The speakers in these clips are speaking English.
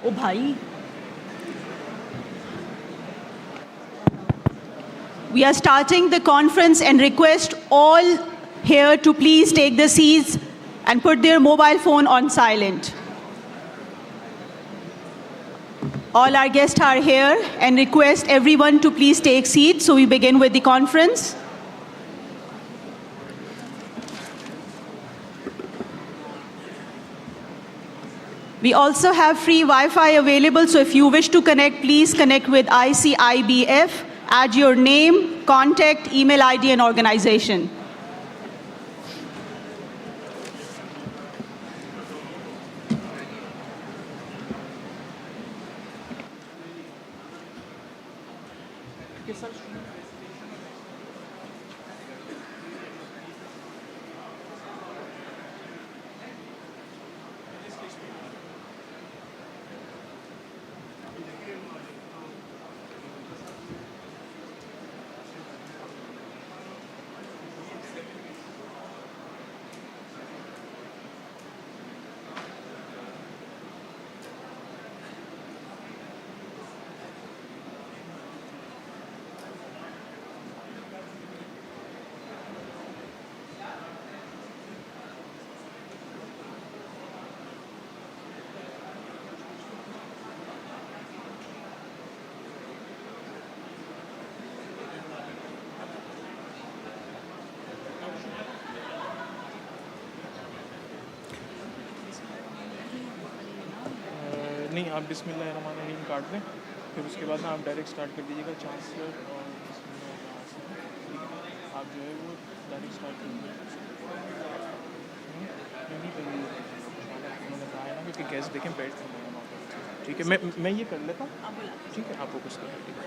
Oh, bhai. We are starting the conference and request all here to please take the seats and put their mobile phone on silent. All our guests are here and request everyone to please take seats. So we begin with the conference. We also have free Wi-Fi available, so if you wish to connect, please connect with ICIBF. Add your name, contact, email ID, and organization. नहीं, आप बिस्मिल्लाहिर्रहमानिर्रहीम काट दें, फिर उसके बाद ना आप डायरेक्ट स्टार्ट कर दीजिएगा चांसलर और आप जो है वो डायरेक्ट स्टार्ट कर दीजिए। नहीं उन्होंने कहा है ना, क्योंकि गेस्ट देखें बैठते हैं वहाँ पर। ठीक है, मैं ये कर लेता हूँ। ठीक है, आप फोकस कर लीजिए।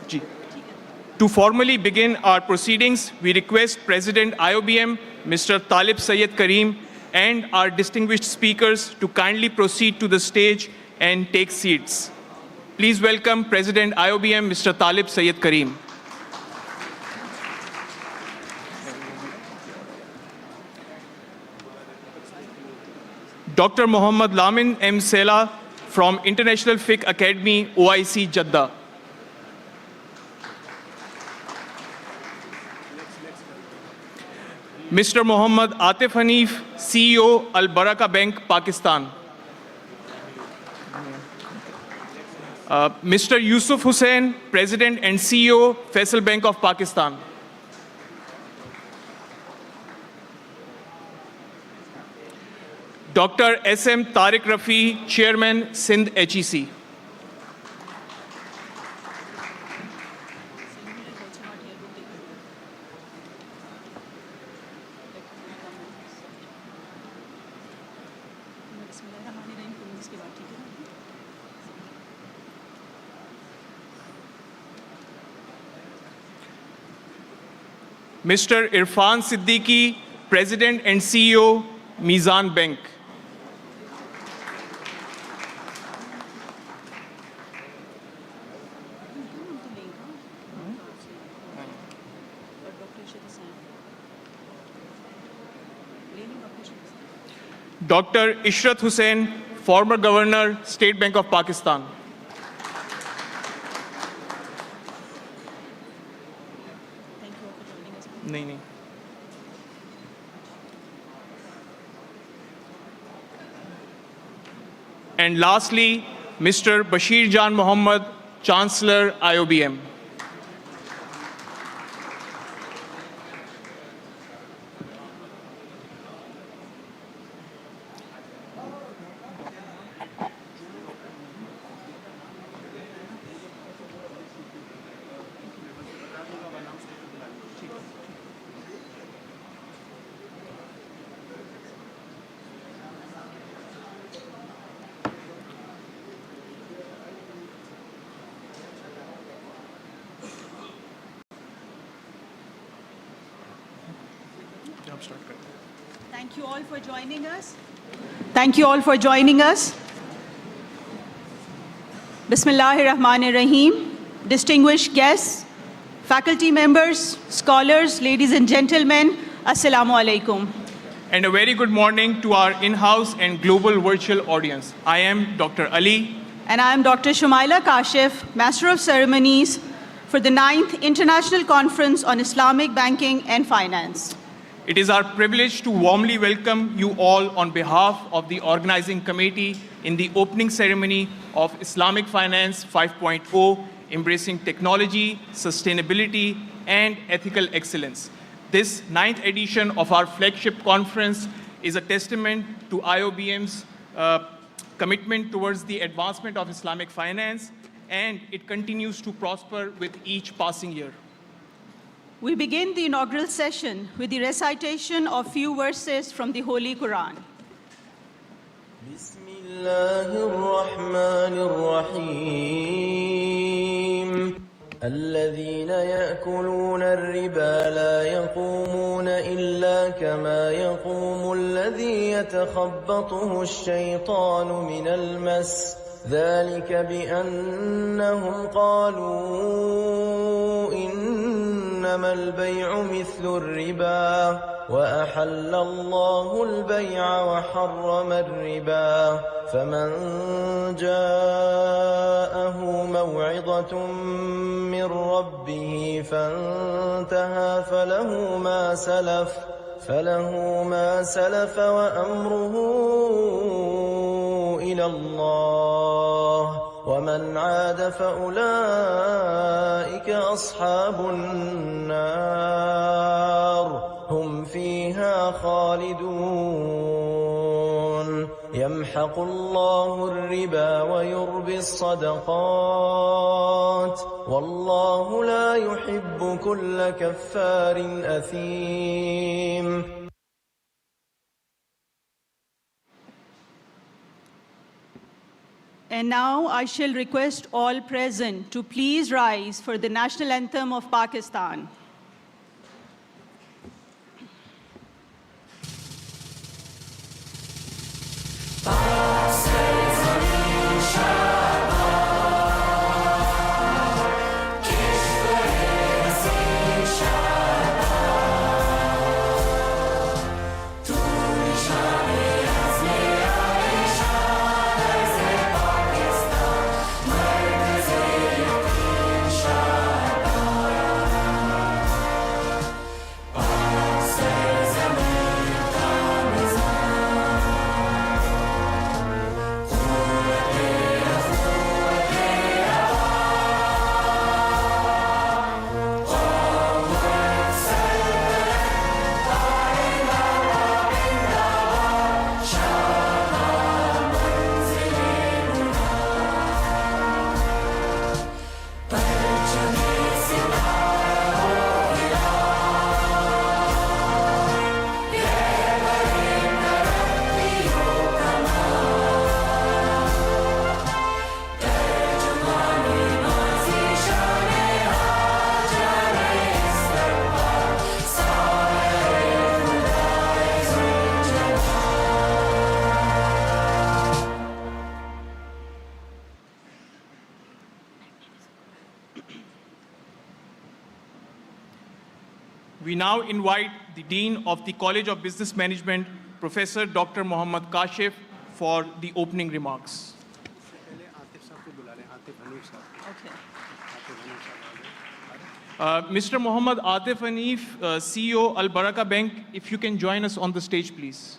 जी, to formally begin our proceedings, we request President IoBM, Mr. Talib Sayyed Kareem, and our distinguished speakers to kindly proceed to the stage and take seats. Please welcome President IoBM, Mr. Talib Sayyed Kareem. Dr. Muhammad Lamin M. Sela from International Fiqh Academy, OIC, Jeddah. Mr. Muhammad Atif Hanif, CEO, Al Baraka Bank, Pakistan. Mr. Yusuf Hussain, President and CEO, Faisal Bank of Pakistan. Dr. S.M. Tariq Rafi, Chairman, Sindh HEC. Mr. Irfan Siddiqui, President and CEO, Mizan Bank. Dr. Ishrat Hussain, former Governor, State Bank of Pakistan. नहीं And lastly, Mr. Bashir Jan Mohammed, Chancellor, IoBM. Thank you all for joining us. Thank you all for joining us. Bismillahir Rahmanir Rahim. Distinguished guests, Faculty members, scholars, ladies and gentlemen, Assalamu alaikum. And a very good morning to our in-house and global virtual audience. I am Dr. Ali. And I am Dr. Shumaila Kashif, Master of Ceremonies for the 9th International Conference on Islamic Banking and Finance. It is our privilege to warmly welcome you all on behalf of the organizing committee in the opening ceremony of Islamic Finance 5.0, embracing technology, sustainability, and ethical excellence. This 9th edition of our flagship conference is a testament to IoBM's commitment towards the advancement of Islamic finance, and it continues to prosper with each passing year. We begin the inaugural session with the recitation of few verses from the Holy Quran. بسم الله الرحمن الرحيم الذين يأكلون الربا لا يقومون إلا كما يقوم الذي يتخبطه الشيطان من المس ذلك بأنهم قالوا إنما البيع مثل الربا وأحل الله البيع وحرم الربا فمن جاءه موعظة من ربه فانتهى فله ما سلف وأمره إلى الله ومن عاد فأولئك أصحاب النار هم فيها خالدون يمحق الله الربا ويربي الصدقات والله لا يحب كل كفار أثيم. And now I shall request all present to please rise for the national anthem of Pakistan. We now invite the Dean of the College of Business Management, Professor Dr. Mohammad Kashif, for the opening remarks. Mr. Mohammad Atif Hanif, CEO Al Baraka Bank, if you can join us on the stage, please.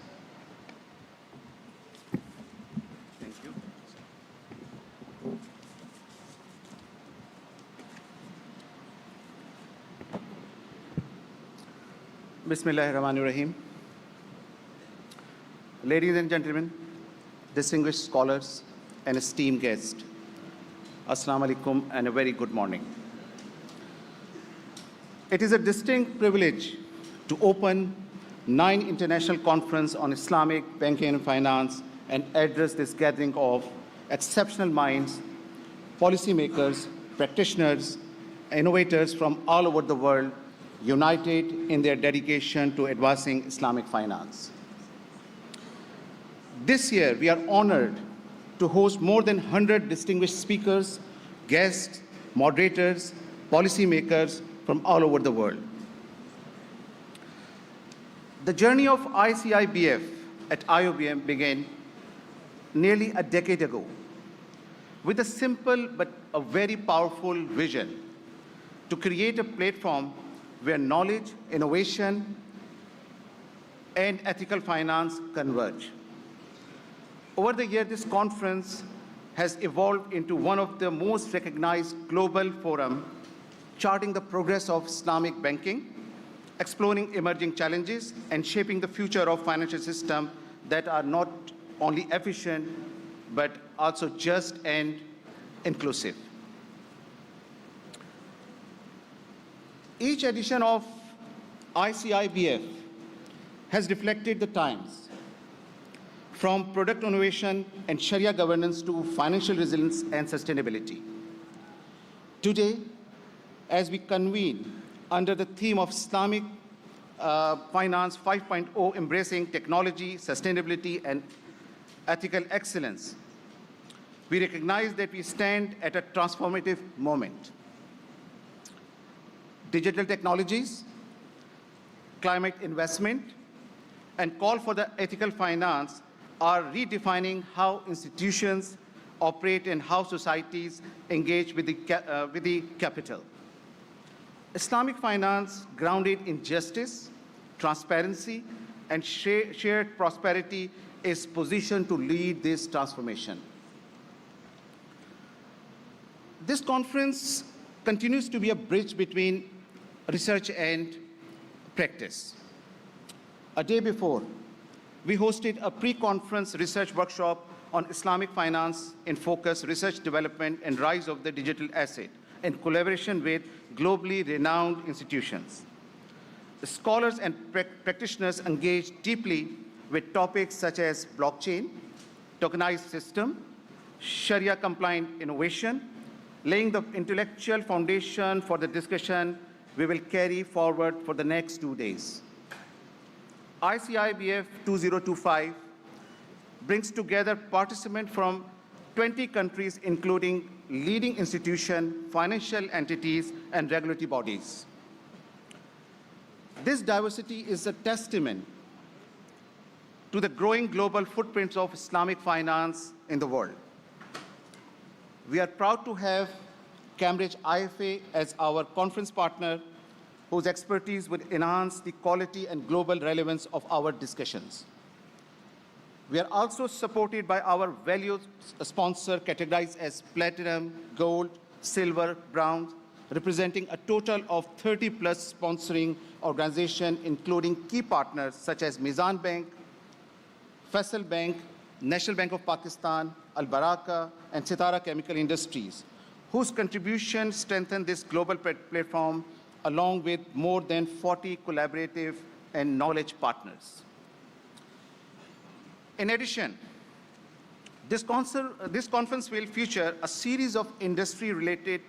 Thank you. Bismillahirrahmanirrahim. Ladies and gentlemen, distinguished scholars and esteemed guests, Assalamu alaikum and a very good morning. It is a distinct privilege to open 9th International Conference on Islamic Banking and Finance and address this gathering of exceptional minds, policymakers, practitioners, innovators from all over the world, united in their dedication to advancing Islamic finance. This year, we are honored to host more than 100 distinguished speakers, guests, moderators, policymakers from all over the world. The journey of ICIBF at IoBM began nearly a decade ago with a simple but a very powerful vision to create a platform where knowledge, innovation, and ethical finance converge. Over the years, this conference has evolved into one of the most recognized global forums, charting the progress of Islamic banking, exploring emerging challenges, and shaping the future of financial systems that are not only efficient, but also just and inclusive. Each edition of ICIBF has reflected the times, from product innovation and Sharia governance to financial resilience and sustainability. Today, as we convene under the theme of Islamic Finance 5.0, embracing technology, sustainability, and ethical excellence, we recognize that we stand at a transformative moment. Digital technologies, climate investment, and call for the ethical finance are redefining how institutions operate and how societies engage with the capital. Islamic finance, grounded in justice, transparency, and shared prosperity, is positioned to lead this transformation. This conference continues to be a bridge between research and practice. A day before, we hosted a pre-conference research workshop on Islamic finance in focus, research development, and rise of the digital asset in collaboration with globally renowned institutions. The scholars and practitioners engaged deeply with topics such as blockchain, tokenized system, Sharia-compliant innovation, laying the intellectual foundation for the discussion we will carry forward for the next 2 days. ICIBF 2025 brings together participants from 20 countries, including leading institutions, financial entities, and regulatory bodies. This diversity is a testament to the growing global footprints of Islamic finance in the world. We are proud to have Cambridge IFA as our conference partner, whose expertise would enhance the quality and global relevance of our discussions. We are also supported by our valued sponsor categorized as platinum, gold, silver, bronze, representing a total of 30+ sponsoring organizations, including key partners such as Mizan Bank, Faisal Bank, National Bank of Pakistan, Al Baraka, and Sitara Chemical Industries, whose contributions strengthen this global platform, along with more than 40 collaborative and knowledge partners. In addition, this conference will feature a series of industry-related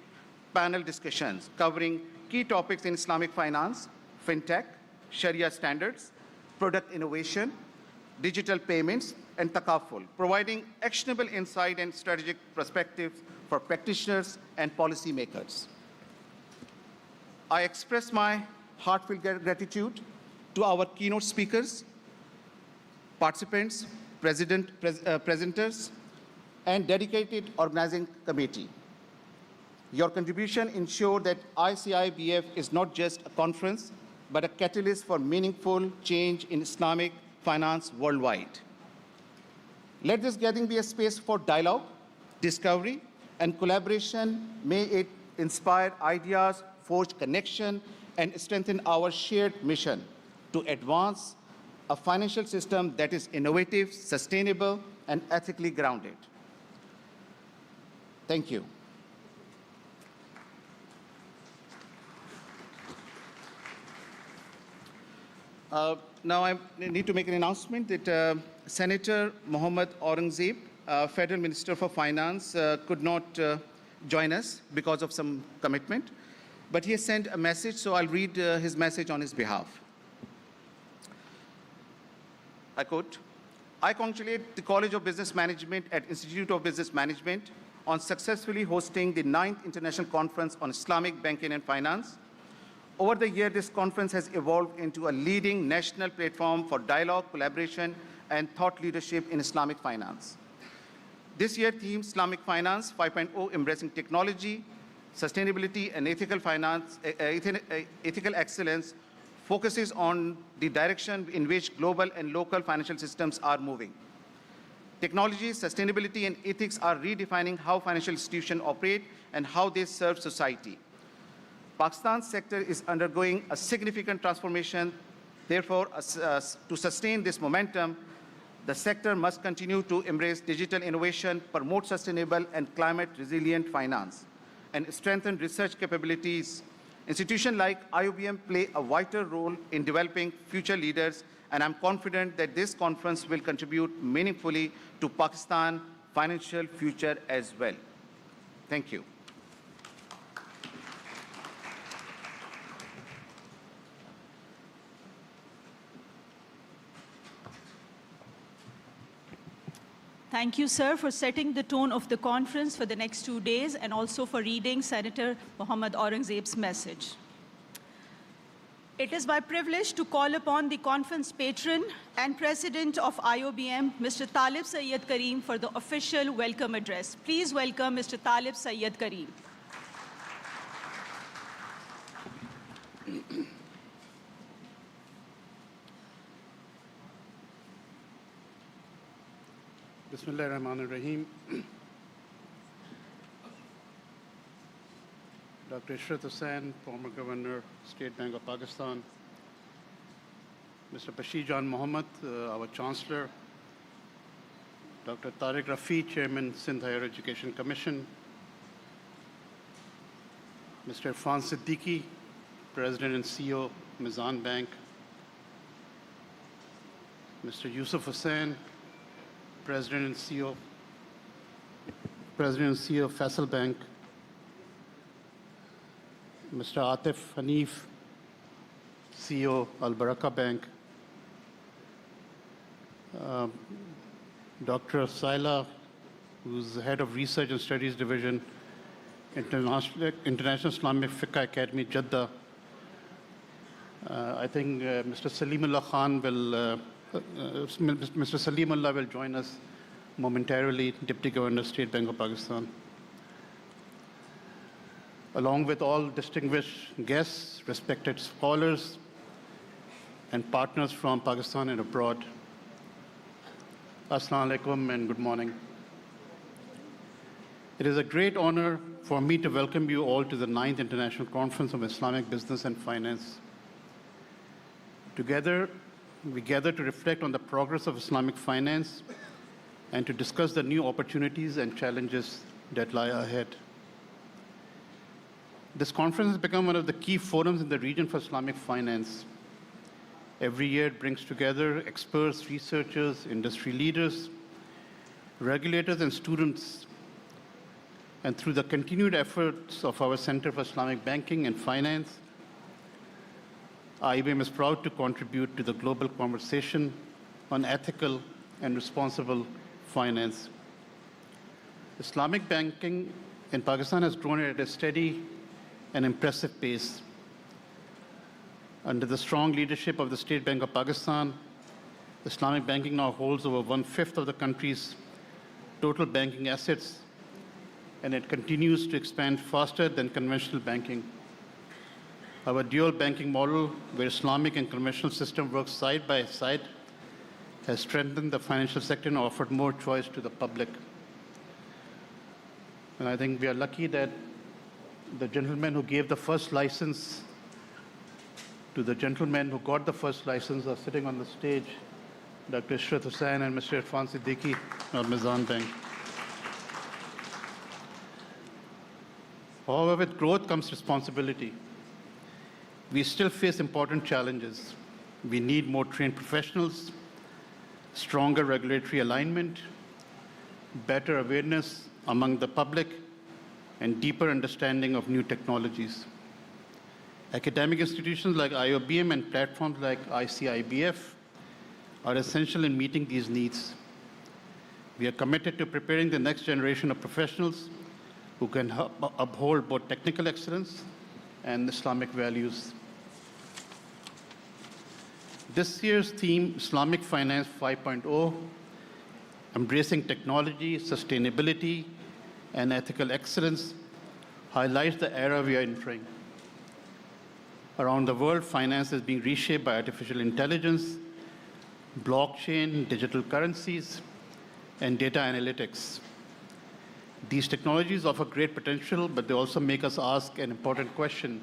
panel discussions covering key topics in Islamic finance, fintech, Sharia standards, product innovation, digital payments, and takaful, providing actionable insight and strategic perspectives for practitioners and policymakers. I express my heartfelt gratitude to our keynote speakers, participants, presenters, and dedicated organizing committee. Your contribution ensured that ICIBF is not just a conference, but a catalyst for meaningful change in Islamic finance worldwide. Let this gathering be a space for dialogue, discovery, and collaboration. May it inspire ideas, forge connection, and strengthen our shared mission to advance a financial system that is innovative, sustainable, and ethically grounded. Thank you. Now I need to make an announcement that Senator Mohammad Aurangzeb, Federal Minister for Finance, could not join us because of some commitment, but he has sent a message, so I'll read his message on his behalf. I quote, I congratulate the College of Business Management at Institute of Business Management on successfully hosting the 9th International Conference on Islamic Banking and Finance, Over the year, this conference has evolved into a leading national platform for dialogue, collaboration, and thought leadership in Islamic finance. This year's theme, Islamic Finance 5.0, Embracing Technology, Sustainability, and Ethical Finance, Ethical Excellence, focuses on the direction in which global and local financial systems are moving. Technology, sustainability, and ethics are redefining how financial institutions operate and how they serve society. Pakistan's sector is undergoing a significant transformation. Therefore, to sustain this momentum, the sector must continue to embrace digital innovation, promote sustainable and climate-resilient finance, and strengthen research capabilities. Institutions like IoBM play a vital role in developing future leaders, and I'm confident that this conference will contribute meaningfully to Pakistan's financial future as well. Thank you. Thank you, sir, for setting the tone of the conference for the next 2 days and also for reading Senator Mohammad Aurangzeb's message. It is my privilege to call upon the conference patron and president of IoBM, Mr. Talib Sayyed Kareem, for the official welcome address. Please welcome Mr. Talib Sayyed Kareem. Bismillahirrahmanirrahim. Dr. Ishrat Hussain, former Governor, State Bank of Pakistan. Mr. Bashir Jan Mohammed, our Chancellor. Dr. Tariq Rafi, Chairman, Sindh Higher Education Commission. Mr. Irfan Siddiqui, President and CEO, Mizan Bank. Mr. Yusuf Hussain, President and CEO of Faisal Bank. Mr. Atif Hanif, CEO, Al Baraka Bank. Dr. Saila, who's the head of Research and Studies Division, International Islamic Fiqh Academy, Jeddah. I think Mr. Salimullah Khan will Mr. Salimullah will join us momentarily, Deputy Governor, State Bank of Pakistan. Along with all distinguished guests, respected scholars, and partners from Pakistan and abroad. Assalamu alaikum and good morning. It is a great honor for me to welcome you all to the 9th International Conference of Islamic Business and Finance. Together, we gather to reflect on the progress of Islamic finance and to discuss the new opportunities and challenges that lie ahead. This conference has become one of the key forums in the region for Islamic finance. Every year it brings together experts, researchers, industry leaders, regulators, and students. And through the continued efforts of our Center for Islamic Banking and Finance, IBM is proud to contribute to the global conversation on ethical and responsible finance. Islamic banking in Pakistan has grown at a steady and impressive pace. Under the strong leadership of the State Bank of Pakistan, Islamic banking now holds over 1/5 of the country's total banking assets, and it continues to expand faster than conventional banking. Our dual banking model, where Islamic and conventional system work side by side, has strengthened the financial sector and offered more choice to the public. And I think we are lucky that the gentleman who gave the first license to the gentleman who got the first license are sitting on the stage, Dr. Ishrat Hussain and Mr. Irfan Siddiqui of Mizan Bank. However, with growth comes responsibility. We still face important challenges. We need more trained professionals, stronger regulatory alignment, better awareness among the public, and deeper understanding of new technologies. Academic institutions like IoBM and platforms like ICIBF are essential in meeting these needs. We are committed to preparing the next generation of professionals who can uphold both technical excellence and Islamic values. This year's theme, Islamic Finance 5.0, embracing technology, sustainability, and ethical excellence, highlights the era we are entering. Around the world, finance is being reshaped by artificial intelligence, blockchain, digital currencies, and data analytics. These technologies offer great potential, but they also make us ask an important question.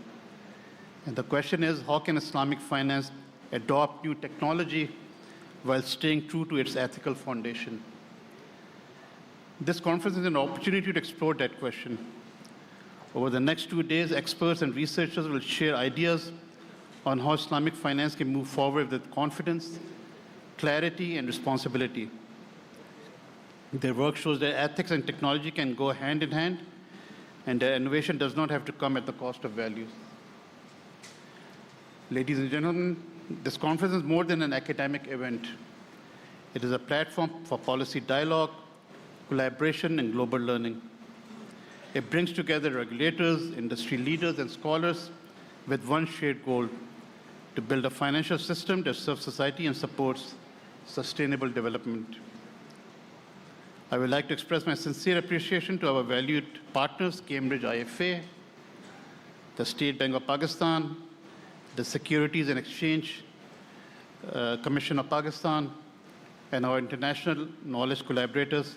And the question is, how can Islamic finance adopt new technology while staying true to its ethical foundation? This conference is an opportunity to explore that question. Over the next 2 days, experts and researchers will share ideas on how Islamic finance can move forward with confidence, clarity, and responsibility. Their work shows that ethics and technology can go hand in hand, and that innovation does not have to come at the cost of values. Ladies and gentlemen, this conference is more than an academic event. It is a platform for policy dialogue, collaboration, and global learning. It brings together regulators, industry leaders, and scholars with one shared goal: to build a financial system that serves society and supports sustainable development. I would like to express my sincere appreciation to our valued partners, Cambridge IFA, the State Bank of Pakistan, the Securities and Exchange Commission of Pakistan, and our international knowledge collaborators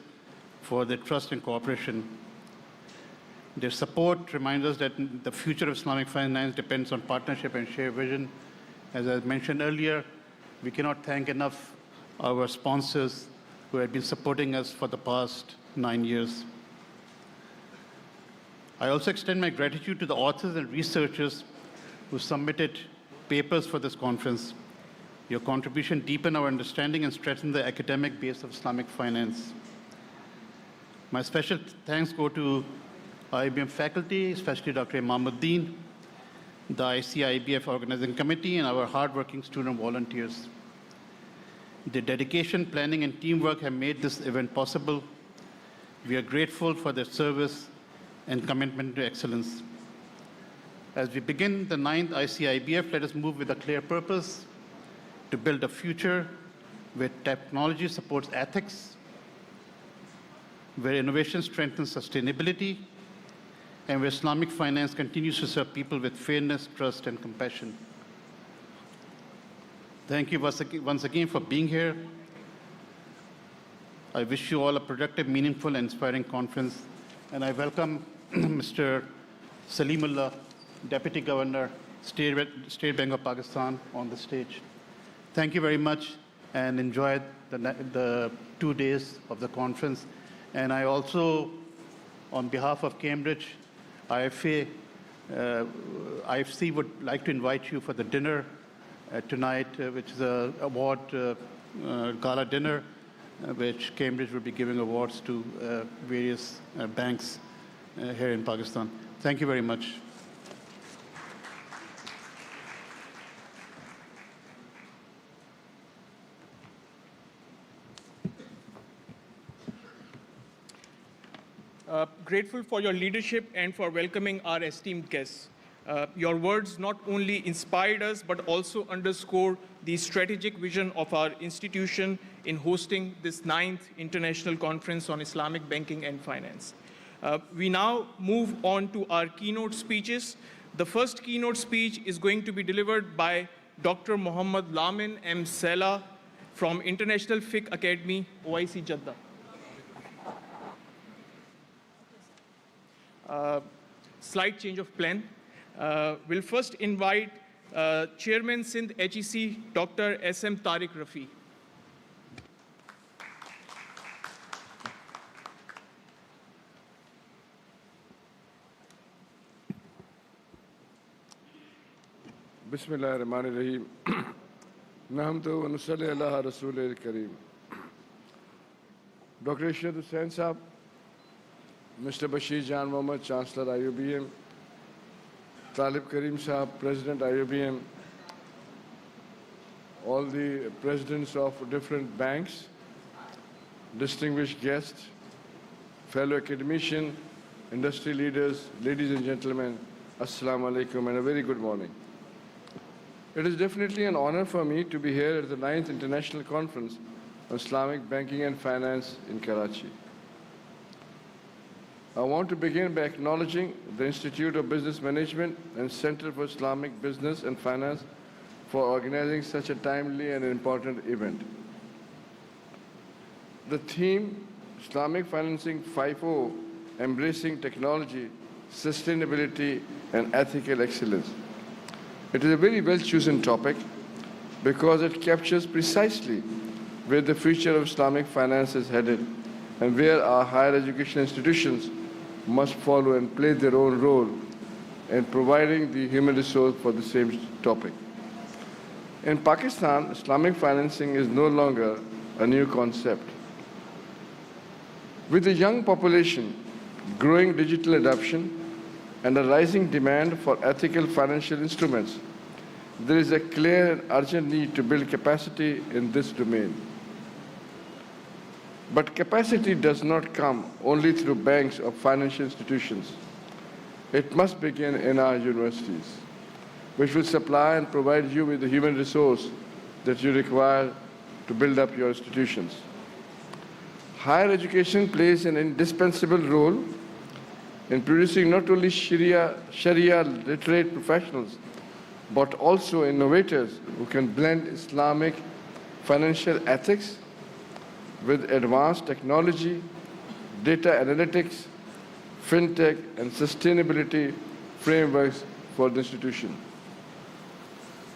for their trust and cooperation. Their support reminds us that the future of Islamic finance depends on partnership and shared vision. As I mentioned earlier, we cannot thank enough our sponsors who have been supporting us for the past 9 years. I also extend my gratitude to the authors and researchers who submitted papers for this conference. Your contribution deepened our understanding and strengthened the academic base of Islamic finance. My special thanks go to IoBM faculty, especially Dr. Imamuddin, the ICIBF Organizing Committee, and our hardworking student volunteers. Their dedication, planning, and teamwork have made this event possible. We are grateful for their service and commitment to excellence. As we begin the 9th ICIBF, let us move with a clear purpose: to build a future where technology supports ethics, where innovation strengthens sustainability, and where Islamic finance continues to serve people with fairness, trust, and compassion. Thank you once again for being here. I wish you all a productive, meaningful, and inspiring conference. And I welcome Mr. Salimullah, Deputy Governor, State Bank of Pakistan, on the stage. Thank you very much, and enjoy the 2 days of the conference. And I also, on behalf of Cambridge IFA, IFC would like to invite you for the dinner tonight, which is an award gala dinner, which Cambridge will be giving awards to various banks here in Pakistan. Thank you very much. Grateful for your leadership and for welcoming our esteemed guests. Your words not only inspired us, but also underscore the strategic vision of our institution in hosting this 9th International Conference on Islamic Banking and Finance. We now move on to our keynote speeches. The first keynote speech is going to be delivered by Dr. Muhammad Lamin M. Sela from International Fiqh Academy, OIC Jeddah. Slight change of plan. We'll first invite Chairman Sindh HEC, Dr. SM Tariq Rafi. Bismillahirrahmanirrahim. Nahmadu wa nusalli ala Rasulil Kareem. Dr. Ishad Hussain Sahab, Mr. Bashir Jan Mohammed, Chancellor IoBM, Talib Karim Sahab, President IoBM, all the presidents of different banks, distinguished guests, fellow academicians, industry leaders, ladies and gentlemen, Assalamu alaikum and a very good morning. It is definitely an honor for me to be here at the 9th International Conference on Islamic Banking and Finance in Karachi. I want to begin by acknowledging the Institute of Business Management and Center for Islamic Business and Finance for organizing such a timely and important event. The theme, Islamic Financing 5.0, Embracing Technology, Sustainability, and Ethical Excellence. It is a very well-chosen topic because it captures precisely where the future of Islamic finance is headed and where our higher education institutions must follow and play their own role in providing the human resource for the same topic. In Pakistan, Islamic financing is no longer a new concept. With a young population, growing digital adoption, and a rising demand for ethical financial instruments, there is a clear and urgent need to build capacity in this domain. But capacity does not come only through banks or financial institutions. It must begin in our universities, which will supply and provide you with the human resource that you require to build up your institutions. Higher education plays an indispensable role in producing not only Sharia literate professionals, but also innovators who can blend Islamic financial ethics with advanced technology, data analytics, fintech, and sustainability frameworks for the institution.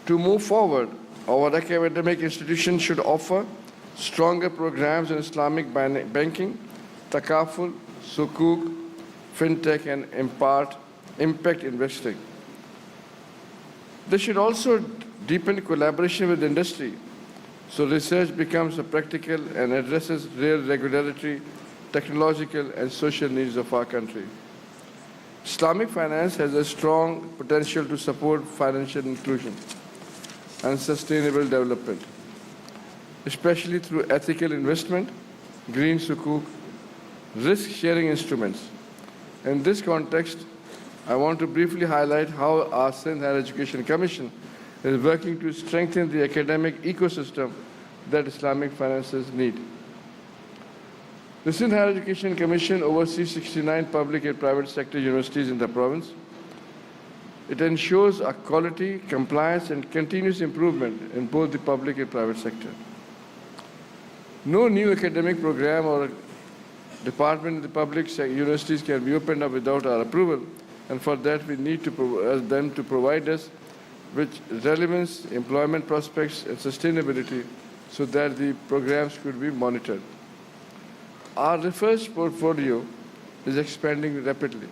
To move forward, our academic institution should offer stronger programs in Islamic banking, takaful, sukuk, fintech, and impact investing. They should also deepen collaboration with industry so research becomes a practical and addresses real regulatory, technological, and social needs of our country. Islamic finance has a strong potential to support financial inclusion and sustainable development, especially through ethical investment, green sukuk, risk-sharing instruments. In this context, I want to briefly highlight how our Sindh Higher Education Commission is working to strengthen the academic ecosystem that Islamic finances need. The Sindh Higher Education Commission oversees 69 public and private sector universities in the province. It ensures a quality, compliance, and continuous improvement in both the public and private sector. No new academic program or department in the public universities can be opened up without our approval, and for that we need them to provide us with relevance, employment prospects, and sustainability so that the programs could be monitored. Our research portfolio is expanding rapidly.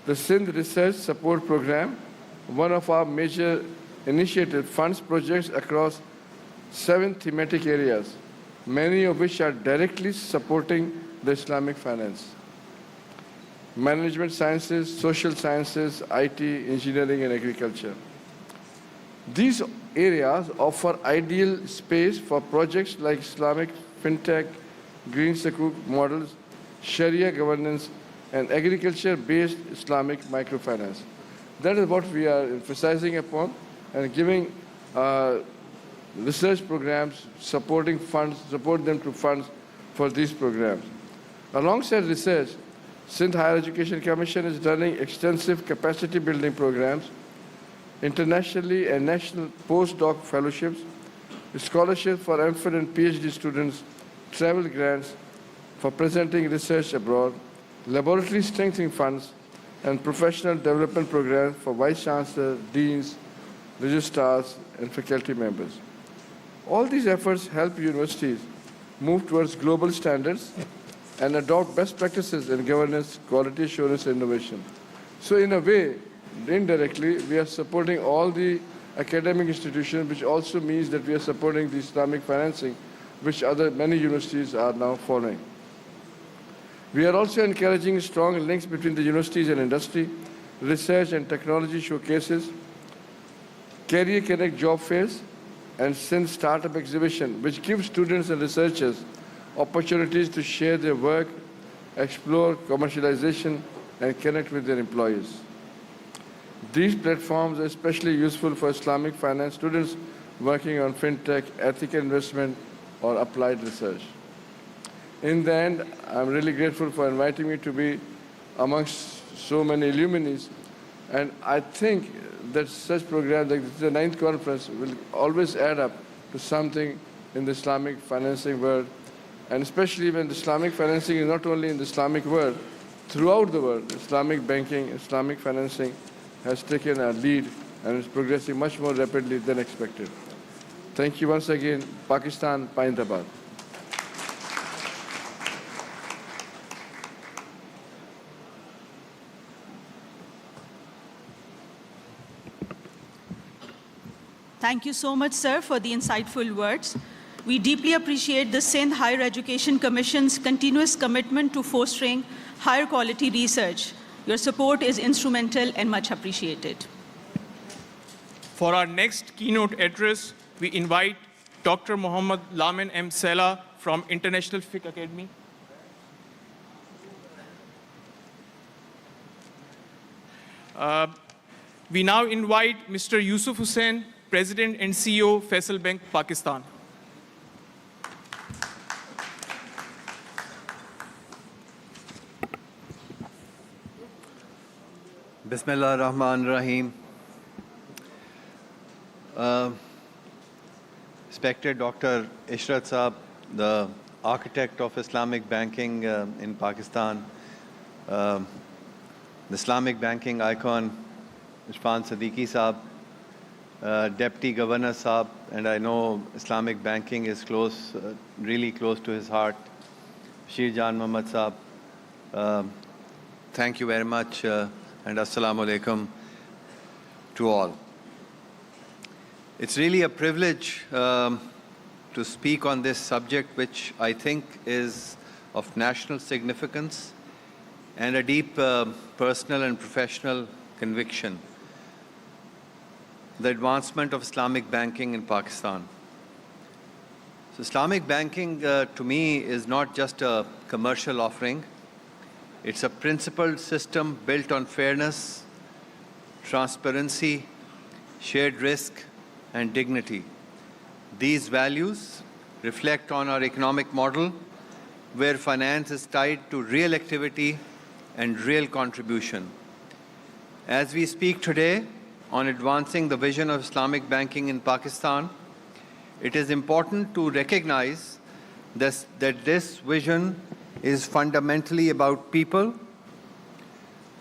The Sindh Research Support Program, one of our major initiatives, funds projects across 7 thematic areas, many of which are directly supporting the Islamic finance. Management sciences, social sciences, IT, engineering, and agriculture. These areas offer ideal space for projects like Islamic fintech, green sukuk models, Sharia governance, and agriculture-based Islamic microfinance. That is what we are emphasizing upon and giving research programs, support them through funds for these programs. Alongside research, Sindh Higher Education Commission is running extensive capacity building programs, internationally and national postdoc fellowships, scholarships for MPhil and PhD students, travel grants for presenting research abroad, laboratory strengthening funds, and professional development programs for vice chancellors, deans, registrars, and faculty members. All these efforts help universities move towards global standards and adopt best practices in governance, quality assurance, and innovation. So in a way, indirectly, we are supporting all the academic institutions, which also means that we are supporting the Islamic financing, which many universities are now following. We are also encouraging strong links between the universities and industry, research and technology showcases, Career Connect job fairs, and Sindh Startup Exhibition, which gives students and researchers opportunities to share their work, explore commercialization, and connect with their employees. These platforms are especially useful for Islamic finance students working on fintech, ethical investment, or applied research. In the end, I'm really grateful for inviting me to be amongst so many illuminates, and I think that such programs like the 9th conference will always add up to something in the Islamic financing world, and especially when the Islamic financing is not only in the Islamic world, throughout the world, Islamic banking, Islamic financing has taken a lead and is progressing much more rapidly than expected. Thank you once again. Pakistan, Paindabad. Thank you so much, sir, for the insightful words. We deeply appreciate the Sindh Higher Education Commission's continuous commitment to fostering higher quality research. Your support is instrumental and much appreciated. For our next keynote address, we invite Dr. Muhammad Lamin M. Sela from International Fiqh Academy. We now invite Mr. Yusuf Hussain, President and CEO, Faisal Bank, Pakistan. Bismillah ar-Rahman ar-Rahim. Respected Dr. Ishrat Saab, the architect of Islamic banking in Pakistan, the Islamic banking icon, Ishfan Siddiqui Saab, Deputy Governor Saab, and I know Islamic banking is close, really close to his heart, Bashir Jan Muhammad Saab. Thank you very much. And Assalamu alaikum to all. It's really a privilege to speak on this subject, which I think is of national significance and a deep personal and professional conviction: the advancement of Islamic banking in Pakistan. So Islamic banking to me is not just a commercial offering. It's a principled system built on fairness, transparency, shared risk, and dignity. These values reflect on our economic model, where finance is tied to real activity and real contribution. As we speak today on advancing the vision of Islamic banking in Pakistan, it is important to recognize that this vision is fundamentally about people,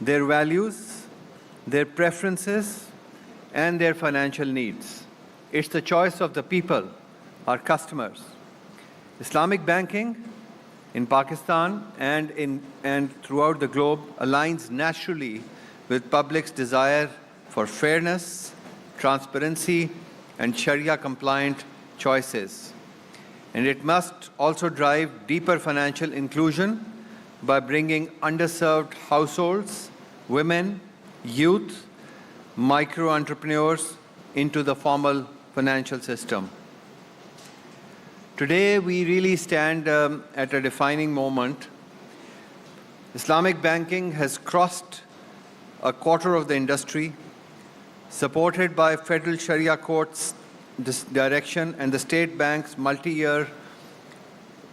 their values, their preferences, and their financial needs. It's the choice of the people, our customers. Islamic banking in Pakistan and throughout the globe aligns naturally with public's desire for fairness, transparency, and Sharia-compliant choices. And it must also drive deeper financial inclusion by bringing underserved households, women, youth, micro-entrepreneurs into the formal financial system. Today, we really stand at a defining moment. Islamic banking has crossed a quarter of the industry, supported by federal Sharia courts this direction and the state bank's multi-year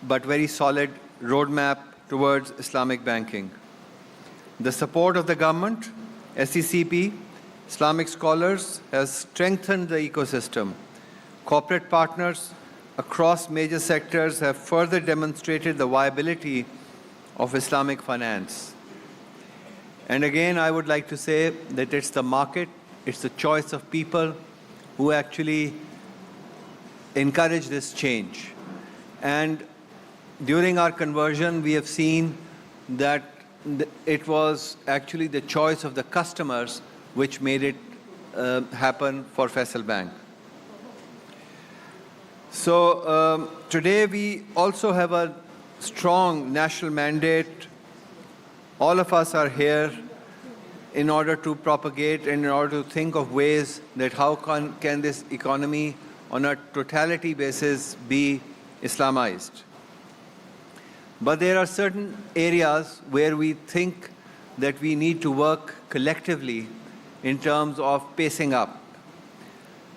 but very solid roadmap towards Islamic banking. The support of the government, SECP, Islamic scholars has strengthened the ecosystem. Corporate partners across major sectors have further demonstrated the viability of Islamic finance. And again, I would like to say that it's the market, it's the choice of people who actually encourage this change. And during our conversion, we have seen that it was actually the choice of the customers which made it happen for Faisal Bank. So today we also have a strong national mandate. All of us are here in order to propagate and in order to think of ways that how can this economy on a totality basis be Islamized. But there are certain areas where we think that we need to work collectively in terms of pacing up.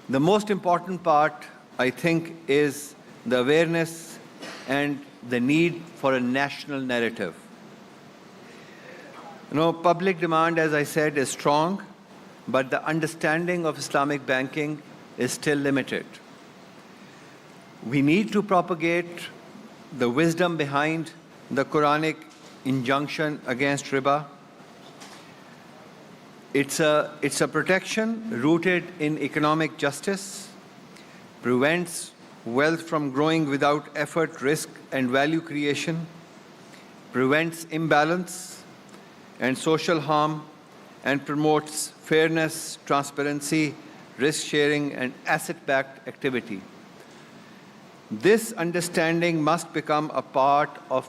The most important part, I think, is the awareness and the need for a national narrative. Public demand, as I said, is strong, but the understanding of Islamic banking is still limited. We need to propagate the wisdom behind the Quranic injunction against riba. It's a protection rooted in economic justice, prevents wealth from growing without effort, risk, and value creation, prevents imbalance and social harm, and promotes fairness, transparency, risk-sharing, and asset-backed activity. This understanding must become a part of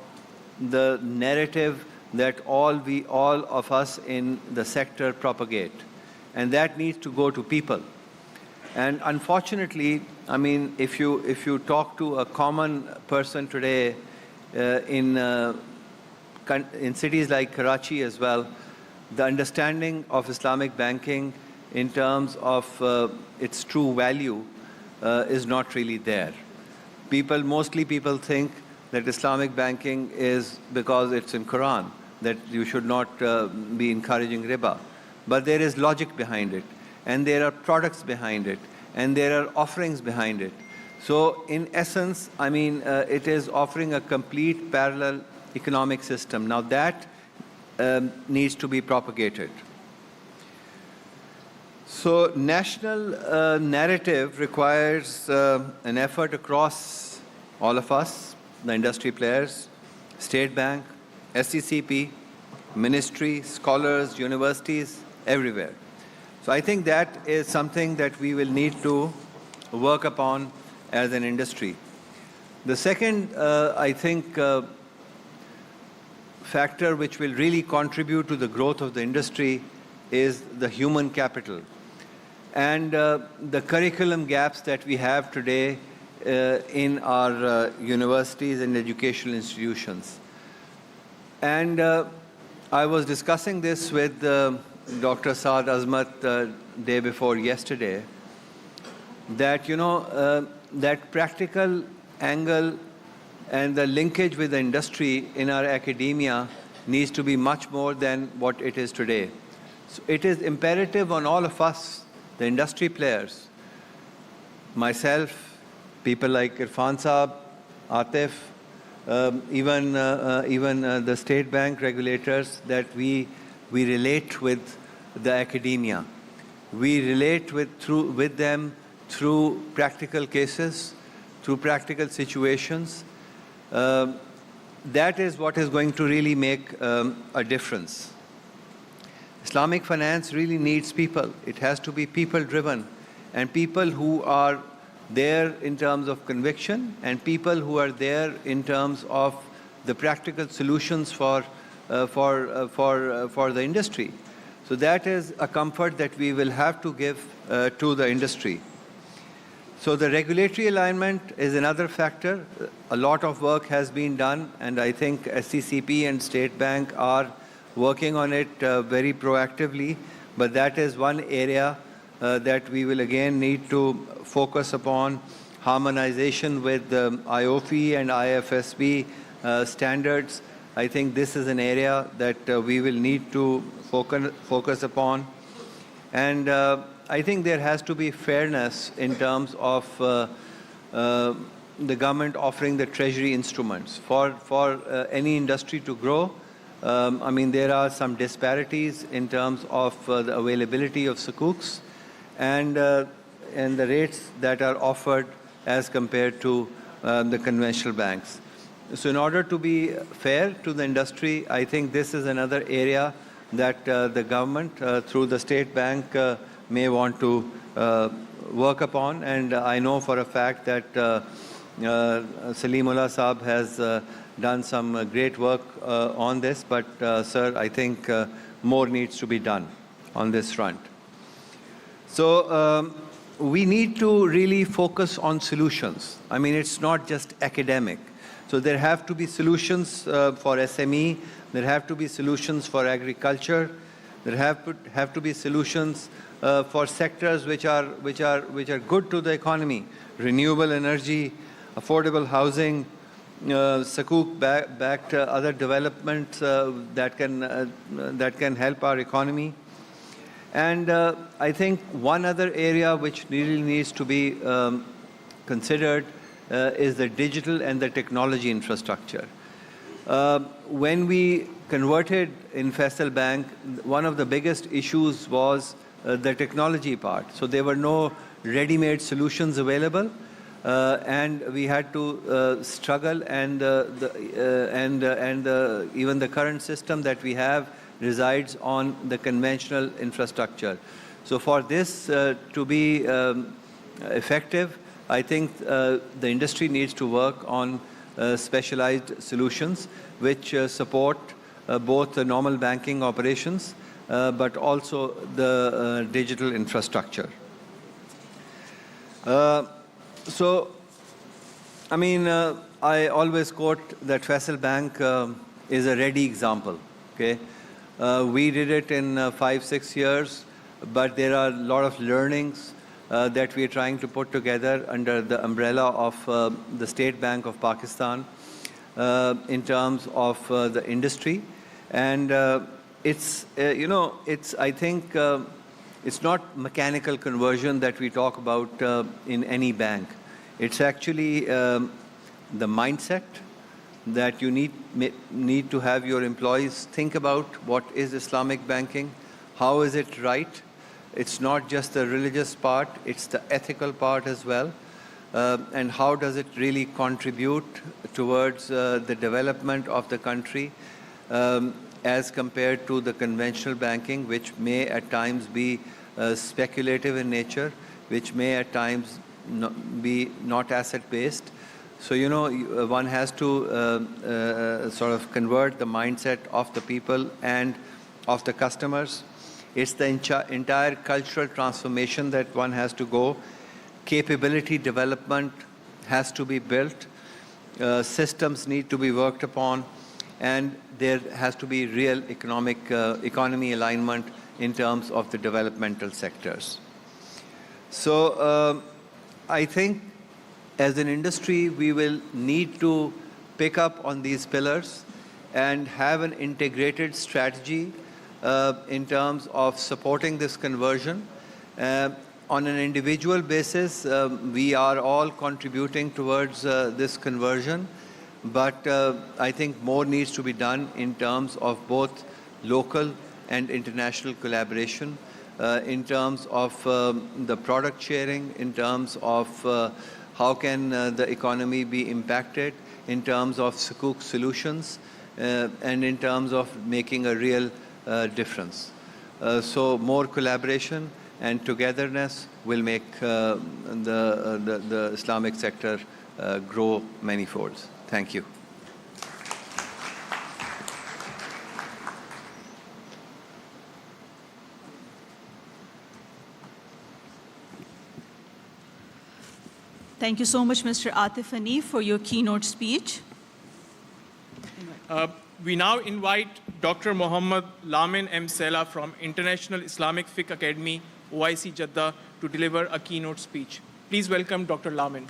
the narrative that all of us in the sector propagate. And that needs to go to people. And unfortunately, I mean, if you talk to a common person today in cities like Karachi as well, the understanding of Islamic banking in terms of its true value is not really there. Mostly people think that Islamic banking is because it's in Quran, that you should not be encouraging riba. But there is logic behind it, and there are products behind it, and there are offerings behind it. So in essence, I mean, it is offering a complete parallel economic system. Now that needs to be propagated. So national narrative requires an effort across all of us, the industry players, State Bank, SCCP, ministry, scholars, universities, everywhere. So I think that is something that we will need to work upon as an industry. The second, I think, factor which will really contribute to the growth of the industry is the human capital and the curriculum gaps that we have today in our universities and educational institutions. And I was discussing this with Dr. Saad Azmat day before yesterday, that, that practical angle and the linkage with the industry in our academia needs to be much more than what it is today. So it is imperative on all of us, the industry players, myself, people like Irfan Saab, Atif, even the State Bank regulators, that we relate with the academia. We relate with them through practical cases, through practical situations. That is what is going to really make a difference. Islamic finance really needs people. It has to be people-driven, and people who are there in terms of conviction, and people who are there in terms of the practical solutions for the industry. So that is a comfort that we will have to give to the industry. So the regulatory alignment is another factor. A lot of work has been done, and I think SCCP and State Bank are working on it very proactively. But that is one area that we will again need to focus upon. Harmonization with the IOFI and IFSB standards. I think this is an area that we will need to focus upon. And I think there has to be fairness in terms of the government offering the treasury instruments. For any industry to grow, I mean, there are some disparities in terms of the availability of sukuks and the rates that are offered as compared to the conventional banks. So in order to be fair to the industry, I think this is another area that the government, through the State Bank, may want to work upon. And I know for a fact that Salimullah Saab has done some great work on this, but sir, I think more needs to be done on this front. So we need to really focus on solutions. I mean, it's not just academic. So there have to be solutions for SME, there have to be solutions for agriculture, There have to be solutions for sectors which are good to the economy: renewable energy, affordable housing, Sukuk-backed other developments that can help our economy. And I think one other area which really needs to be considered is the digital and the technology infrastructure. When we converted in Faisal Bank, one of the biggest issues was the technology part. So there were no ready-made solutions available, and we had to struggle. And even the current system that we have resides on the conventional infrastructure. So for this to be effective, I think the industry needs to work on specialized solutions which support both the normal banking operations but also the digital infrastructure. So, I mean, I always quote that Faisal Bank is a ready example. Okay, we did it in 5-6 years, but there are a lot of learnings that we are trying to put together under the umbrella of the State Bank of Pakistan in terms of the industry. And it's, I think it's not mechanical conversion that we talk about in any bank. It's actually the mindset that you need to have your employees think about what is Islamic banking, how is it right. It's not just the religious part, it's the ethical part as well. And how does it really contribute towards the development of the country as compared to the conventional banking, which may at times be speculative in nature, which may at times be not asset-based. So, one has to sort of convert the mindset of the people and of the customers. It's the entire cultural transformation that one has to go. Capability development has to be built. Systems need to be worked upon. And there has to be real economy alignment in terms of the developmental sectors. So I think as an industry, we will need to pick up on these pillars and have an integrated strategy in terms of supporting this conversion. On an individual basis, we are all contributing towards this conversion, but I think more needs to be done in terms of both local and international collaboration, in terms of the product sharing, in terms of how can the economy be impacted, in terms of Sukuk solutions, and in terms of making a real difference. So more collaboration and togetherness will make the Islamic sector grow many folds. Thank you. Thank you so much, Mr. Atif Hanif, for your keynote speech. We now invite Dr. Muhammad Lamin M. Sela from International Islamic Fiqh Academy, OIC Jeddah, to deliver a keynote speech. Please welcome Dr. Lamin.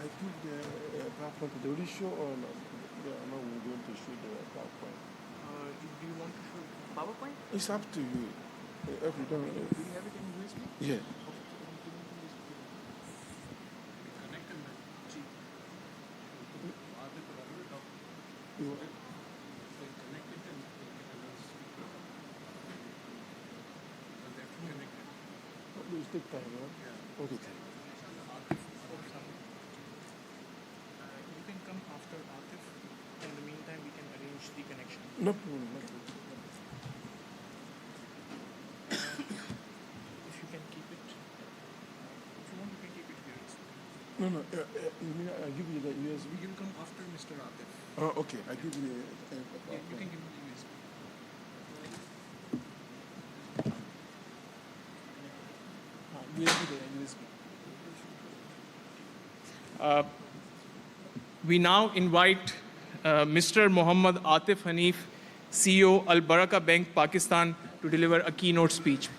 I think the PowerPoint, they already show or no? Yeah, no, we're going to show the PowerPoint. Do you want to show PowerPoint? It's up to you. If you don't, Do you have it in USB? yeah. You want it? Please take time, yeah? Okay. You can come after Atif. In the meantime, we can arrange the connection. No problem, no problem. If you can keep it, if you want, you can keep it here. No, you mean I give you the USB? We can come after Mr. Atif. Oh, okay, I give you the Yeah, you can give me the USB. USB there, USB. We now invite Mr. Mohammad Atif Hanif, CEO Al Baraka Bank, Pakistan, to deliver a keynote speech.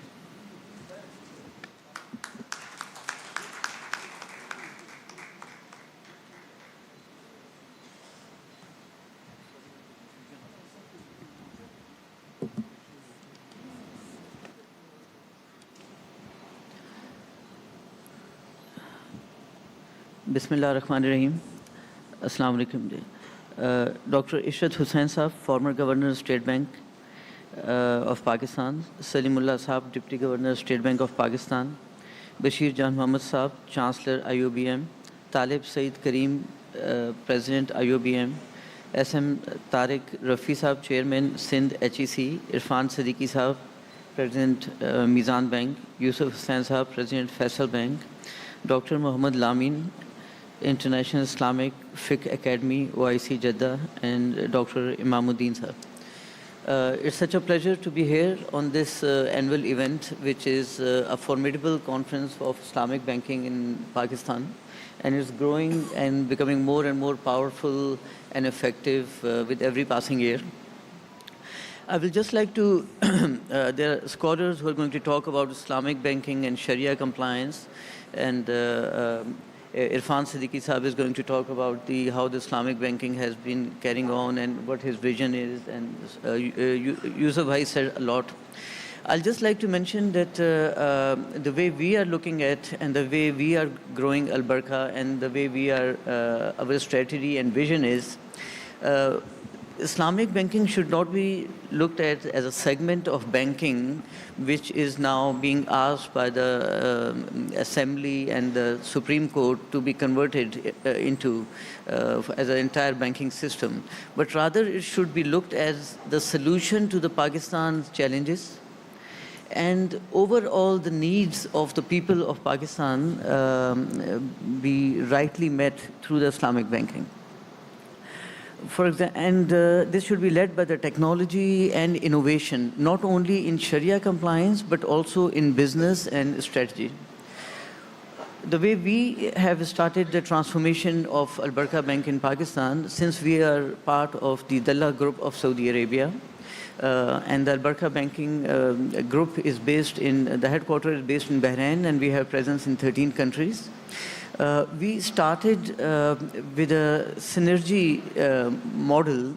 Bismillah ar-Rahman ar-Rahim. Assalamu alaikum. Dr. Ishrat Hussain Saab, former Governor of State Bank of Pakistan, Salimullah Saab, Deputy Governor of State Bank of Pakistan, Bashir Jan Muhammad Saab, Chancellor IoBM, Talib Sayyid Kareem, President IoBM, SM Tariq Rafi Saab, Chairman Sindh HEC, Irfan Siddiqui Saab, President Mizan Bank, Yusuf Hussain Saab, President Faisal Bank, Dr. Muhammad Lamin, International Islamic Fiqh Academy, OIC Jeddah, and Dr. Imamuddin Sahab. It's such a pleasure to be here on this annual event, which is a formidable conference of Islamic banking in Pakistan, and it's growing and becoming more and more powerful and effective with every passing year. I will just like to, there are scholars who are going to talk about Islamic banking and Sharia compliance, and Irfan Siddiqui Saab is going to talk about how the Islamic banking has been carrying on and what his vision is, and Yusuf Bhai said a lot. I'll just like to mention that the way we are looking at and the way we are growing Al Baraka and the way we are, our strategy and vision is, Islamic banking should not be looked at as a segment of banking which is now being asked by the Assembly and the Supreme Court to be converted into as an entire banking system. But rather it should be looked as the solution to the Pakistan's challenges and overall the needs of the people of Pakistan be rightly met through the Islamic banking. For example, and this should be led by the technology and innovation, not only in Sharia compliance, but also in business and strategy. The way we have started the transformation of Al Baraka Bank in Pakistan, since we are part of the Dalla Group of Saudi Arabia, and the Al Baraka Banking Group is based in, the headquarters is based in Bahrain, and we have presence in 13 countries. We started with a synergy model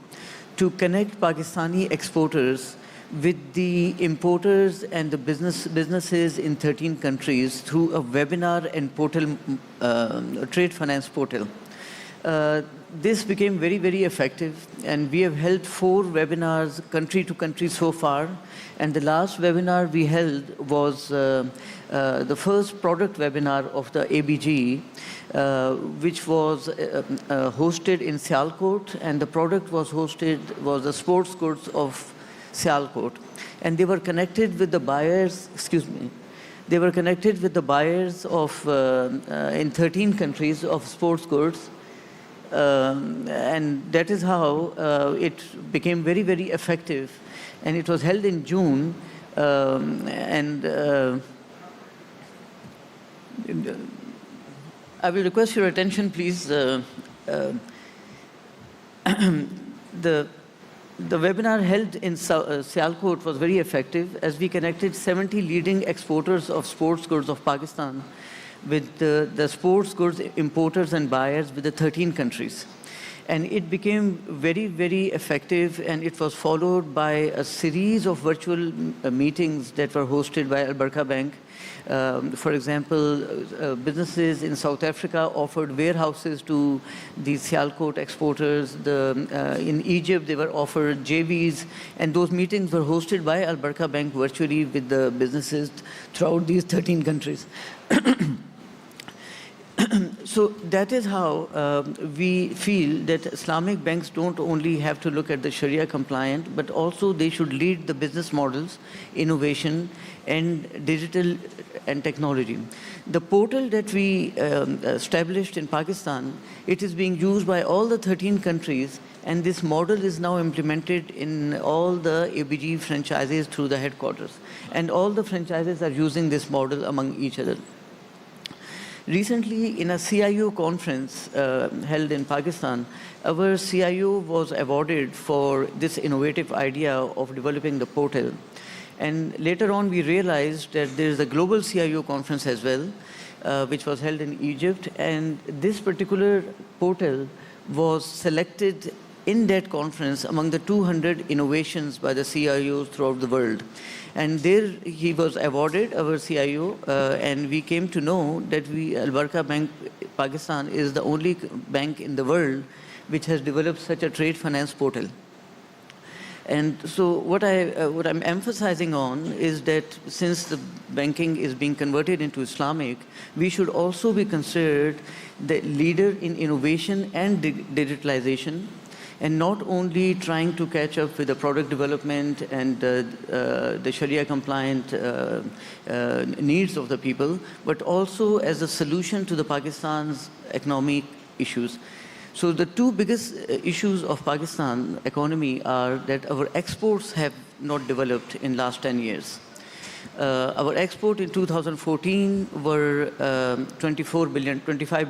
to connect Pakistani exporters with the importers and the businesses in 13 countries through a webinar and portal, trade finance portal. This became very, very effective, and we have held 4 webinars country to country so far. And the last webinar we held was the first product webinar of the ABG, which was hosted in Sialkot, and the product was the sports goods of Sialkot. And they were connected with the buyers, they were connected with the buyers of, in 13 countries of sports goods. And that is how it became very, very effective. And it was held in June, and I will request your attention, please. The webinar held in Sialkot was very effective, as we connected 70 leading exporters of sports goods of Pakistan with the sports goods importers and buyers with the 13 countries. And it became very, very effective, and it was followed by a series of virtual meetings that were hosted by Al Baraka Bank. For example, businesses in South Africa offered warehouses to the Sialkot exporters. In Egypt, they were offered JVs, and those meetings were hosted by Al Baraka Bank virtually with the businesses throughout these 13 countries. So that is how we feel that Islamic banks don't only have to look at the Sharia compliant, but also they should lead the business models, innovation, and digital and technology. The portal that we established in Pakistan, it is being used by all the 13 countries, and this model is now implemented in all the ABG franchises through the headquarters. And all the franchises are using this model among each other. Recently, in a CIO conference held in Pakistan, our CIO was awarded for this innovative idea of developing the portal. And later on, we realized that there is a global CIO conference as well, which was held in Egypt. And this particular portal was selected in that conference among the 200 innovations by the CIOs throughout the world. And there he was awarded, our CIO, and we came to know that Al Baraka Bank Pakistan is the only bank in the world which has developed such a trade finance portal. And so what I'm emphasizing on is that since the banking is being converted into Islamic, we should also be considered the leader in innovation and digitalization, and not only trying to catch up with the product development and the Sharia-compliant needs of the people, but also as a solution to the Pakistan's economic issues. So the two biggest issues of Pakistan economy are that our exports have not developed in last 10 years. Our export in 2014 were $25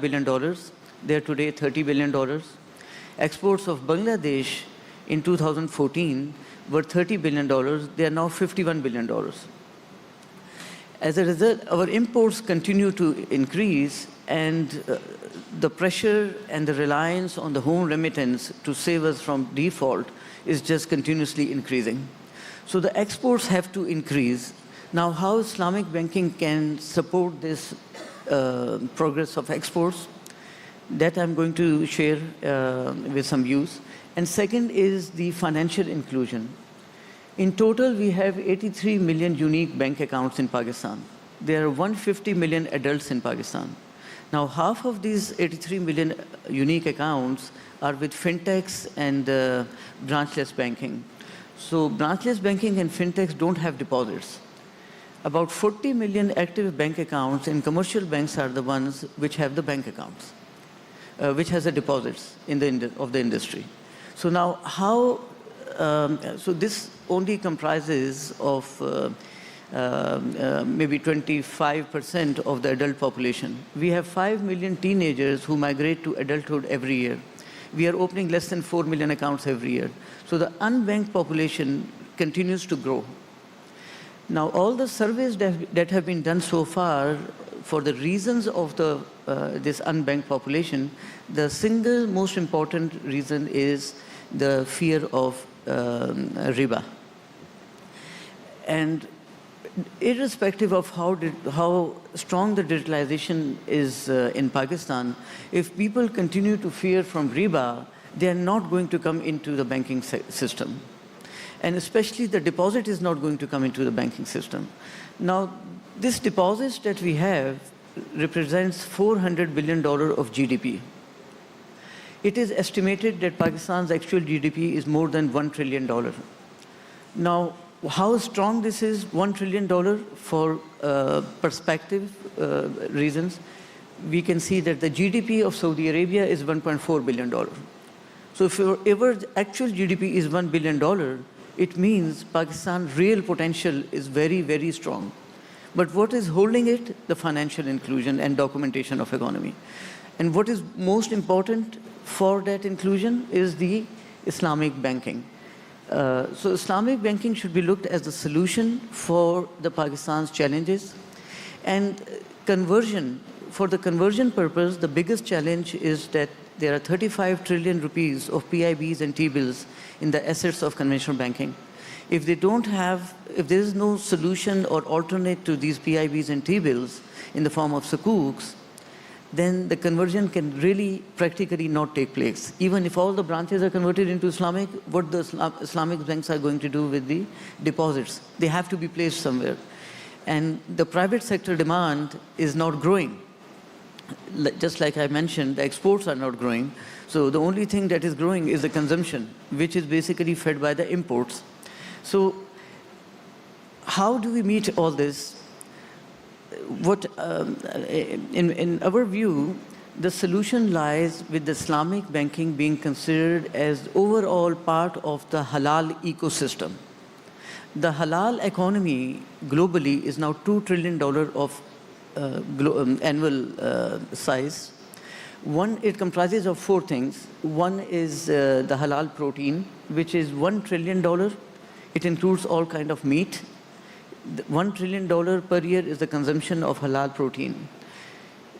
billion. They are today $30 billion. Exports of Bangladesh in 2014 were $30 billion. They are now $51 billion. As a result, our imports continue to increase, and the pressure and the reliance on the home remittance to save us from default is just continuously increasing. So the exports have to increase. Now, how Islamic banking can support this progress of exports? That I'm going to share with some views. And second is the financial inclusion. In total, we have 83 million unique bank accounts in Pakistan. There are 150 million adults in Pakistan. Now, half of these 83 million unique accounts are with fintechs and branchless banking. So branchless banking and fintechs don't have deposits. About 40 million active bank accounts in commercial banks are the ones which have the bank accounts, which has the deposits of the industry. So now how, so this only comprises of maybe 25% of the adult population. We have 5 million teenagers who migrate to adulthood every year. We are opening less than 4 million accounts every year. So the unbanked population continues to grow. Now, all the surveys that have been done so far for the reasons of this unbanked population, the single most important reason is the fear of riba. And irrespective of how strong the digitalization is in Pakistan, if people continue to fear from riba, they are not going to come into the banking system. And especially the deposit is not going to come into the banking system. Now, this deposits that we have represents $400 billion of GDP. It is estimated that Pakistan's actual GDP is more than $1 trillion. Now, how strong this is, $1 trillion, for perspective reasons, we can see that the GDP of Saudi Arabia is $1.4 billion. So if our actual GDP is $1 billion, it means Pakistan's real potential is very, very strong. But what is holding it? The financial inclusion and documentation of economy. And what is most important for that inclusion is the Islamic banking. So Islamic banking should be looked as the solution for the Pakistan's challenges. And conversion, for the conversion purpose, the biggest challenge is that there are 35 trillion rupees of PIBs and T-bills in the assets of conventional banking. If they don't have, if there is no solution or alternate to these PIBs and T-bills in the form of sukuks, then the conversion can really practically not take place. Even if all the branches are converted into Islamic, what the Islamic banks are going to do with the deposits? They have to be placed somewhere. And the private sector demand is not growing. Just like I mentioned, the exports are not growing. So the only thing that is growing is the consumption, which is basically fed by the imports. So how do we meet all this? What, in our view, the solution lies with the Islamic banking being considered as overall part of the halal ecosystem. The halal economy globally is now $2 trillion of annual size. One, it comprises of four things. One is the halal protein, which is $1 trillion. It includes all kind of meat. $1 trillion per year is the consumption of halal protein.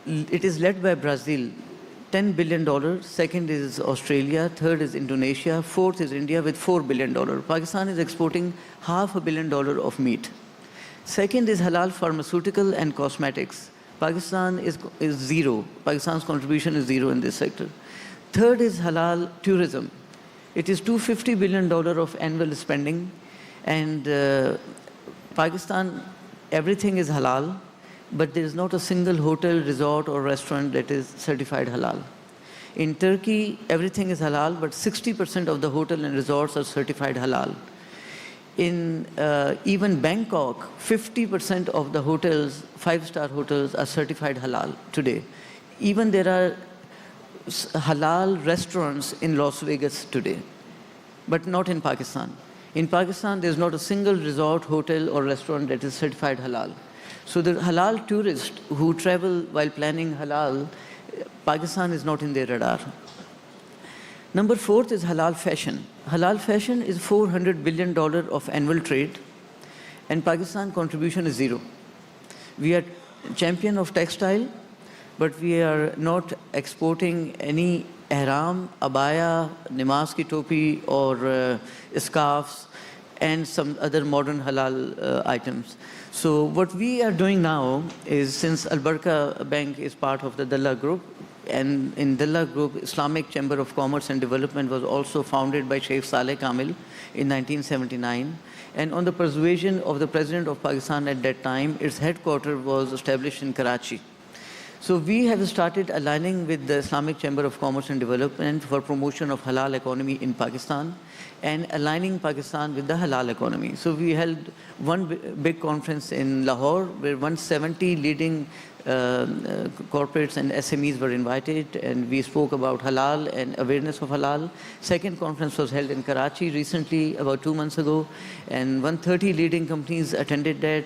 It is led by Brazil, $10 billion. Second is Australia. Third is Indonesia. Fourth is India with $4 billion. Pakistan is exporting $500 million of meat. Second is halal pharmaceutical and cosmetics. Pakistan is zero. Pakistan's contribution is zero in this sector. Third is halal tourism. It is $250 billion of annual spending. And Pakistan, everything is halal, but there is not a single hotel, resort, or restaurant that is certified halal. In Turkey, everything is halal, but 60% of the hotel and resorts are certified halal. In even Bangkok, 50% of the hotels, five-star hotels, are certified halal today. Even there are halal restaurants in Las Vegas today, but not in Pakistan. In Pakistan, there's not a single resort, hotel, or restaurant that is certified halal. So the halal tourists who travel while planning halal, Pakistan is not in their radar. Number fourth is halal fashion. Halal fashion is $400 billion of annual trade, and Pakistan contribution is zero. We are champion of textile, but we are not exporting any ihram, abaya, namaz ki topi, or scarves, and some other modern halal items. So what we are doing now is, since Al Baraka Bank is part of the Dalla Group, and in Dalla Group, Islamic Chamber of Commerce and Development was also founded by Sheikh Saleh Kamil in 1979. And on the persuasion of the President of Pakistan at that time, its headquarters was established in Karachi. So we have started aligning with the Islamic Chamber of Commerce and Development for promotion of halal economy in Pakistan and aligning Pakistan with the halal economy. So we held one big conference in Lahore where 170 leading corporates and SMEs were invited, and we spoke about halal and awareness of halal. Second conference was held in Karachi recently, about 2 months ago, and 130 leading companies attended that.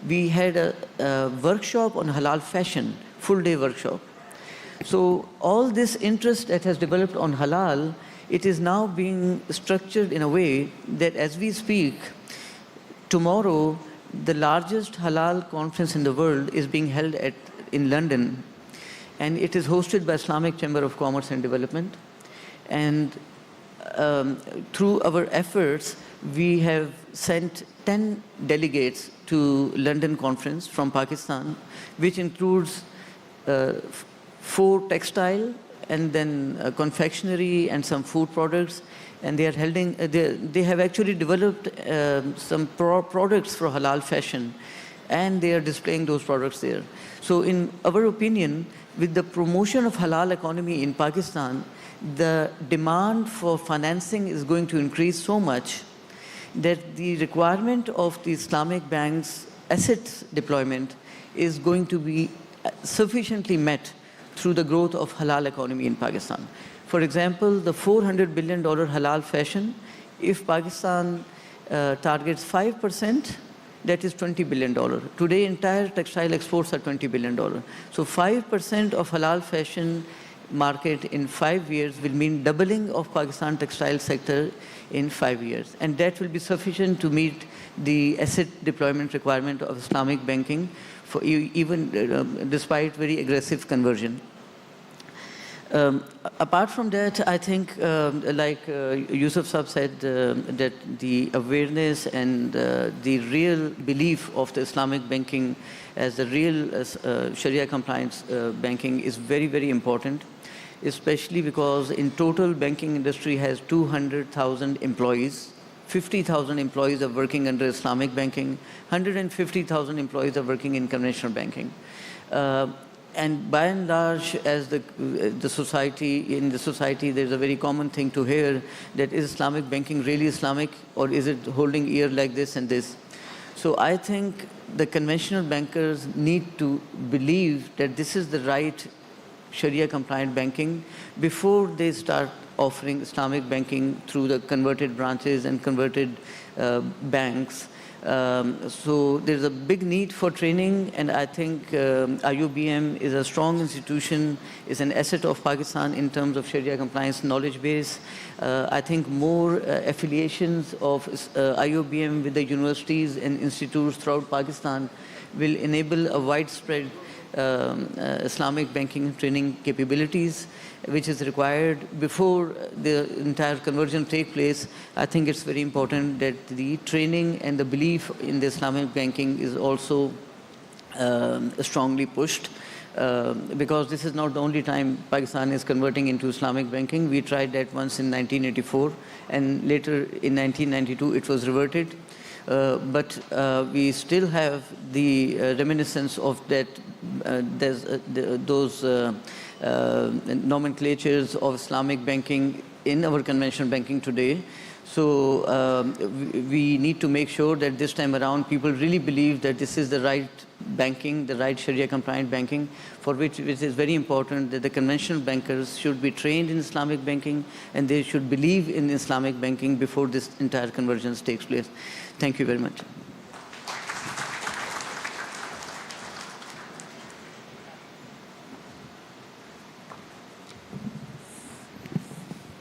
We had a workshop on halal fashion, full-day workshop. So all this interest that has developed on halal, it is now being structured in a way that as we speak, tomorrow, the largest halal conference in the world is being held in London, and it is hosted by Islamic Chamber of Commerce and Development. And through our efforts, we have sent 10 delegates to London conference from Pakistan, which includes 4 textile, and then confectionery and some food products. And they are holding, they have actually developed some products for halal fashion, and they are displaying those products there. So in our opinion, with the promotion of halal economy in Pakistan, the demand for financing is going to increase so much that the requirement of the Islamic banks' asset deployment is going to be sufficiently met through the growth of halal economy in Pakistan. For example, the $400 billion halal fashion, if Pakistan targets 5%, that is $20 billion. Today, entire textile exports are $20 billion. So 5% of halal fashion market in 5 years will mean doubling of Pakistan textile sector in 5 years. And that will be sufficient to meet the asset deployment requirement of Islamic banking, for even despite very aggressive conversion. Apart from that, I think, like Yusuf Saab said, that the awareness and the real belief of the Islamic banking as the real Sharia compliance banking is very, very important, especially because in total banking industry has 200,000 employees. 50,000 employees are working under Islamic banking, 150,000 employees are working in conventional banking. And by and large, as the society, there's a very common thing to hear that is Islamic banking really Islamic, or is it holding ear like this and this? So I think the conventional bankers need to believe that this is the right Sharia compliant banking before they start offering Islamic banking through the converted branches and converted banks. So there's a big need for training, and I think IoBM is a strong institution, is an asset of Pakistan in terms of Sharia compliance knowledge base. I think more affiliations of IoBM with the universities and institutes throughout Pakistan will enable a widespread Islamic banking training capabilities, which is required before the entire conversion take place. I think it's very important that the training and the belief in the Islamic banking is also strongly pushed. Because this is not the only time Pakistan is converting into Islamic banking. We tried that once in 1984, and later in 1992 it was reverted. But we still have the reminiscence of that, those nomenclatures of Islamic banking in our conventional banking today. So we need to make sure that this time around people really believe that this is the right banking, the right Sharia compliant banking, for which it is very important that the conventional bankers should be trained in Islamic banking and they should believe in Islamic banking before this entire convergence takes place. Thank you very much.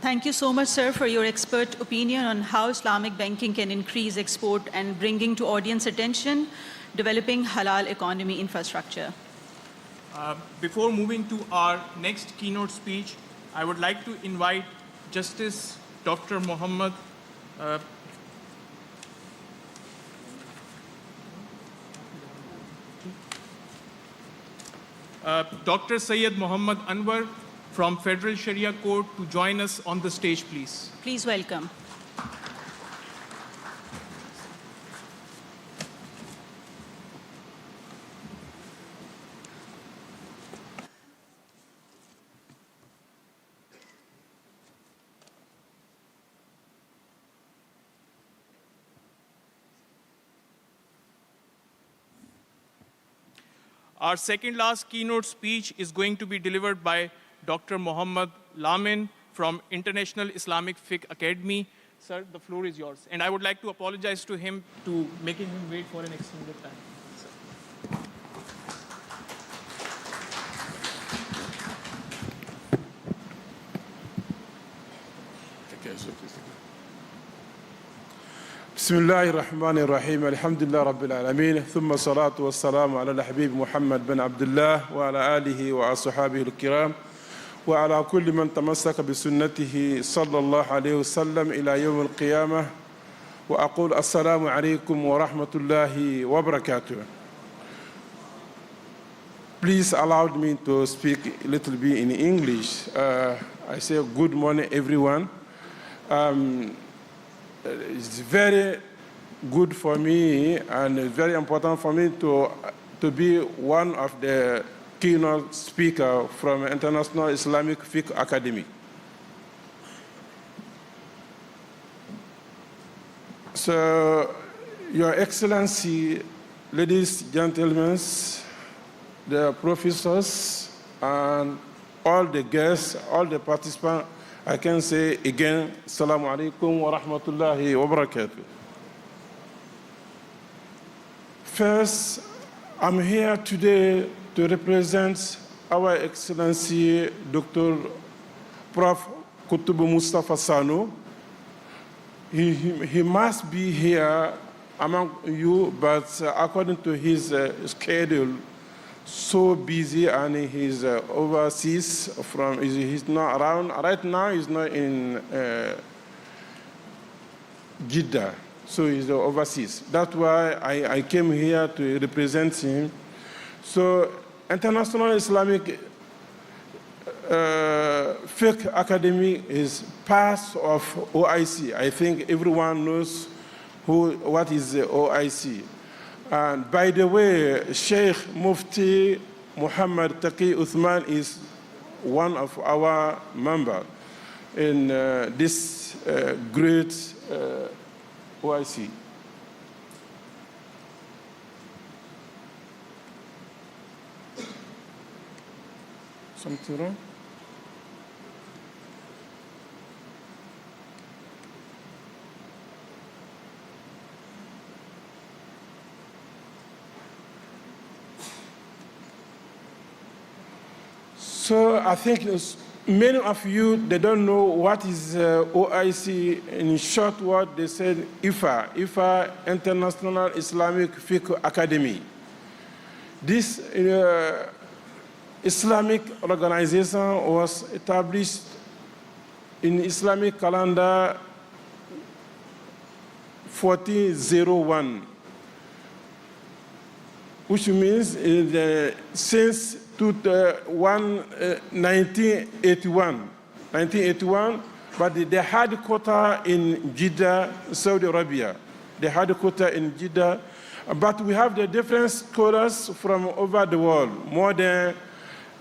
Thank you so much, sir, for your expert opinion on how Islamic banking can increase export and bringing to audience attention developing halal economy infrastructure. Before moving to our next keynote speech, I would like to invite Justice Dr. Mohammed Dr. Syed Muhammad Anwar from Federal Sharia Court to join us on the stage, please. Please welcome. Our second last keynote speech is going to be delivered by Dr. Mohammed Lamin from International Islamic Fiqh Academy. Sir, the floor is yours. And I would like to apologize to him to making him wait for an extended time. بسم الله الرحمن الرحيم الحمد لله رب العالمين ثم الصلاة والسلام على الحبيب محمد بن عبد الله وعلى آله وأصحابه الكرام وعلى كل من تمسك بسنته صلى الله عليه وسلم إلى يوم القيامة وأقول السلام عليكم ورحمة الله وبركاته. Please allow me to speak a little bit in English. I say good morning everyone. It's very good for me and it's very important for me to be one of the keynote speakers from International Islamic Fiqh Academy. So, Your Excellency, ladies, gentlemen, the professors, and all the guests, all the participants, I can say again, Assalamu alaikum wa rahmatullahi wa barakatuh. First, I'm here today to represent Our Excellency Dr. Prof. Kutubu Mustafa Sano. He must be here among you, but according to his schedule, so busy and he's overseas he's not around right now. He's not in Jeddah, so he's overseas. That's why I came here to represent him. So International Islamic Fiqh Academy is part of OIC. I think everyone knows what is the OIC. And by the way, Sheikh Mufti Muhammad Taqi Uthman is one of our members in this great OIC. Something wrong? So I think many of you, they don't know what is OIC. In short word, they said IFA, International Islamic Fiqh Academy. This Islamic organization was established in Islamic calendar 1401, which means since 1981, but the headquarters in Jeddah, Saudi Arabia. The headquarters in Jeddah. But we have the different scholars from over the world, more than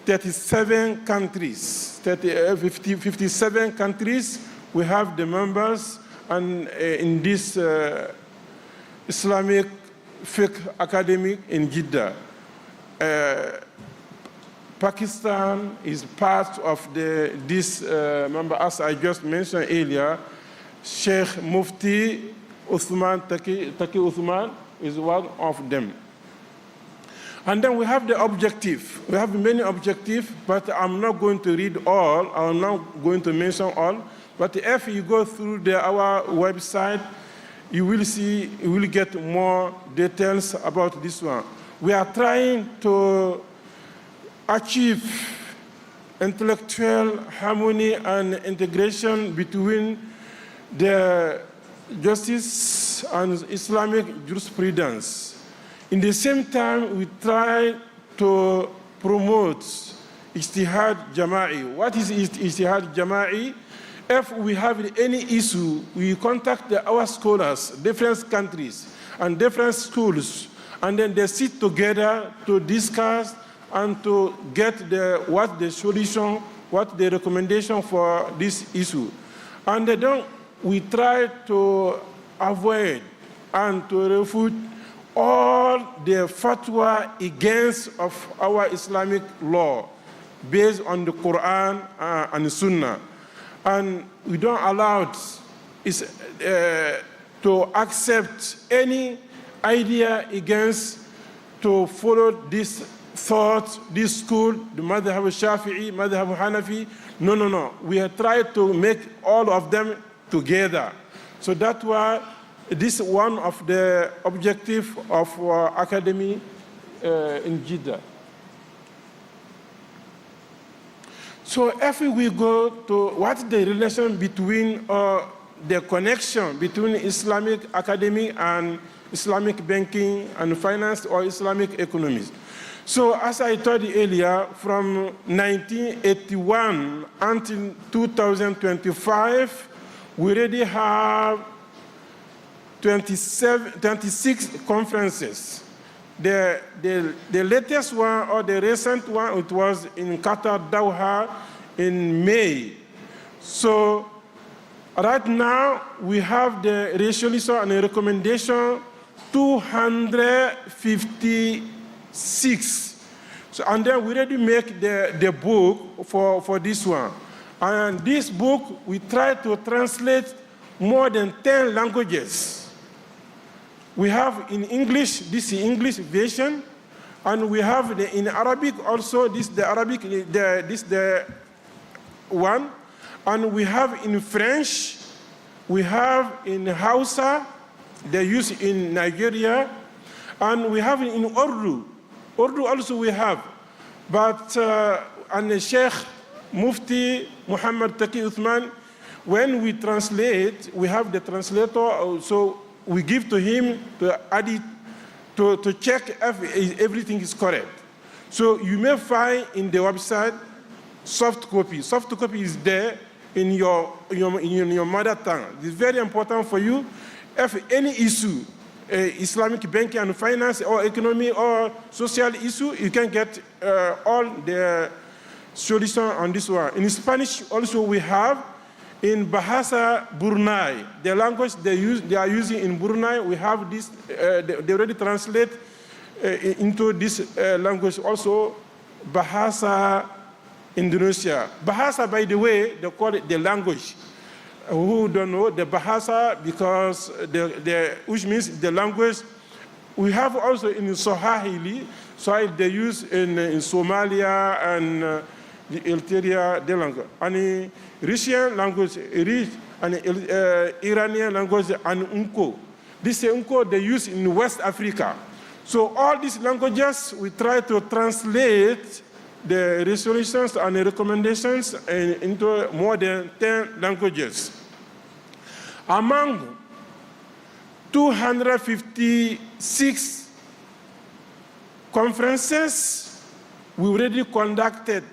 37 countries, 57 countries. We have the members, and in this Islamic Fiqh Academy in Jeddah. Pakistan is part of this member, as I just mentioned earlier. Sheikh Mufti Uthman Taki Uthman is one of them. And then we have the objective. We have many objectives, but I'm not going to read all. I'm not going to mention all. But if you go through our website, you will see, you will get more details about this one. We are trying to achieve intellectual harmony and integration between the justice and Islamic jurisprudence. In the same time, we try to promote ijtihad jama'i. What is ijtihad jama'i? If we have any issue, we contact our scholars, different countries and different schools, and then they sit together to discuss and to get what the solution, what the recommendation for this issue. And then we try to avoid and to refute all the fatwa against of our Islamic law based on the Quran and the Sunnah. And we don't allow to accept any idea against to follow this thought, this school, the Madhhab Shafi'i, Madhhab Hanafi. No. We have tried to make all of them together. So that's why this is one of the objectives of our academy in Jeddah. So if we go to what's the relation between the connection between Islamic academy and Islamic banking and finance or Islamic economies. So as I told you earlier, from 1981 until 2025, we already have 26 conferences. The latest one or the recent one, it was in Qatar, Doha, in May. So right now, we have the resolution and the recommendation 256. So, and then we already make the book for this one. And this book, we try to translate more than 10 languages. We have in English, this is English version, and we have in Arabic also, this the Arabic, this the one, and we have in French, we have in Hausa, they use in Nigeria, and we have in Urdu. Urdu also we have, but and the Sheikh Mufti Muhammad Taki Uthman, when we translate, we have the translator, so we give to him to add it, to check if everything is correct. So you may find in the website soft copy. Soft copy is there in your mother tongue. It's very important for you. If any issue, Islamic banking and finance or economy or social issue, you can get all the solution on this one. In Spanish also we have. In Bahasa Brunei, the language they are using in Brunei, we have this, they already translate into this language also, Bahasa Indonesia. Bahasa, by the way, they call it the language. Who don't know the Bahasa, because which means the language. We have also in Swahili, they use in Somalia and the ulterior des langues. And Russian language, and Iranian language, and Unko. This Unko they use in West Africa. So all these languages, we try to translate the resolutions and the recommendations into more than 10 languages. Among 256 conferences, we already conducted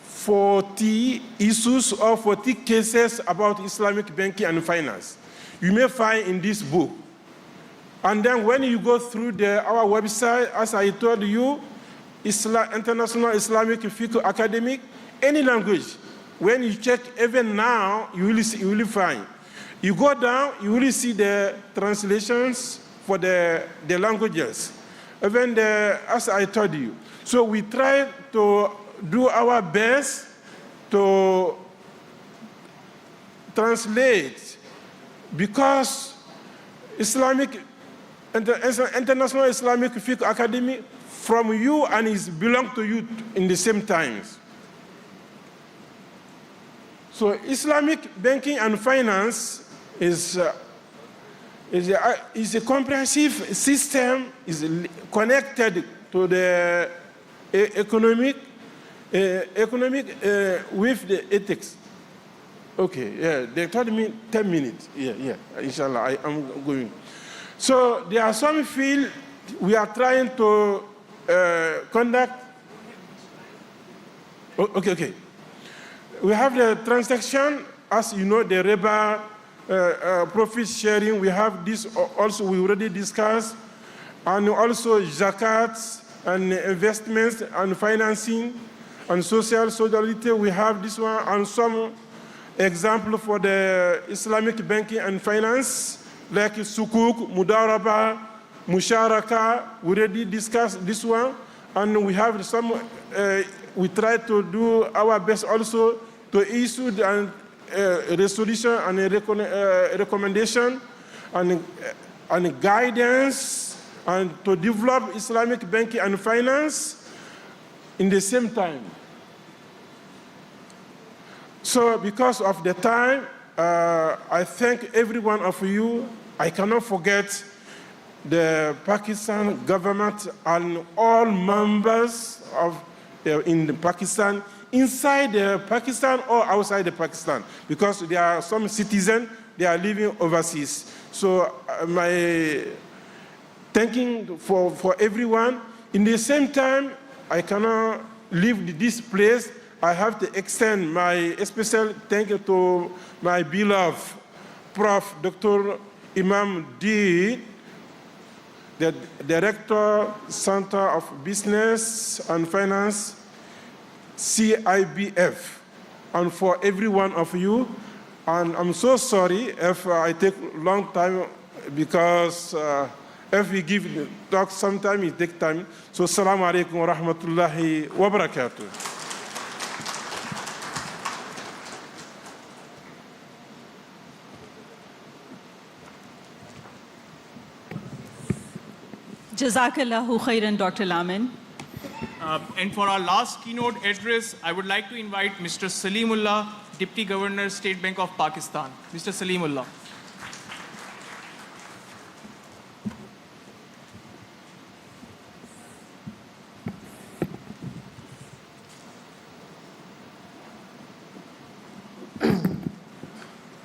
40 issues or 40 cases about Islamic banking and finance. You may find in this book. And then when you go through our website, as I told you, International Islamic Fiqh Academic, any language, when you check even now, you will find. You go down, you will see the translations for the languages, even as I told you. So we try to do our best to translate, because International Islamic Fiqh Academy from you and it belongs to you in the same times. So Islamic banking and finance is a comprehensive system, is connected to the economic with the ethics. Okay, yeah, they told me 10 minutes. Yeah, inshallah, I am going. So there are some fields we are trying to conduct. Okay. We have the transaction, as you know, the riba, profit sharing. We have this also, we already discussed, and also zakats and investments and financing and social solidarity. We have this one and some example for the Islamic banking and finance, like sukuk, mudaraba, musharaka. We already discussed this one, and we have some. We try to do our best also to issue a resolution and a recommendation and guidance, and to develop Islamic banking and finance in the same time. So because of the time, I thank every one of you. I cannot forget the Pakistan government and all members of in Pakistan, inside Pakistan or outside Pakistan, because there are some citizens, they are living overseas. So my thanking for everyone. In the same time, I cannot leave this place. I have to extend my special thank you to my beloved Prof. Dr. Imam D, the Director, Center of Business and Finance, ICIBF, and for every one of you. And I'm so sorry if I take a long time, because if we give talk sometime, it takes time. So, assalamu alaikum wa rahmatullahi wa barakatuh. Jazakallahu khairan, Dr. Lamin. And for our last keynote address, I would like to invite Mr. Salimullah, Deputy Governor, State Bank of Pakistan. Mr. Salimullah.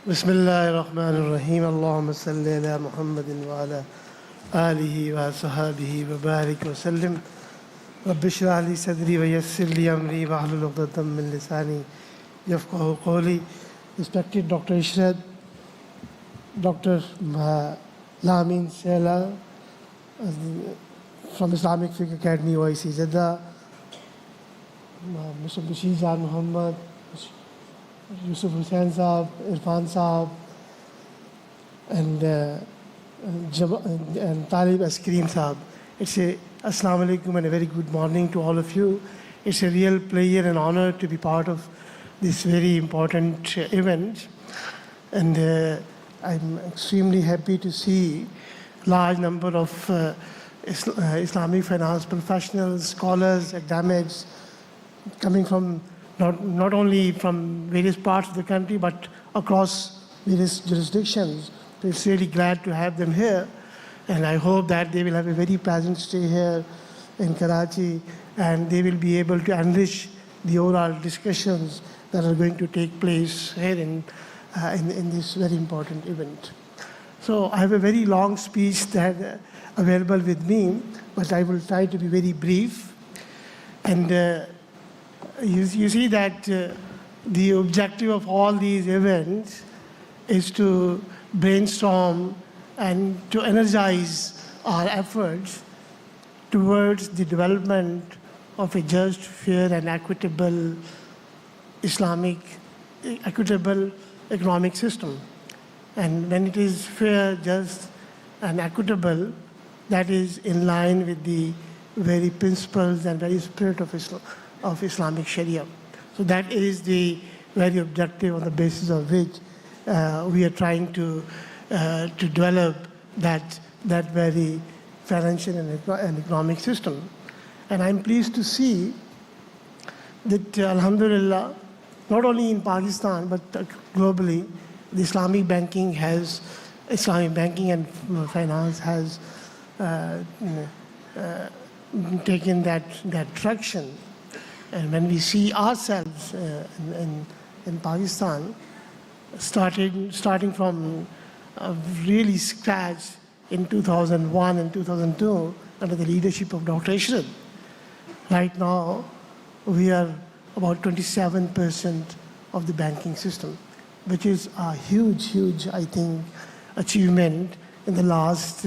Bismillahirrahmanirrahim. Allahumma salli ala Muhammadin wa ala alihi wa sahabihi wa barik wa sallim. Rabbi shrah li sadri wa yassir li amri wa hlul 'uqdatam min lisani yafqahu qawli. Respected Dr. Ishrad, Dr. Lamin Sela from Islamic Fiqh Academy, OIC Jeddah, Mr. Bashir Zad Muhammad, Yusuf Hussain Saab, Irfan Saab, and Talib Askrim Saab. It's a Assalamu alaikum and a very good morning to all of you. It's a real pleasure and honor to be part of this very important event. And I'm extremely happy to see large number of Islamic finance professionals, scholars, academics, coming from not only from various parts of the country, but across various jurisdictions. So it's really glad to have them here. And I hope that they will have a very pleasant stay here in Karachi, and they will be able to enrich the overall discussions that are going to take place here in this very important event. So I have a very long speech that available with me, but I will try to be very brief. And you see that the objective of all these events is to brainstorm and to energize our efforts towards the development of a just, fair, and equitable equitable economic system. And when it is fair, just, and equitable, that is in line with the very principles and very spirit of Islamic Sharia. So that is the very objective on the basis of which we are trying to develop that very financial and economic system. And I'm pleased to see that, alhamdulillah, not only in Pakistan, but globally, the Islamic banking and finance has taken that traction. And when we see ourselves in Pakistan, starting from really scratch in 2001 and 2002 under the leadership of Dr. Ishrad, right now we are about 27% of the banking system, which is a huge, I think, achievement in the last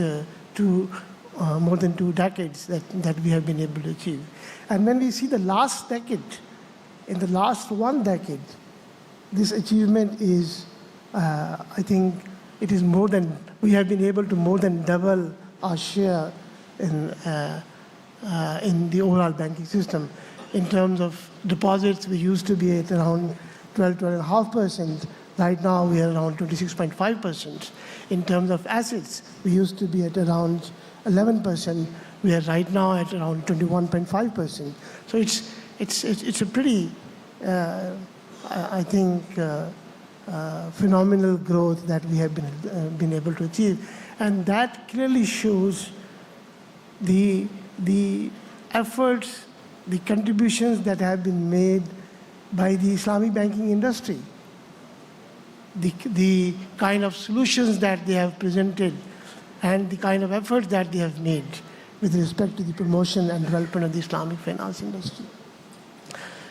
more than 2 decades that we have been able to achieve. And when we see the last decade, in the last 1 decade, this achievement is, I think, it is we have been able to more than double our share in the overall banking system. In terms of deposits, we used to be at around 12.5%. Right now, we are around 26.5%. In terms of assets, we used to be at around 11%. We are right now at around 21.5%. So it's a pretty, I think, phenomenal growth that we have been able to achieve, and that clearly shows the efforts, the contributions that have been made by the Islamic banking industry, the kind of solutions that they have presented, and the kind of efforts that they have made with respect to the promotion and development of the Islamic finance industry.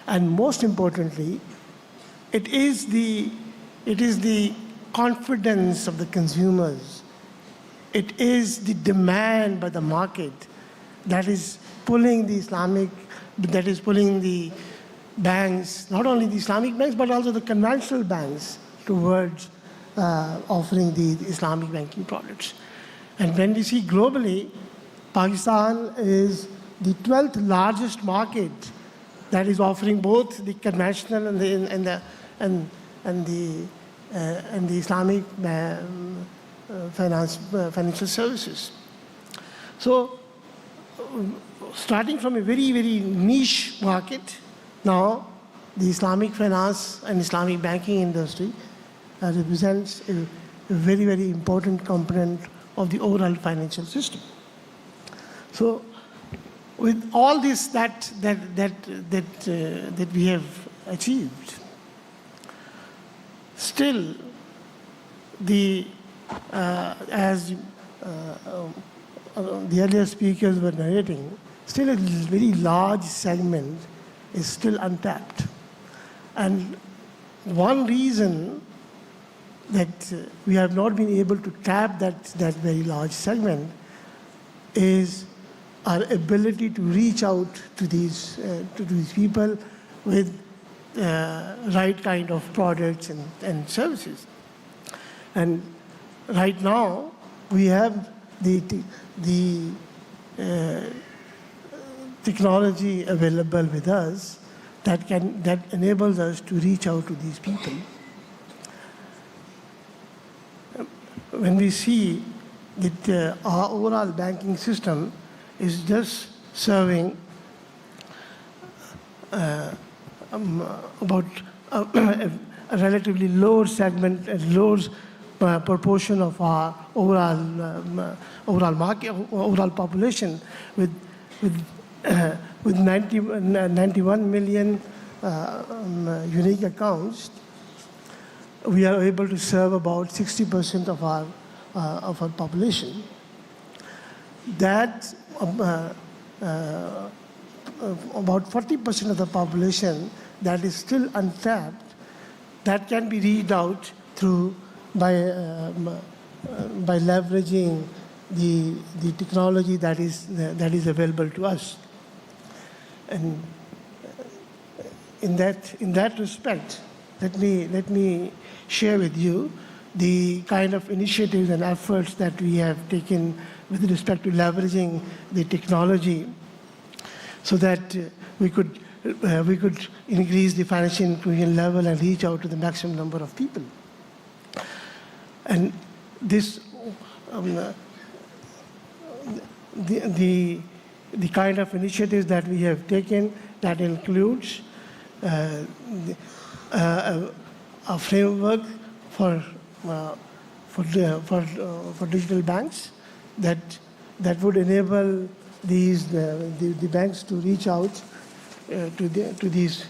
And most importantly, it is the confidence of the consumers. It is the demand by the market that is pulling the banks, not only the Islamic banks, but also the conventional banks towards offering the Islamic banking products. And when we see globally, Pakistan is the 12th largest market that is offering both the conventional and the Islamic financial services. So, starting from a very, very niche market, now the Islamic finance and Islamic banking industry represents a very, very important component of the overall financial system. So, with all this that we have achieved, still as the earlier speakers were narrating, still a very large segment is still untapped. And one reason that we have not been able to tap that very large segment is our ability to reach out to these people with right kind of products and services. And right now, we have the technology available with us that enables us to reach out to these people. When we see that our overall banking system is just serving about a relatively lower segment, a lower proportion of our overall market, overall population, with 91 million unique accounts. We are able to serve about 60% of our population. That about 40% of the population that is still untapped, that can be reached out through by leveraging the technology that is available to us. And in that respect, let me share with you the kind of initiatives and efforts that we have taken with respect to leveraging the technology, so that we could increase the financial inclusion level and reach out to the maximum number of people. And this, the kind of initiatives that we have taken, that includes a framework for digital banks that would enable the banks to reach out to these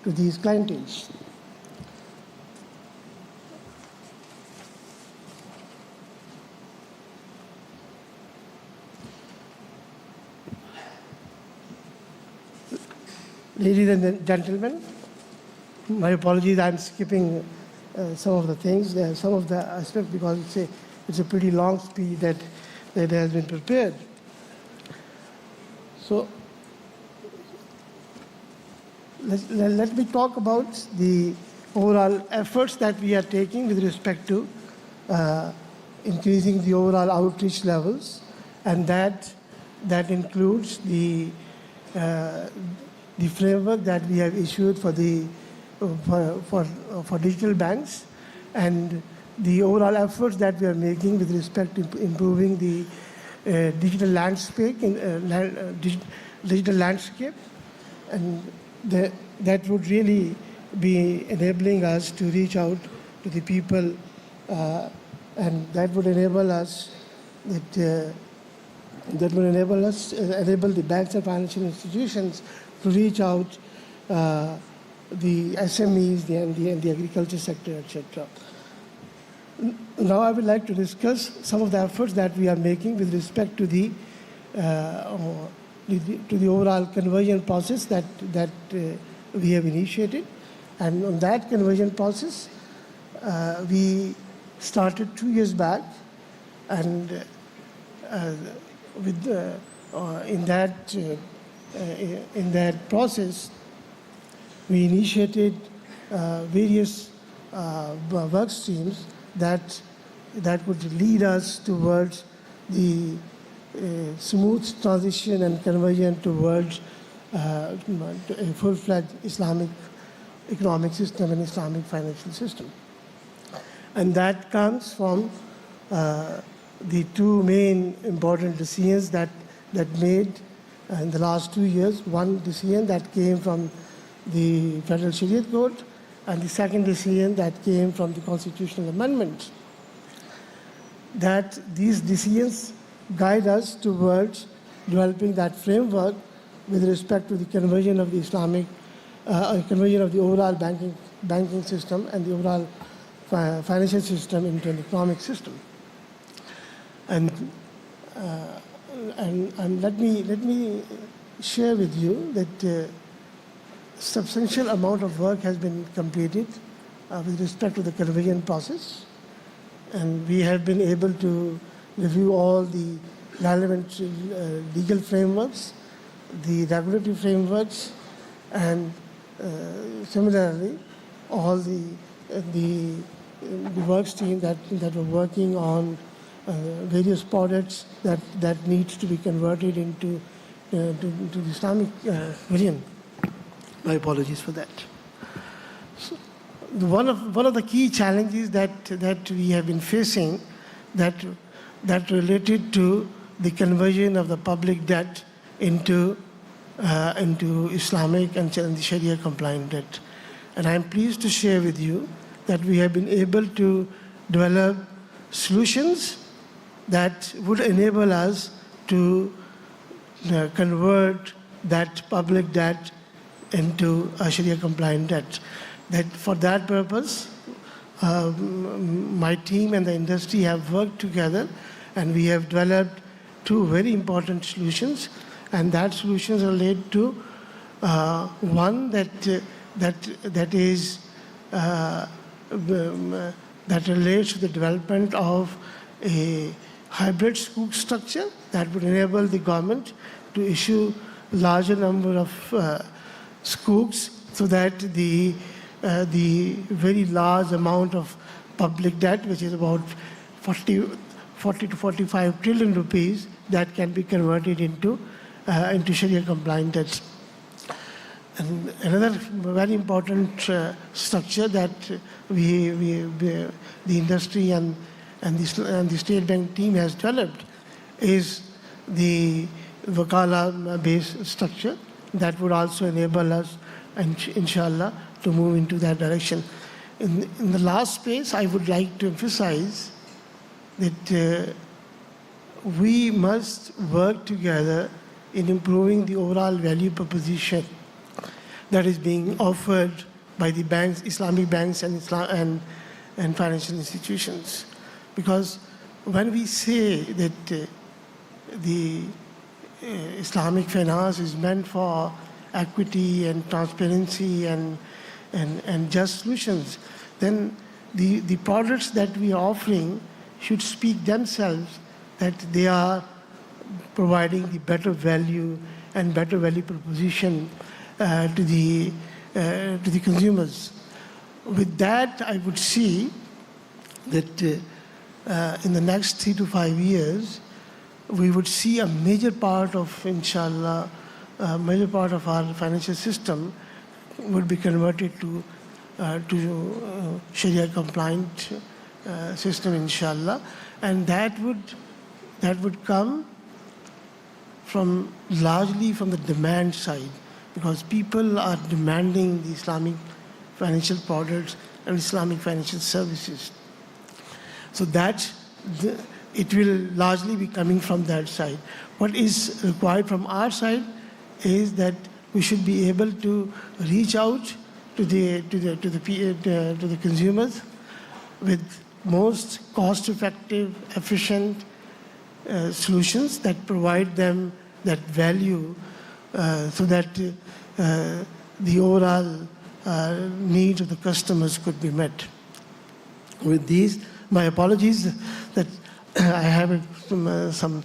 clienteles. Ladies and gentlemen, my apologies, I'm skipping some of the things, some of the aspects, because it's a pretty long speech that has been prepared. So let me talk about the overall efforts that we are taking with respect to increasing the overall outreach levels, and that includes the framework that we have issued for digital banks, and the overall efforts that we are making with respect to improving the digital landscape, and that would really be enabling us to reach out to the people, and that would enable us enable the banks and financial institutions to reach out the SMEs and the agriculture sector, etc. Now I would like to discuss some of the efforts that we are making with respect to the overall conversion process that we have initiated. And on that conversion process, we started 2 years back, and in that process, we initiated various work streams that would lead us towards the smooth transition and conversion towards a full-fledged Islamic economic system and Islamic financial system. And that comes from the two main important decisions that made in the last 2 years. One decision that came from the Federal Sharia Code, and the second decision that came from the constitutional amendment. That these decisions guide us towards developing that framework with respect to the conversion of the conversion of the overall banking system and the overall financial system into an economic system. And let me share with you that substantial amount of work has been completed with respect to the conversion process, and we have been able to review all the relevant legal frameworks, the regulatory frameworks, and similarly all the work team that were working on various products that needs to be converted into the Islamic variant. My apologies for that. So one of the key challenges that we have been facing that related to the conversion of the public debt into into Islamic and the Sharia compliant debt. And I'm pleased to share with you that we have been able to develop solutions that would enable us to convert that public debt into a Sharia compliant debt. That for that purpose, my team and the industry have worked together, and we have developed two very important solutions. And that solutions relate to one that relates to the development of a hybrid sukuk structure that would enable the government to issue larger number of sukuks, so that the very large amount of public debt, which is about 40 to 45 trillion rupees, that can be converted into Sharia compliant debts. And another very important structure that the industry and the State Bank team has developed is the Wakala-based structure that would also enable us, inshallah, to move into that direction. In the last space, I would like to emphasize that we must work together in improving the overall value proposition that is being offered by the banks, Islamic banks and financial institutions. Because when we say that the Islamic finance is meant for equity and transparency and just solutions, then the products that we are offering should speak themselves that they are providing the better value and better value proposition to the consumers. With that, I would see that in the next 3 to 5 years, we would see a major part of, inshallah, major part of our financial system would be converted to Sharia compliant system, inshallah, and that would come largely from the demand side, because people are demanding the Islamic financial products and Islamic financial services. So it will largely be coming from that side. What is required from our side is that we should be able to reach out to the consumers with most cost-effective, efficient solutions that provide them that value, so that the overall needs of the customers could be met. With these, my apologies that I have some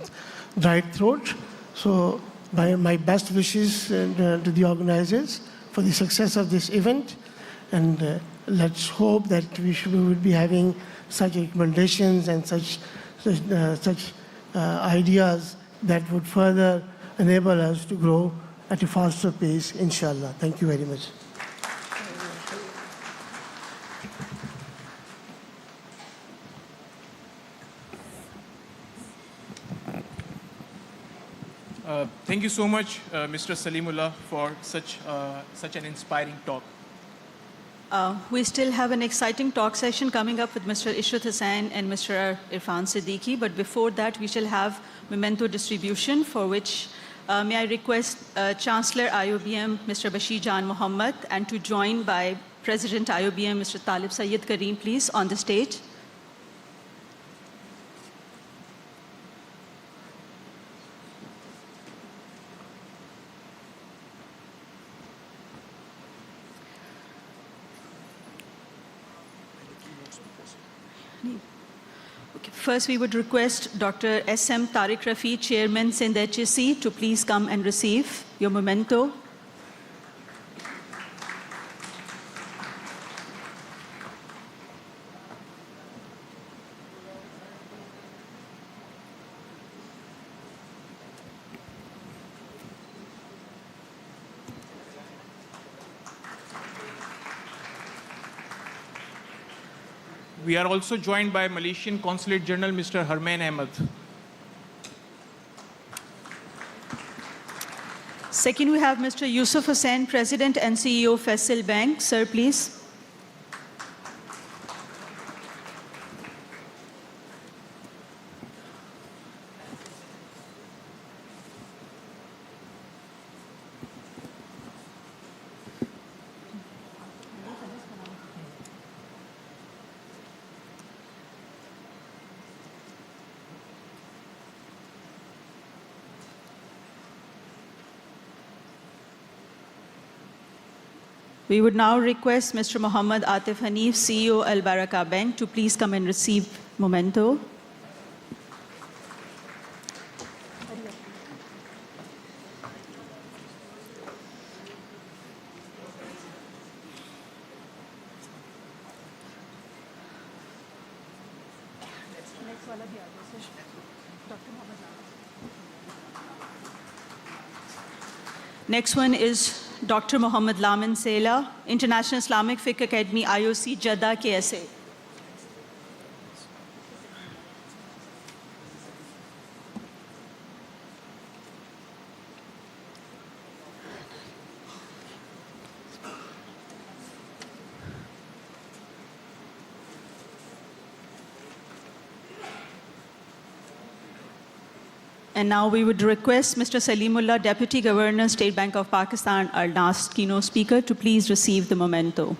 dry throat. So my best wishes to the organizers for the success of this event, and let's hope that we would be having such recommendations and such ideas that would further enable us to grow at a faster pace, inshallah. Thank you very much. Thank you so much, Mr. Salimullah, for such an inspiring talk. We still have an exciting talk session coming up with Mr. Ishrat Hussain and Mr. Irfan Siddiqui, but before that we shall have memento distribution, for which may I request Chancellor IoBM, Mr. Bashir Jan Muhammad, and to join by President IoBM, Mr. Talib Sayyid Kareem, please, on the stage. First, we would request Dr. S.M. Tariq Rafi, Chairman, Sindh HSC, to please come and receive your memento. We are also joined by Malaysian Consulate General, Mr. Harmain Ahmed. Second, we have Mr. Yusuf Hussain, President and CEO, Faisal Bank. Sir, please. We would now request Mr. Muhammad Atif Hanif, CEO Al Baraka Bank, to please come and receive memento. Next one is Dr. Muhammad Lamin Sela, International Islamic Fiqh Academy, IOC, Jeddah, KSA. And now we would request Mr. Salimullah, Deputy Governor, State Bank of Pakistan, our last keynote speaker, to please receive the memento.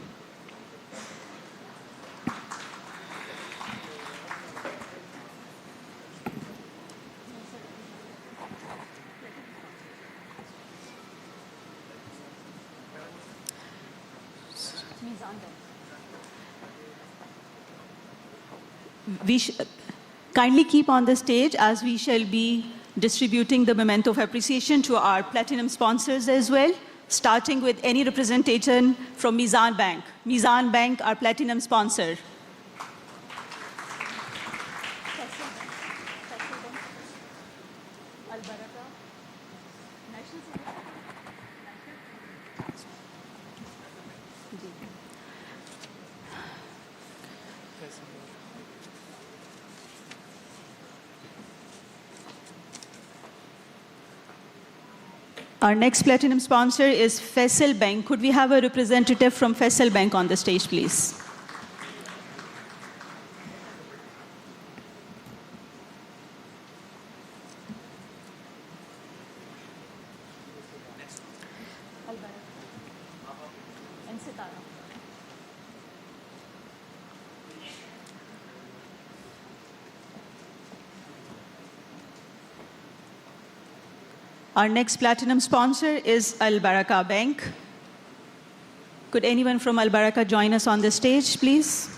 Kindly keep on the stage as we shall be distributing the memento of appreciation to our platinum sponsors as well, starting with any representation from Mizan Bank. Mizan Bank, our platinum sponsor. Our next platinum sponsor is Faisal Bank. Could we have a representative from Faisal Bank on the stage, please? Our next platinum sponsor is Al Baraka Bank. Could anyone from Al Baraka join us on the stage, please?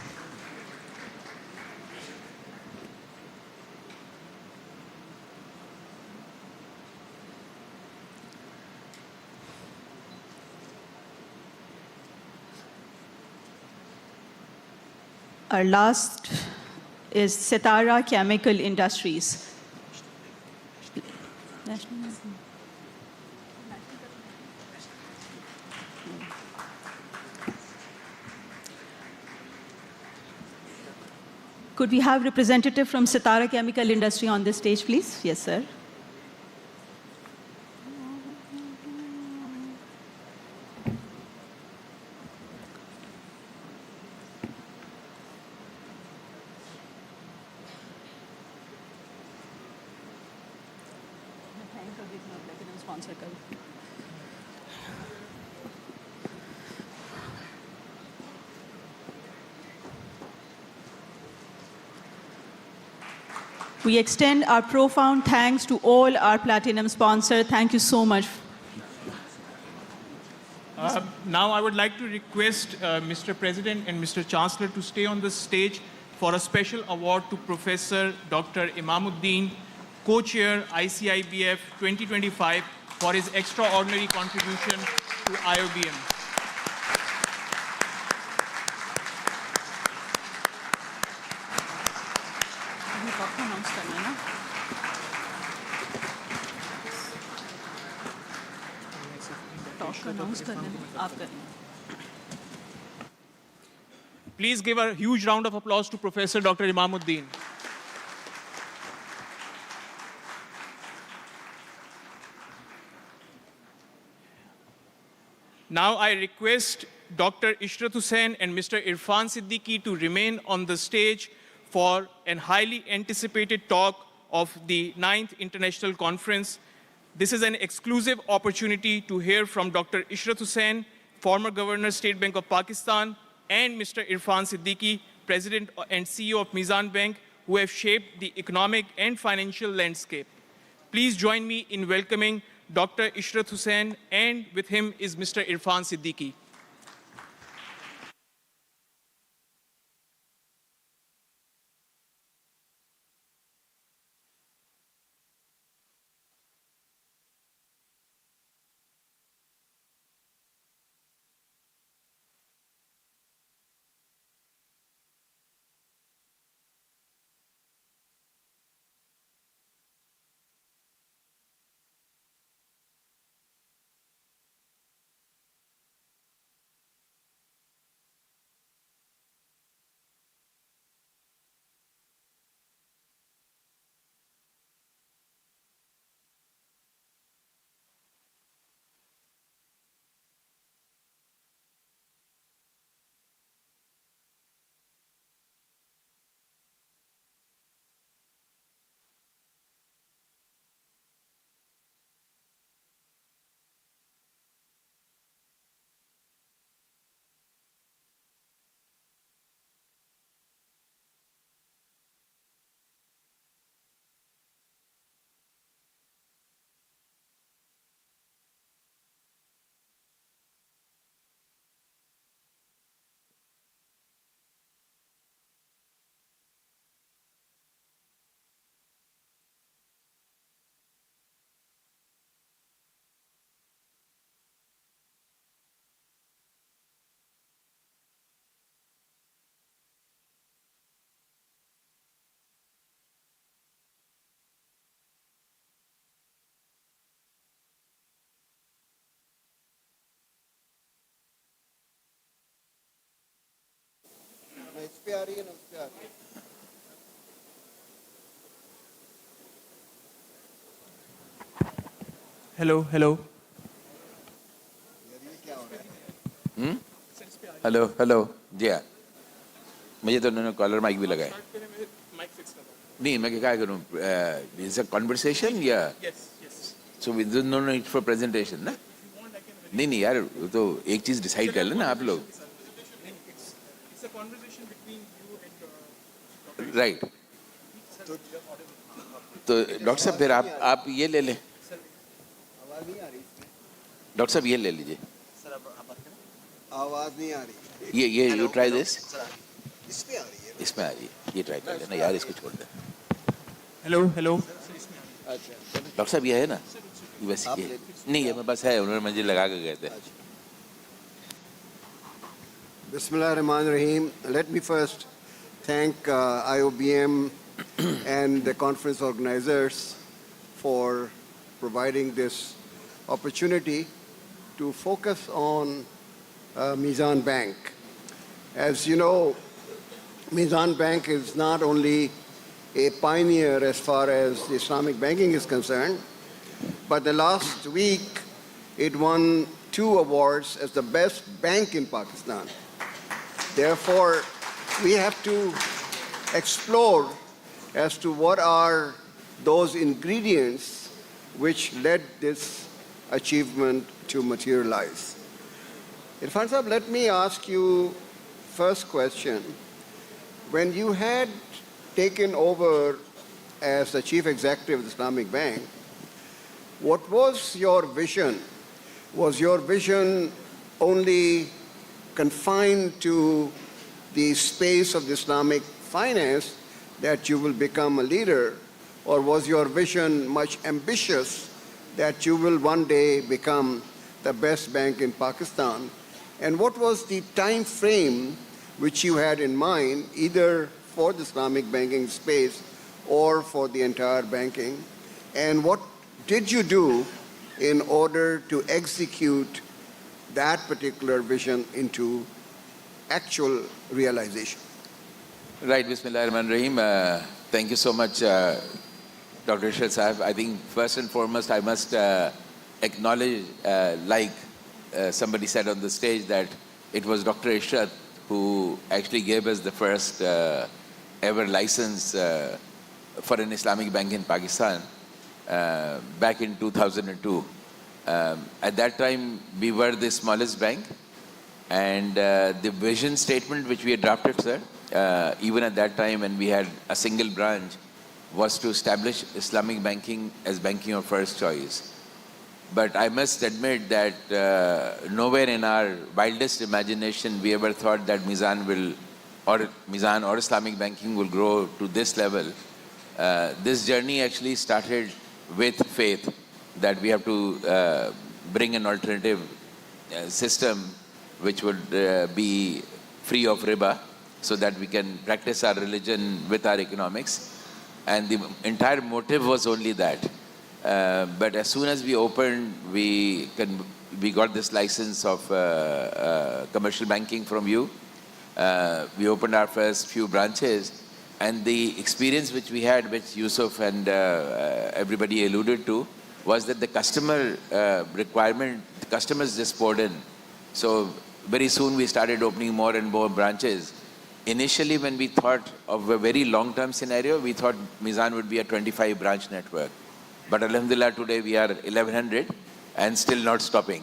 Our last is Sitara Chemical Industries. Could we have representative from Sitara Chemical Industry on this stage, please? Yes, sir. We extend our profound thanks to all our platinum sponsors. Thank you so much. Now I would like to request Mr. President and Mr. Chancellor to stay on the stage for a special award to Professor Dr. Imamuddin, co-chair ICIBF 2025, for his extraordinary contribution to IoBM. Please give a huge round of applause to Professor Dr. Imamuddin. Now I request Dr. Ishrat Hussain and Mr. Irfan Siddiqui to remain on the stage for a highly anticipated talk of the 9th International Conference. This is an exclusive opportunity to hear from Dr. Ishrat Hussain, former Governor, State Bank of Pakistan, and Mr. Irfan Siddiqui, President and CEO of Mizan Bank, who have shaped the economic and financial landscape. Please join me in welcoming Dr. Ishrat Hussain, and with him is Mr. Irfan Siddiqui. Hello, hello. Hello hello जी हाँ मुझे तो उन्होंने collar mic भी लगाया नहीं मैं क्या करूँ इट्स अ कन्वर्सेशन या so we don't know it for presentation ना नहीं यार वो तो एक चीज डिसाइड कर लेना आप लोग राइट तो डॉक्टर साहब फिर आप ये ले लें डॉक्टर साहब ये ले लीजिए आवाज नहीं आ रही ये यू ट्राई दिस इसमें आ रही है इसमें आ रही है ये ट्राई कर लेना यार इसको छोड़ दे हेलो हेलो डॉक्टर साहब ये है ना ये बस ये नहीं है मैं बस है उन्होंने मुझे लगा के गए थे Bismillahirrahmanirrahim. Let me first thank IoBM and the conference organizers for providing this opportunity to focus on Mizan Bank. As you know, Mizan Bank is not only a pioneer as far as Islamic banking is concerned, but the last week it won 2 awards as the best bank in Pakistan. Therefore, we have to explore as to what are those ingredients which led this achievement to materialize. Irfan Sahab, let me ask you first question. When you had taken over as the chief executive of the Islamic Bank, what was your vision? Was your vision only confined to the space of the Islamic finance that you will become a leader, or was your vision much ambitious that you will one day become the best bank in Pakistan? And what was the time frame which you had in mind, either for the Islamic banking space or for the entire banking? And what did you do in order to execute that particular vision into actual realization? Right, Bismillahirrahmanirrahim. Thank you so much, Dr. Ishrat Sahib. I think first and foremost I must acknowledge, like somebody said on the stage that it was Dr. Ishrat who actually gave us the first ever license for an Islamic bank in Pakistan back in 2002. At that time, we were the smallest bank, and the vision statement which we had drafted, sir, even at that time when we had a single branch, was to establish Islamic banking as banking of first choice. But I must admit that nowhere in our wildest imagination we ever thought that Mizan or Islamic banking will grow to this level. This journey actually started with faith that we have to bring an alternative system which would be free of riba, so that we can practice our religion with our economics. And the entire motive was only that. But as soon as we opened, we got this license of commercial banking from you. We opened our first few branches, and the experience which we had, which Yusuf and everybody alluded to, was that the customer requirement, the customers just poured in. So very soon we started opening more and more branches. Initially, when we thought of a very long-term scenario, we thought Mizan would be a 25 branch network. But alhamdulillah, today we are 1,100 and still not stopping.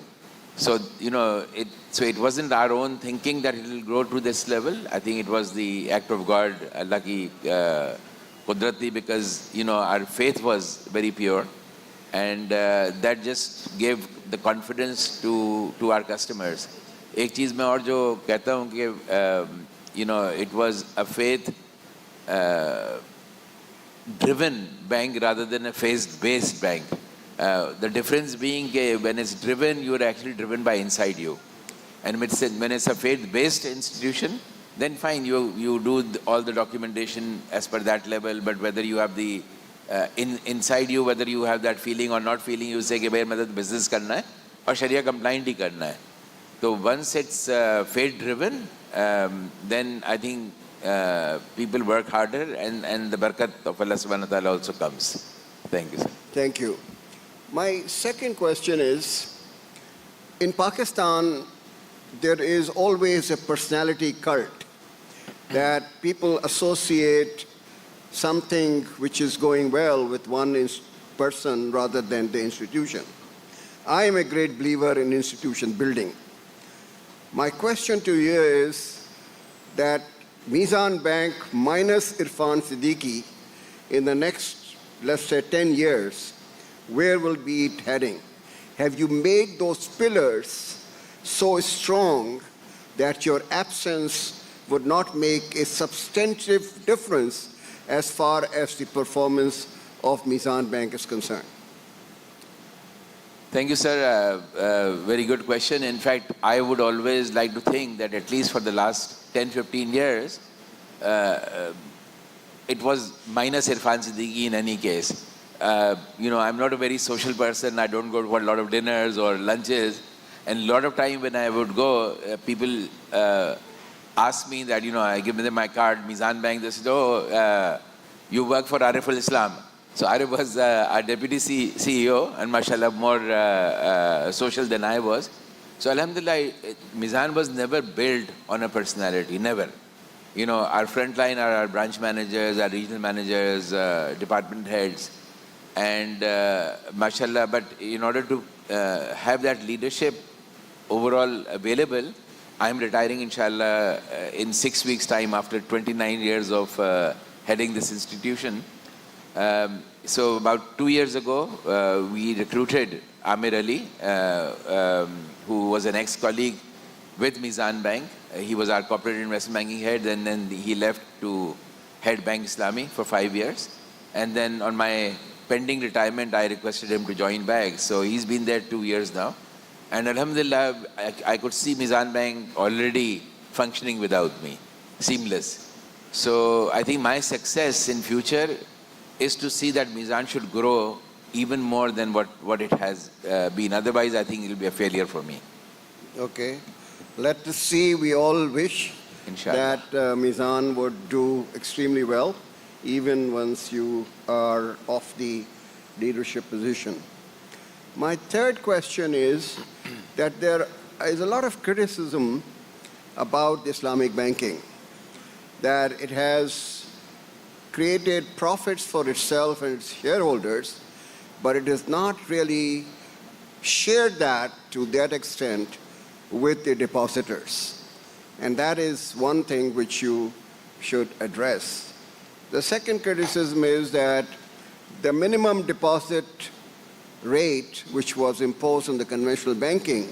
So, it wasn't our own thinking that it will grow to this level. I think it was the act of God, Allah ki kudrati, because, our faith was very pure. And that just gave the confidence to our customers. एक चीज़ मैं और जो कहता हूँ कि it was a faith driven bank rather than a faith based bank. The difference being when it's driven, you are actually driven by inside you. And when it's a faith based institution, then fine, you do all the documentation as per that level, but whether you have the inside you, whether you have that feeling or not feeling, you say कि भाई मुझे business करना है और Sharia compliant ही करना है. So once it's faith driven, then I think people work harder, and the barakat of Allah subhanahu wa ta'ala also comes. Thank you, sir. Thank you. My second question is, in Pakistan, there is always a personality cult that people associate something which is going well with one person rather than the institution. I am a great believer in institution building. My question to you is that Mizan Bank minus Irfan Siddiqui in the next, let's say, 10 years, where will be it heading? Have you made those pillars so strong that your absence would not make a substantive difference as far as the performance of Mizan Bank is concerned? Thank you, sir. Very good question. In fact, I would always like to think that at least for the last 10, 15 years, it was minus Irfan Siddiqui in any case. I'm not a very social person. I don't go for a lot of dinners or lunches. And a lot of time when I would go, people ask me that, I give them my card, Mizan Bank, they said, oh, you work for Ariful Islam. So Arif was our deputy CEO, and mashallah more social than I was. So alhamdulillah, Mizan was never built on a personality, never. Our frontline are our branch managers, our regional managers, department heads, and mashallah, but in order to have that leadership overall available, I'm retiring inshallah in 6 weeks' time after 29 years of heading this institution. So about 2 years ago, we recruited Amir Ali, who was an ex-colleague with Mizan Bank. He was our corporate investment banking head, and then he left to head Bank Islami for 5 years. And then on my pending retirement, I requested him to join back. So he's been there 2 years now. And alhamdulillah, I could see Mizan Bank already functioning without me, seamless. So I think my success in future is to see that Mizan should grow even more than what it has been. Otherwise, I think it will be a failure for me. Okay. Let us see. We all wish Inshallah. that Mizan would do extremely well, even once you are off the leadership position. My third question is, that there is a lot of criticism about Islamic banking, that it has created profits for itself and its shareholders, but it has not really shared that to that extent with the depositors. And that is one thing which you should address. The second criticism is that the minimum deposit rate, which was imposed on the conventional banking,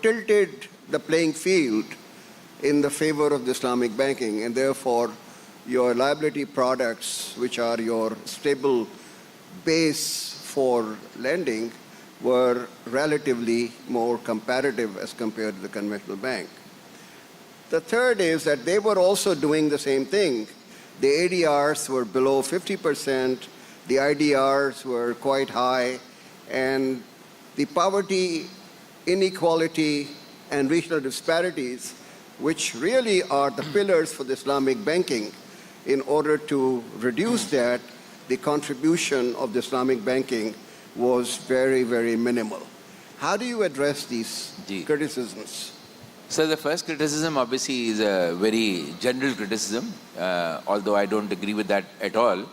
tilted the playing field in the favor of the Islamic banking, and therefore your liability products, which are your stable base for lending, were relatively more competitive as compared to the conventional bank. The third is that they were also doing the same thing. The ADRs were below 50%, the IDRs were quite high, and the poverty, inequality, and regional disparities, which really are the pillars for the Islamic banking, in order to reduce that, the contribution of the Islamic banking was very, very minimal. How do you address these criticisms? So the first criticism obviously is a very general criticism, although I don't agree with that at all.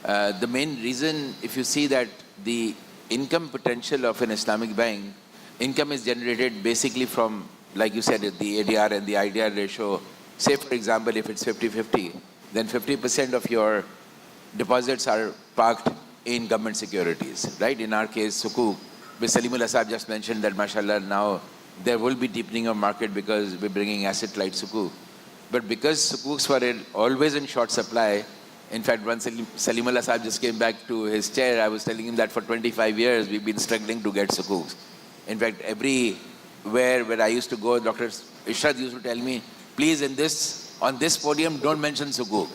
The main reason, if you see that the income potential of an Islamic bank, income is generated basically from, like you said, the ADR and the IDR ratio. Say, for example, if it's 50-50, then 50% of your deposits are parked in government securities, right? In our case, Sukuk, which Salimullah Sahab just mentioned that, mashallah, now there will be deepening of market because we're bringing asset-light Sukuk. But because Sukuks were always in short supply, in fact, once Salimullah Sahab just came back to his chair, I was telling him that for 25 years, we've been struggling to get Sukuks. In fact, everywhere where I used to go, Dr. Ishrad used to tell me, please, on this podium, don't mention Sukuk.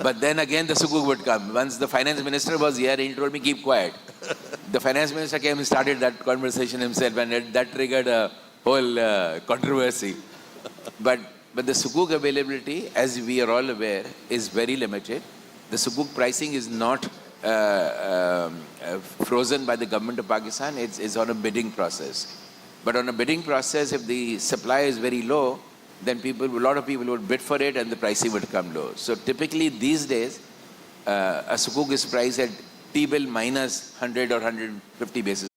But then again, the Sukuk would come. Once the finance minister was here, he told me, keep quiet. The finance minister came and started that conversation himself, and that triggered a whole controversy. But the Sukuk availability, as we are all aware, is very limited. The Sukuk pricing is not frozen by the government of Pakistan. It's on a bidding process. But on a bidding process, if the supply is very low, then a lot of people would bid for it and the pricing would come low. So typically these days, a Sukuk is priced at T-bill minus 100 or 150 basis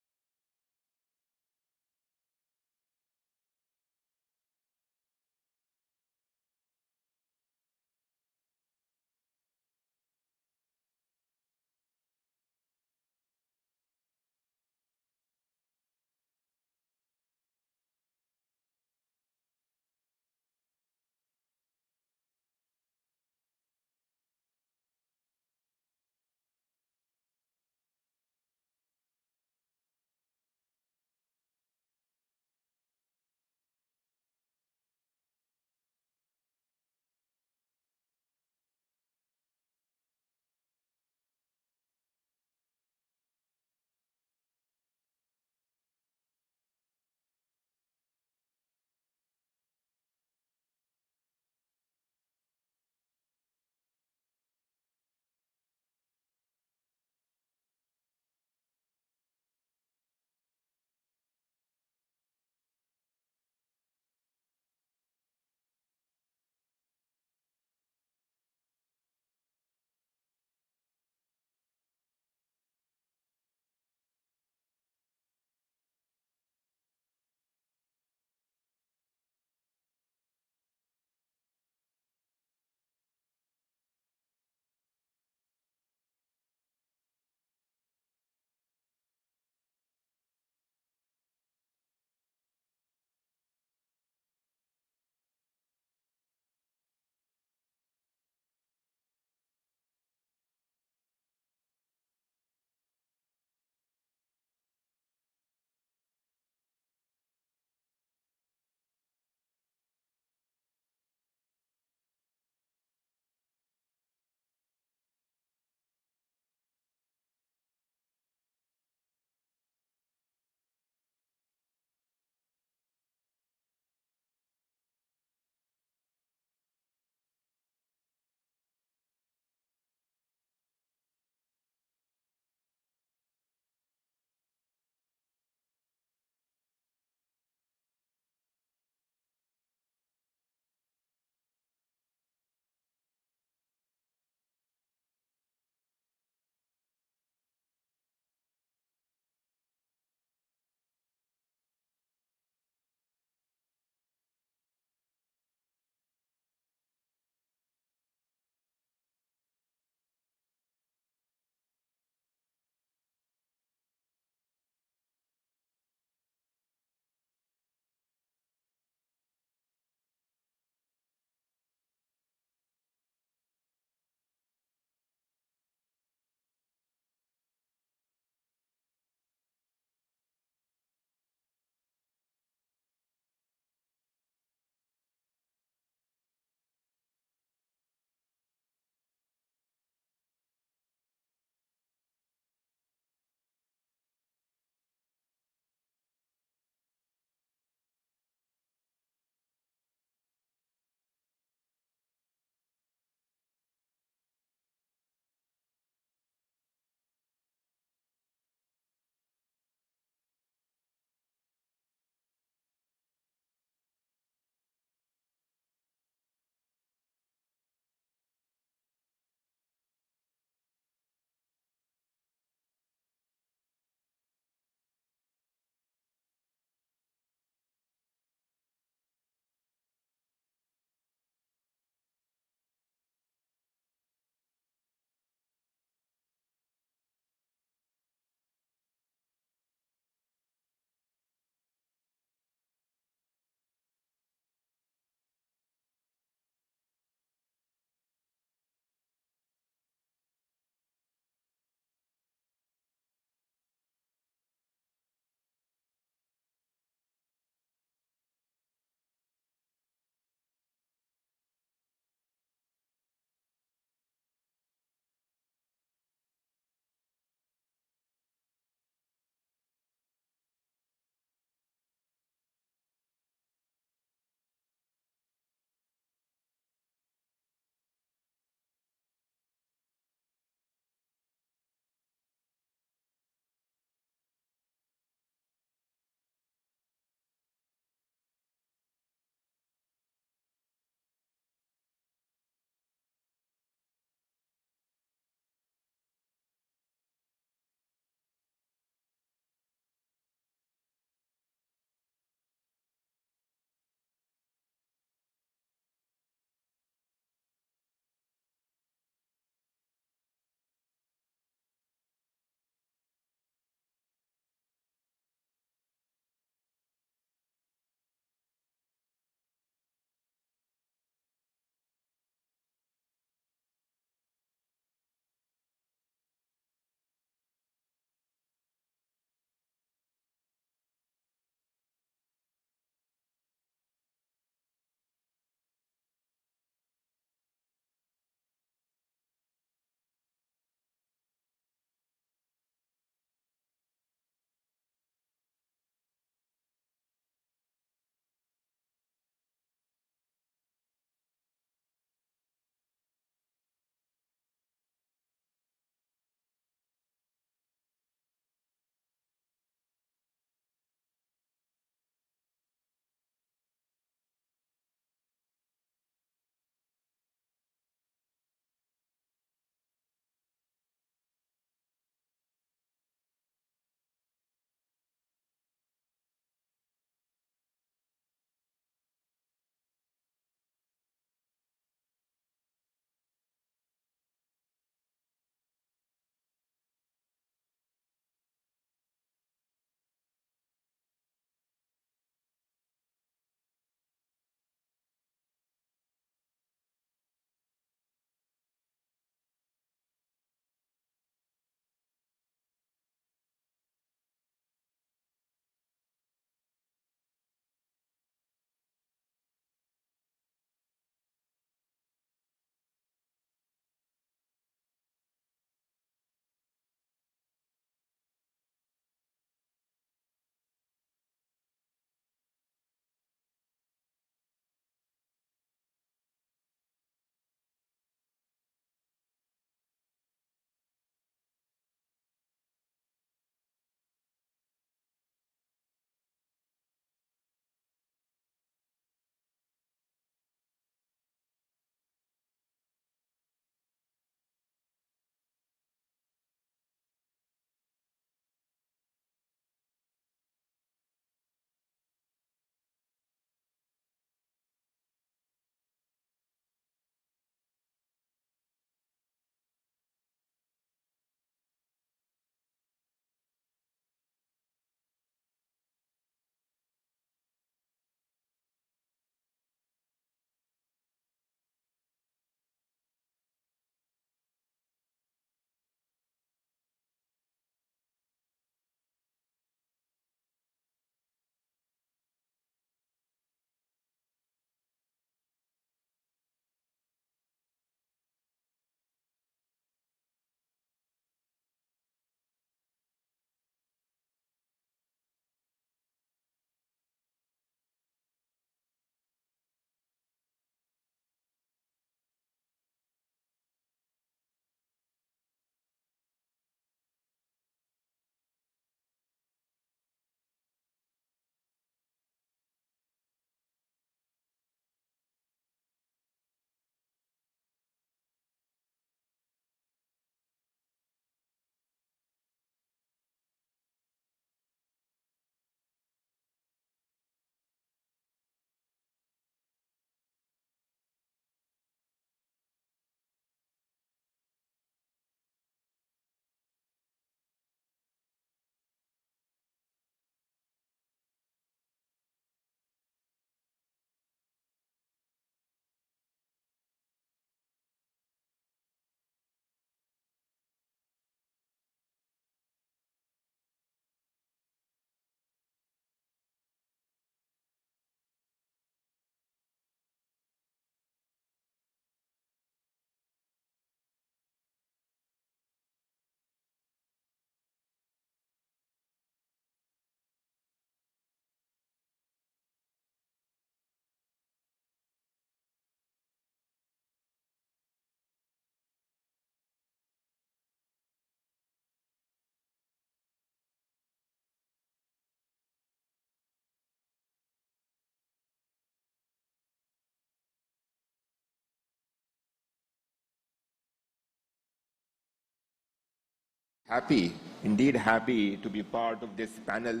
Happy, indeed happy to be part of this panel,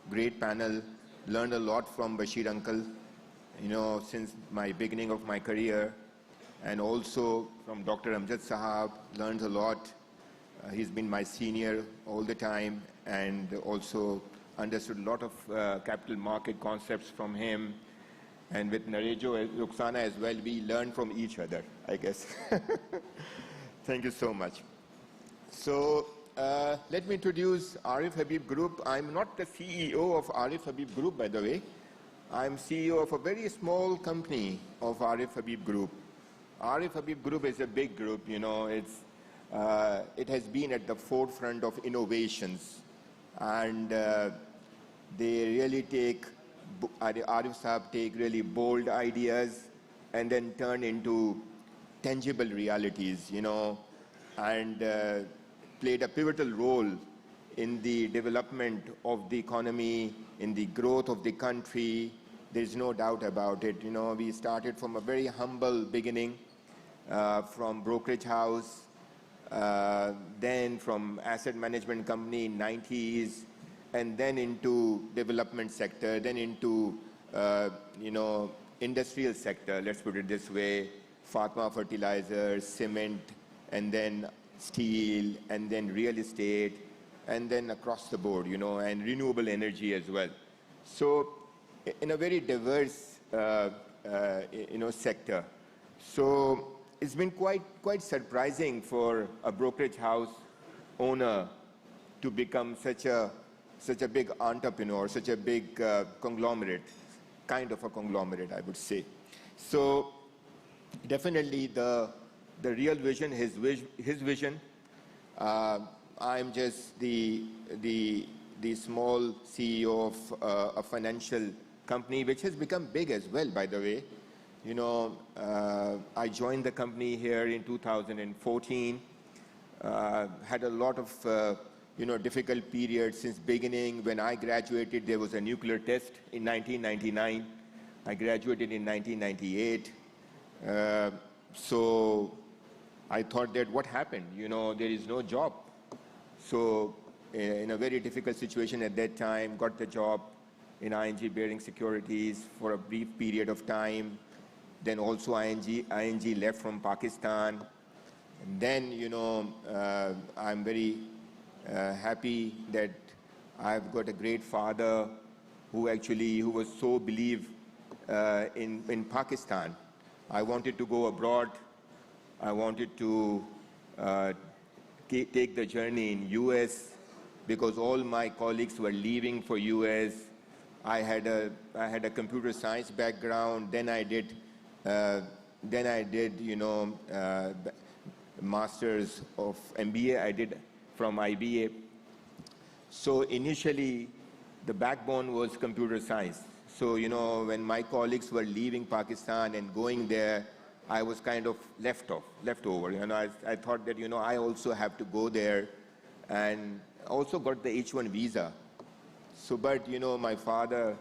great panel. Learned a lot from Bashir uncle, since my beginning of my career, and also from Dr. Amjad Sahab, learned a lot. He's been my senior all the time, and also understood a lot of capital market concepts from him. And with Narejo, Ruxana as well, we learned from each other, I guess. Thank you so much. So let me introduce Arif Habib Group. I'm not the CEO of Arif Habib Group, by the way. I'm CEO of a very small company of Arif Habib Group. Arif Habib Group is a big group, it has been at the forefront of innovations. And they really take, Arif Sahab take really bold ideas and then turn into tangible realities, and played a pivotal role in the development of the economy, in the growth of the country. There's no doubt about it. We started from a very humble beginning, from brokerage house, then from asset management company in 90s, and then into development sector, then into, industrial sector, let's put it this way, Fatma fertilizers, cement, and then steel, and then real estate, and then across the board, and renewable energy as well. So in a very diverse, sector. So it's been quite surprising for a brokerage house owner to become such a big entrepreneur, such a big conglomerate, kind of a conglomerate, I would say. So definitely the real vision, his vision. I'm just the small CEO of a financial company, which has become big as well, by the way. I joined the company here in 2014. Had a lot of difficult periods since beginning. When I graduated, there was a nuclear test in 1999. I graduated in 1998. So I thought that what happened? There is no job. So in a very difficult situation at that time, got the job in ING Bearing Securities for a brief period of time. Then also ING left from Pakistan. And then, I'm very happy that I've got a great father who was so believe in Pakistan. I wanted to go abroad. I wanted to take the journey in US because all my colleagues were leaving for US. I had a computer science background. Then I did masters of MBA. I did from IBA. So initially, the backbone was computer science. So when my colleagues were leaving Pakistan and going there, I was kind of left over. I thought that I also have to go there, and also got the H-1 visa. So, but my father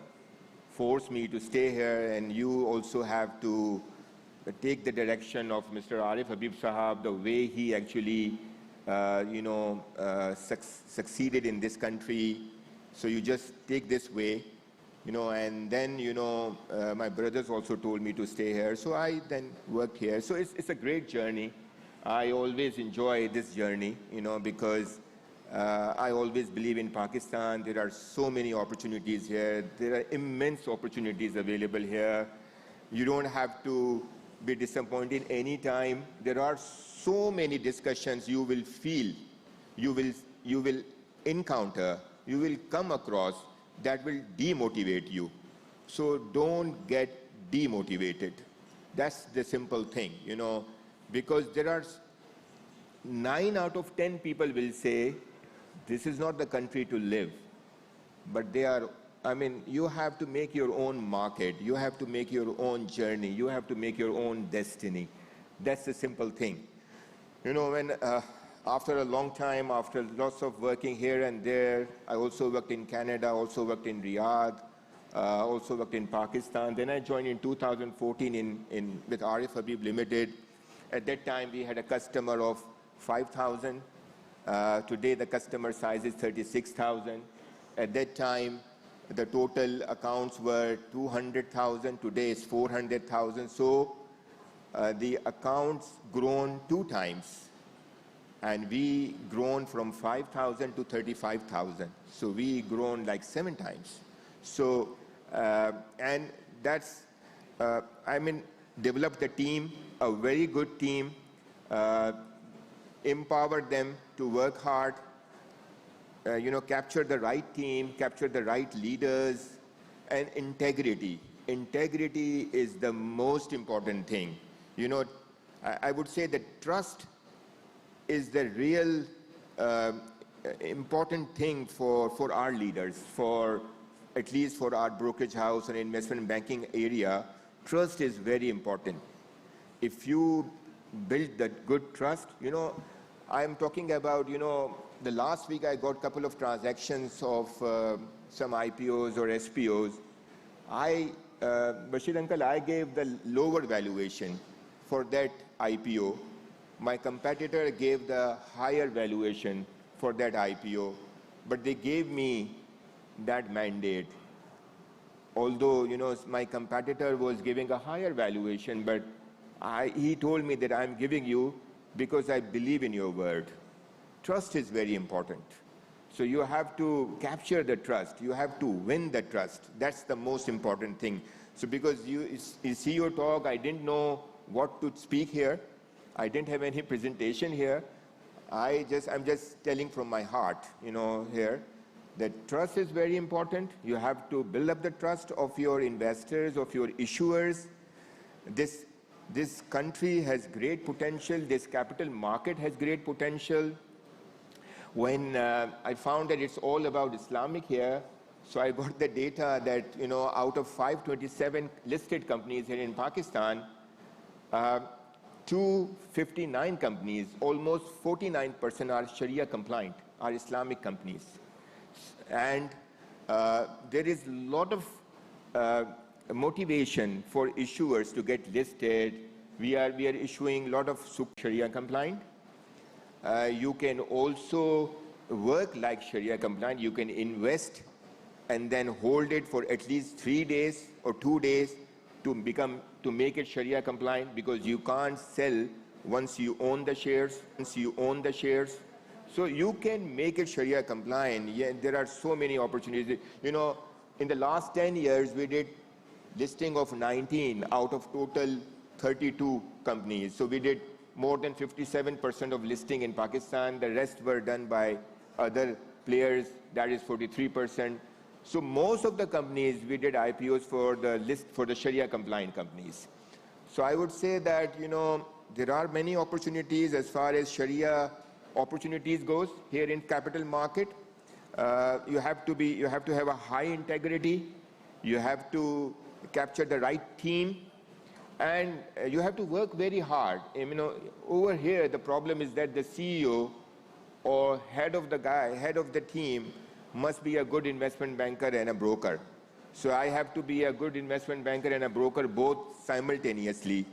forced me to stay here, and you also have to take the direction of Mr. Arif Habib Sahab, the way he actually, succeeded in this country. So you just take this way, and then, my brothers also told me to stay here. So I then worked here. So it's a great journey. I always enjoy this journey, because I always believe in Pakistan. There are so many opportunities here. There are immense opportunities available here. You don't have to be disappointed any time. There are so many discussions you will feel, you will encounter, you will come across that will demotivate you. So don't get demotivated. That's the simple thing, because there are 9 out of 10 people will say, this is not the country to live. But you have to make your own market. You have to make your own journey. You have to make your own destiny. That's the simple thing. When after a long time, after lots of working here and there, I also worked in Canada, also worked in Riyadh, also worked in Pakistan. Then I joined in 2014 with Arif Habib Limited. At that time, we had a customer of 5,000. Today, the customer size is 36,000. At that time, the total accounts were 200,000. Today, it's 400,000. So the accounts grown 2 times. And we grown from 5,000 to 35,000. So we grown like 7 times. So, and that's, developed a team, a very good team, empowered them to work hard, capture the right team, capture the right leaders, and integrity. Integrity is the most important thing. I would say that trust is the real important thing for our leaders, at least for our brokerage house and investment banking area. Trust is very important. If you build that good trust, I'm talking about, the last week I got a couple of transactions of some IPOs or SPOs. Bashir Uncle, I gave the lower valuation for that IPO. My competitor gave the higher valuation for that IPO, but they gave me that mandate. Although, my competitor was giving a higher valuation, but he told me that I'm giving you because I believe in your word. Trust is very important. So you have to capture the trust. You have to win the trust. That's the most important thing. So because you see your talk, I didn't know what to speak here. I didn't have any presentation here. I'm just telling from my heart, here, that trust is very important. You have to build up the trust of your investors, of your issuers. This country has great potential. This capital market has great potential. When I found that it's all about Islamic here, so I got the data that, out of 527 listed companies here in Pakistan, 259 companies, almost 49% are Sharia compliant, are Islamic companies. And there is a lot of motivation for issuers to get listed. We are issuing a lot of Sharia compliant. You can also work like Sharia compliant. You can invest and then hold it for at least 3 days or 2 days to make it Sharia compliant, because you can't sell once you own the shares. So you can make it Sharia compliant. Yeah, there are so many opportunities. In the last 10 years, we did listing of 19 out of total 32 companies. So we did more than 57% of listing in Pakistan. The rest were done by other players, that is 43%. So most of the companies, we did IPOs for the Sharia compliant companies. So I would say that, there are many opportunities as far as Sharia opportunities goes here in capital market. You have to have a high integrity. You have to capture the right team, and you have to work very hard. Over here, the problem is that the CEO or head of the team must be a good investment banker and a broker. So I have to be a good investment banker and a broker both simultaneously,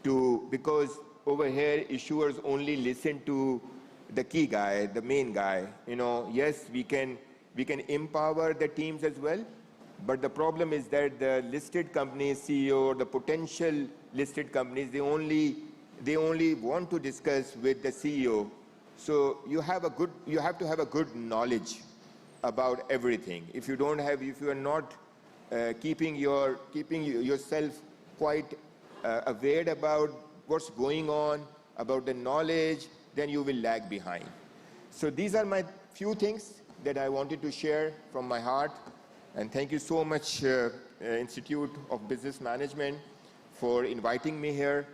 because over here issuers only listen to the key guy, the main guy. Yes, we can empower the teams as well, but the problem is that the listed companies CEO or the potential listed companies, they only want to discuss with the CEO. So you have to have a good knowledge about everything. If you are not keeping yourself quite aware about what's going on, about the knowledge, then you will lag behind. So these are my few things that I wanted to share from my heart. And thank you so much, Institute of Business Management, for inviting me here.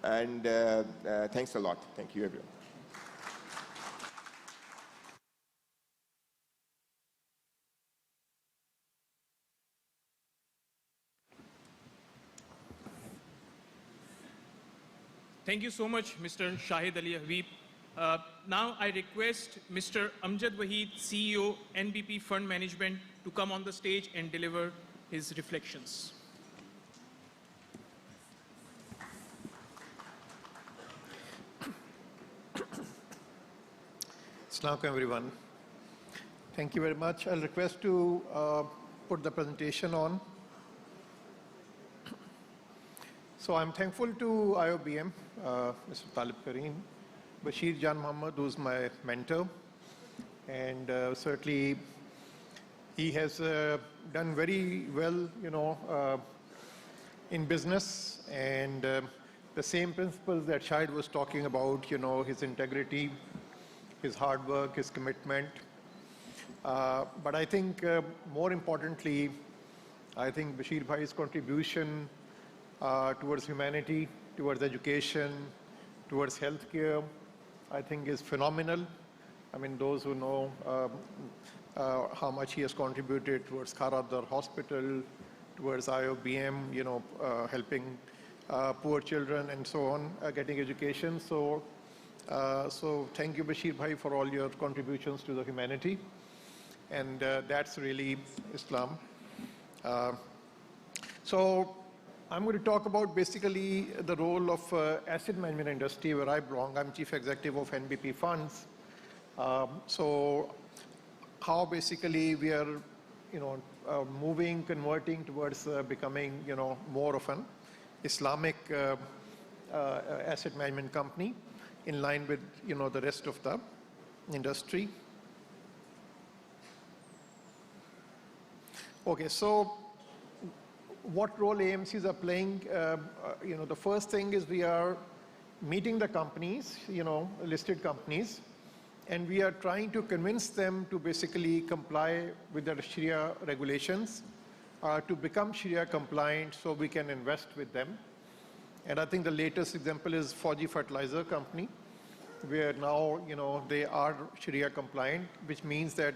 And thanks a lot. Thank you, everyone. Thank you so much, Mr. Shahid Ali Habib. Now I request Mr. Amjad Waheed, CEO, NBP Fund Management, to come on the stage and deliver his reflections. Assalamu alaikum, everyone. Thank you very much. I'll request to put the presentation on. So I'm thankful to IoBM, Mr. Talib Kareem, Bashir Jan Muhammad, who's my mentor, and certainly he has done very well, in business, and the same principles that Shahid was talking about, his integrity, his hard work, his commitment. But I think more importantly, I think Bashir Bhai's contribution towards humanity, towards education, towards healthcare, I think is phenomenal. I mean, those who know how much he has contributed towards Karachi Hospital, towards IoBM, helping poor children and so on, getting education. So thank you, Bashir Bhai, for all your contributions to the humanity. And that's really Islam. So I'm going to talk about basically the role of asset management industry where I belong. I'm chief executive of NBP Funds. So how basically we are, moving, converting towards becoming, more of an Islamic asset management company in line with, the rest of the industry. Okay, so what role AMCs are playing? The first thing is we are meeting the companies, listed companies, and we are trying to convince them to basically comply with the Sharia regulations, to become Sharia compliant so we can invest with them. And I think the latest example is Fauji Fertilizer Company, where now, they are Sharia compliant, which means that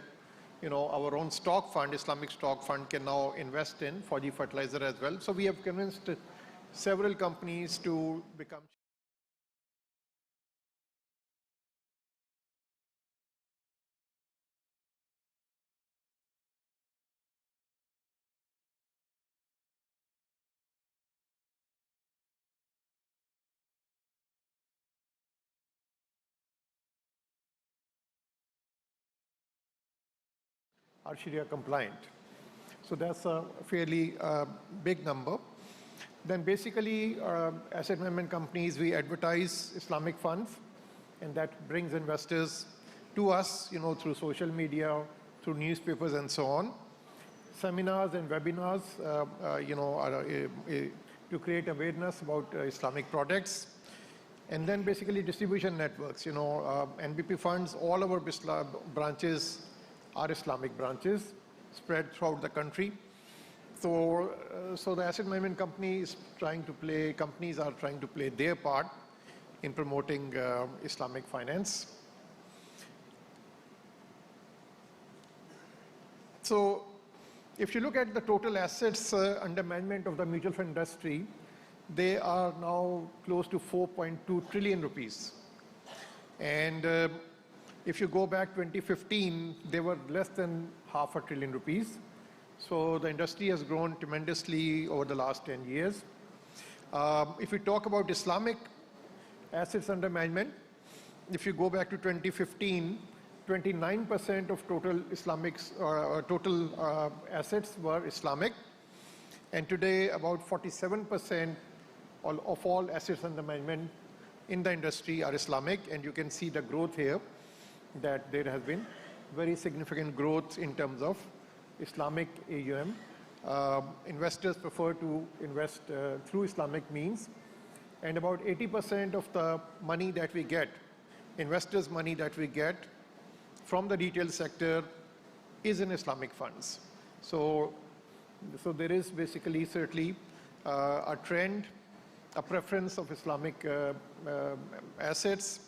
our own stock fund, Islamic stock fund, can now invest in Fauji Fertilizer as well. So we have convinced several companies to become. Are Sharia compliant. So that's a fairly big number. Then basically, asset management companies, we advertise Islamic funds, and that brings investors to us, through social media, through newspapers and so on. Seminars and webinars, to create awareness about Islamic products. And then basically distribution networks, NBP funds, all our branches are Islamic branches spread throughout the country. So the asset management companies are trying to play their part in promoting Islamic finance. So if you look at the total assets under management of the mutual fund industry, they are now close to 4.2 trillion rupees. And if you go back 2015, they were less than half a trillion rupees. So the industry has grown tremendously over the last 10 years. If we talk about Islamic assets under management, if you go back to 2015, 29% of total assets were Islamic. And today, about 47% of all assets under management in the industry are Islamic. And you can see the growth here, that there has been very significant growth in terms of Islamic AUM. Investors prefer to invest through Islamic means. And about 80% of the money that we get, investors' money that we get from the retail sector is in Islamic funds. So there is basically certainly a trend, a preference of Islamic assets,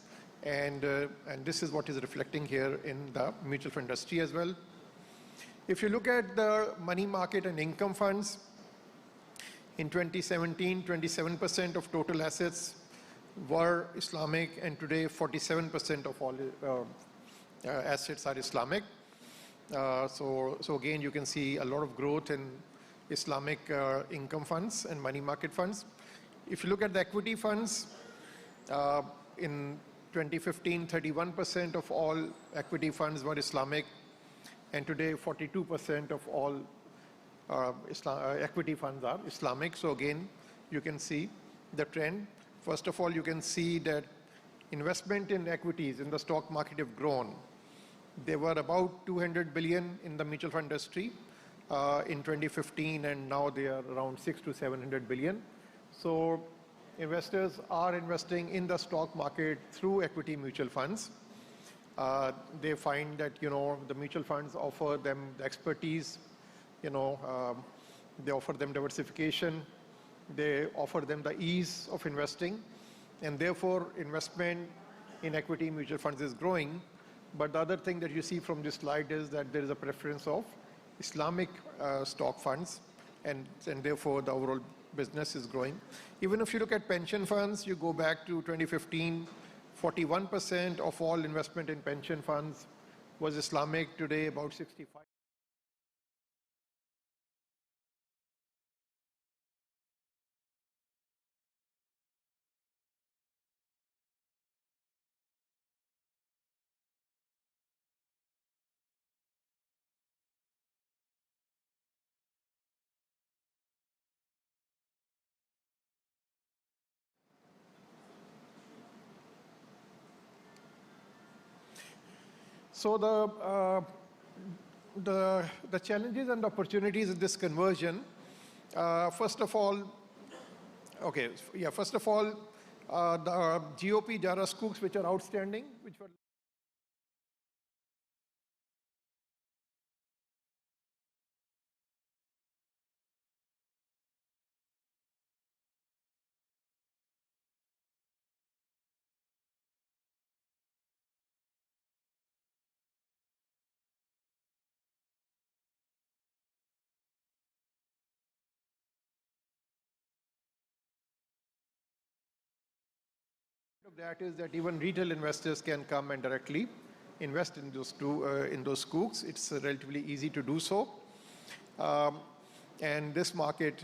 and this is what is reflecting here in the mutual fund industry as well. If you look at the money market and income funds, in 2017, 27% of total assets were Islamic, and today 47% of all assets are Islamic. So again, you can see a lot of growth in Islamic income funds and money market funds. If you look at the equity funds, in 2015, 31% of all equity funds were Islamic, and today 42% of all equity funds are Islamic. So again, you can see the trend. First of all, you can see that investment in equities in the stock market have grown. There were about 200 billion in the mutual fund industry in 2015, and now they are around 600 to 700 billion. So investors are investing in the stock market through equity mutual funds. They find that, the mutual funds offer them the expertise, they offer them diversification, they offer them the ease of investing, and therefore investment in equity mutual funds is growing. But the other thing that you see from this slide is that there is a preference of Islamic stock funds, and therefore the overall business is growing. Even if you look at pension funds, you go back to 2015, 41% of all investment in pension funds was Islamic. Today, about 65%. So the challenges and opportunities in this conversion, first of all, the GOP Jara scoops which are outstanding, which were of that is that even retail investors can come and directly invest in those scoops. It's relatively easy to do so. And this market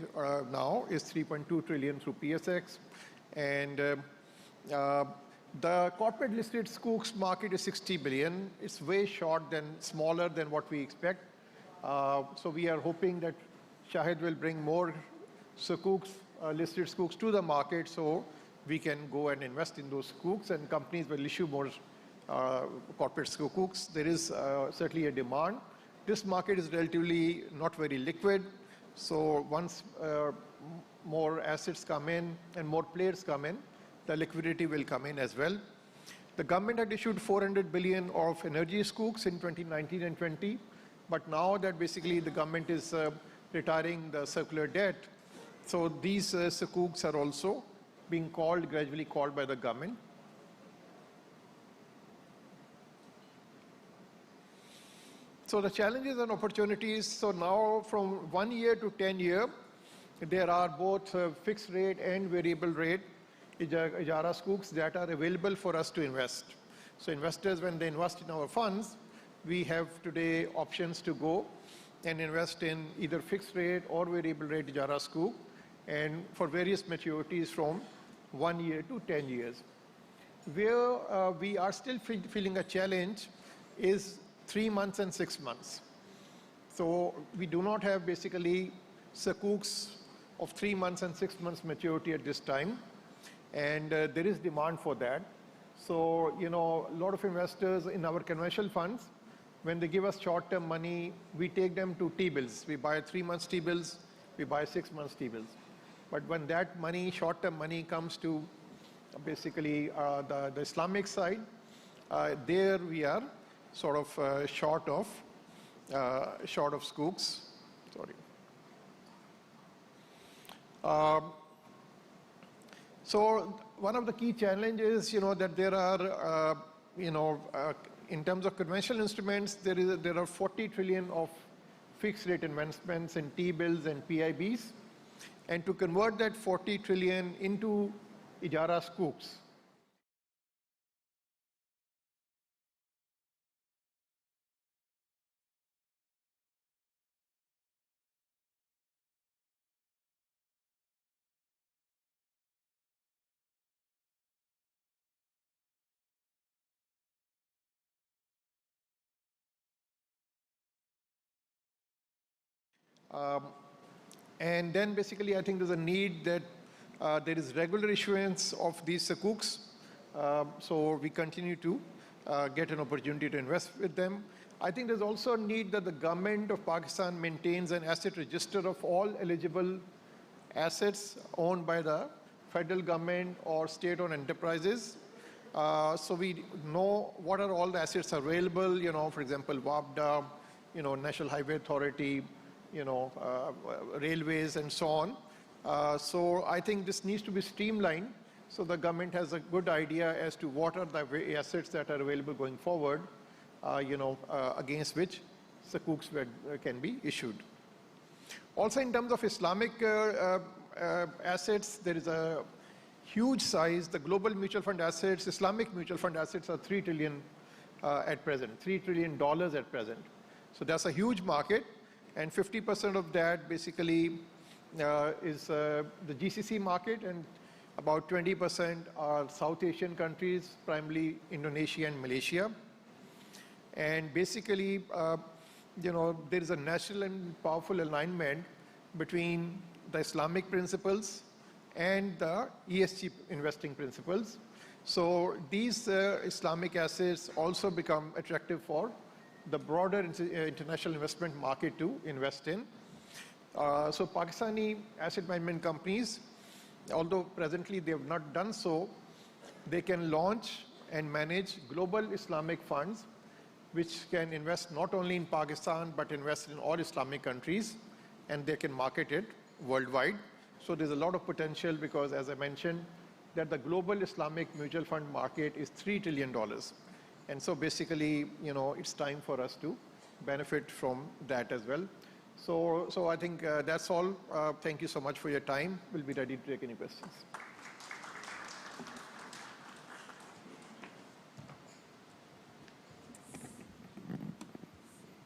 now is 3.2 trillion through PSX. And the corporate listed scoops market is 60 billion. It's way smaller than what we expect. So we are hoping that Shahid will bring more scoops, listed scoops to the market, so we can go and invest in those scoops, and companies will issue more corporate scoops. There is certainly a demand. This market is relatively not very liquid. So once more assets come in and more players come in, the liquidity will come in as well. The government had issued 400 billion of energy scoops in 2019 and 20, but now that basically the government is retiring the circular debt, so these scoops are also being gradually called by the government. So the challenges and opportunities, so now from 1 year to 10 year, there are both fixed rate and variable rate Ijara scoops that are available for us to invest. So investors, when they invest in our funds, we have today options to go and invest in either fixed rate or variable rate Ijara scoop, and for various maturities from 1 year to 10 years. Where we are still feeling a challenge is 3 months and 6 months. So we do not have basically Sukuks of 3 months and 6 months maturity at this time, and there is demand for that. So, a lot of investors in our conventional funds, when they give us short-term money, we take them to T-bills. We buy 3 months T-bills, we buy 6 months T-bills. But when that money, short-term money, comes to basically the Islamic side, there we are sort of short of scoops. Sorry. So one of the key challenges, that there are, in terms of conventional instruments, there are 40 trillion of fixed rate investments in T-bills and PIBs. And to convert that 40 trillion into Ijara scoops, And then basically I think there's a need that there is regular issuance of these sukuks. So we continue to get an opportunity to invest with them. I think there's also a need that the government of Pakistan maintains an asset register of all eligible assets owned by the federal government or state-owned enterprises. So we know what are all the assets available, for example, WAPDA, National Highway Authority, railways and so on. So I think this needs to be streamlined so the government has a good idea as to what are the assets that are available going forward, against which sukuks can be issued. Also in terms of Islamic assets, there is a huge size. The global mutual fund assets, Islamic mutual fund assets are $3 trillion at present, $3 trillion at present. So that's a huge market, and 50% of that basically is the GCC market, and about 20% are South Asian countries, primarily Indonesia and Malaysia. And basically, there is a natural and powerful alignment between the Islamic principles and the ESG investing principles. So these Islamic assets also become attractive for the broader international investment market to invest in. So Pakistani asset management companies, although presently they have not done so, they can launch and manage global Islamic funds which can invest not only in Pakistan but invest in all Islamic countries, and they can market it worldwide. So there's a lot of potential because, as I mentioned, that the global Islamic mutual fund market is $3 trillion. And so basically, it's time for us to benefit from that as well. So I think that's all. Thank you so much for your time. We'll be ready to take any questions.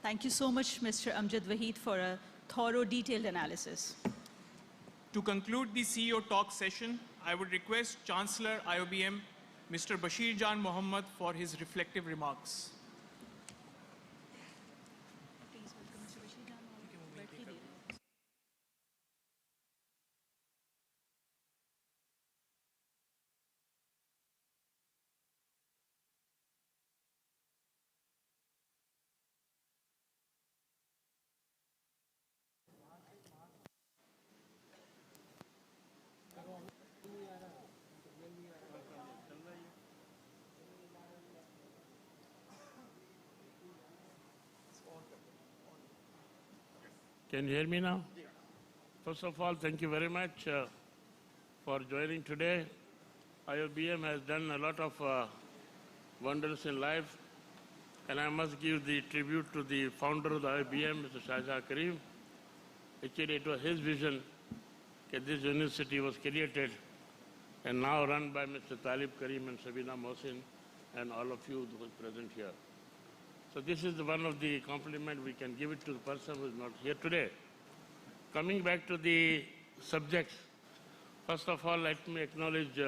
Thank you so much, Mr. Amjad Waheed, for a thorough, detailed analysis. To conclude the CEO talk session, I would request Chancellor IoBM, Mr. Bashir Jan Mohammed, for his reflective remarks. Please welcome Mr. Bashir Jan. Can you hear me now? First of all, thank you very much for joining today. IoBM has done a lot of wonders in life, and I must give the tribute to the founder of the IoBM, Mr. Shahjahan Karim. Actually, it was his vision that this university was created and now run by Mr. Talib Karim and Sabina Mohsin and all of you who are present here. So this is one of the compliments we can give it to the person who is not here today. Coming back to the subjects, first of all, let me acknowledge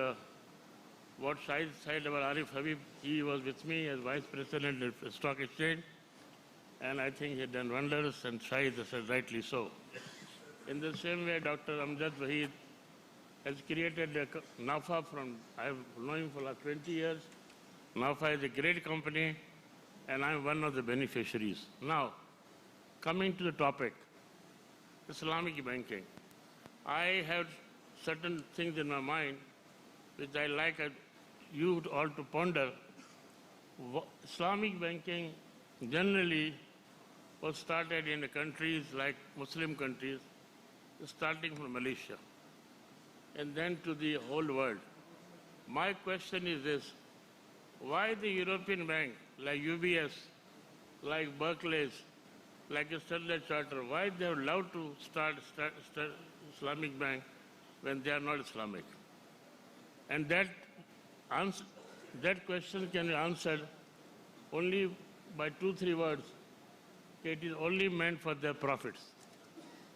what Shahid said about Arif Habib. He was with me as Vice President of the Stock Exchange, and I think he had done wonders, and Shahid said rightly so. In the same way, Dr. Amjad Waheed has created NAFA I have known him for the last 20 years. NAFA is a great company, and I'm one of the beneficiaries. Now, coming to the topic, Islamic banking. I have certain things in my mind which I like you all to ponder. Islamic banking generally was started in the countries like Muslim countries, starting from Malaysia, and then to the whole world. My question is this: why the European bank, like UBS, like Barclays, like a Standard Charter, why they are allowed to start Islamic bank when they are not Islamic? And that question can be answered only by 2-3 words. It is only meant for their profits.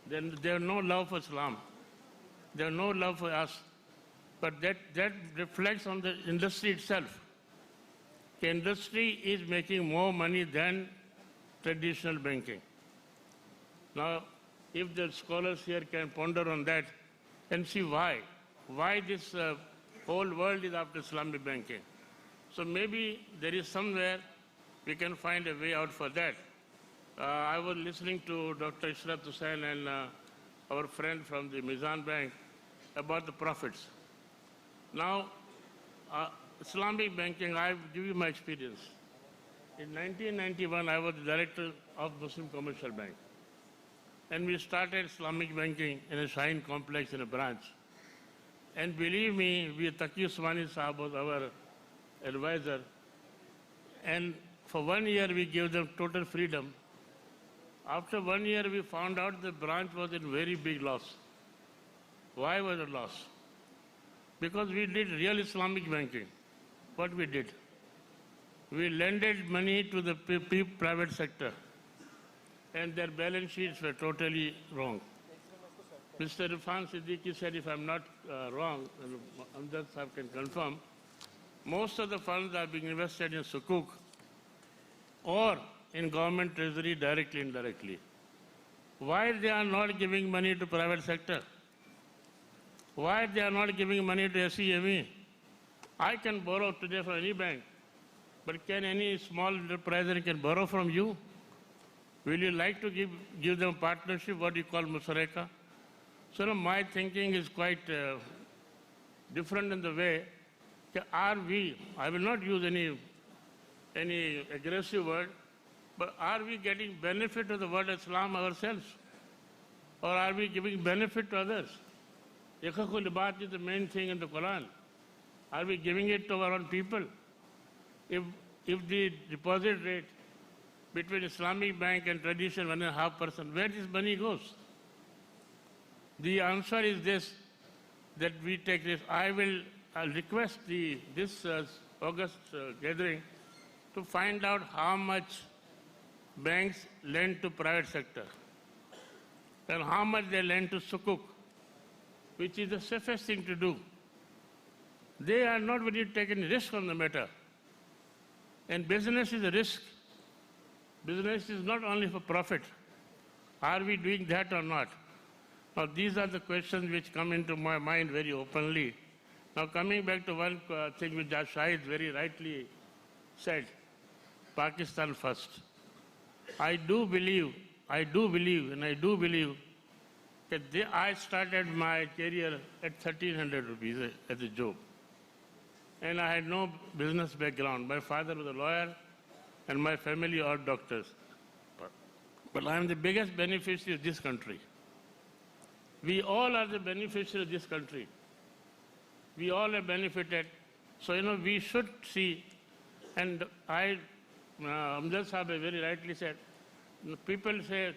Then they have no love for Islam. They have no love for us. But that reflects on the industry itself. The industry is making more money than traditional banking. Now, if the scholars here can ponder on that and see why this whole world is after Islamic banking. So maybe there is somewhere we can find a way out for that. I was listening to Dr. Ishrat Hussain and our friend from the Mizan Bank about the profits. Now, Islamic banking, I will give you my experience. In 1991, I was the director of Muslim Commercial Bank. And we started Islamic banking in a Shaheen complex in a branch. And believe me, Taqi Usmani Sahab was our advisor. And for 1 year, we gave them total freedom. After 1 year, we found out the branch was in very big loss. Why was it loss? Because we did real Islamic banking. What we did? We lended money to the private sector, and their balance sheets were totally wrong. Mr. Irfan Siddiqui said, if I'm not wrong, and Amjad Sahab can confirm, most of the funds are being invested in sukuk or in government treasury directly and indirectly. Why they are not giving money to private sector? Why they are not giving money to SEME? I can borrow today from any bank, but can any small enterpriser can borrow from you? Will you like to give them partnership, what you call musareka? So my thinking is quite different in the way, are we, I will not use any aggressive word, but are we getting benefit of the word Islam ourselves? Or are we giving benefit to others? Ikhakul libat is the main thing in the Quran. Are we giving it to our own people? If the deposit rate between Islamic bank and tradition 1.5%, where this money goes? The answer is this, that we take this. I'll request this August gathering to find out how much banks lend to private sector and how much they lend to sukuk, which is the safest thing to do. They are not willing to take any risk on the matter. And business is a risk. Business is not only for profit. Are we doing that or not? Now, these are the questions which come into my mind very openly. Now, coming back to one thing which Shahid very rightly said, Pakistan first. I do believe that I started my career at 1,300 rupees as a job. And I had no business background. My father was a lawyer and my family are doctors. But I am the biggest beneficiary of this country. We all are the beneficiaries of this country. We all have benefited. So, we should see, and Amjad Sahab very rightly said, people say,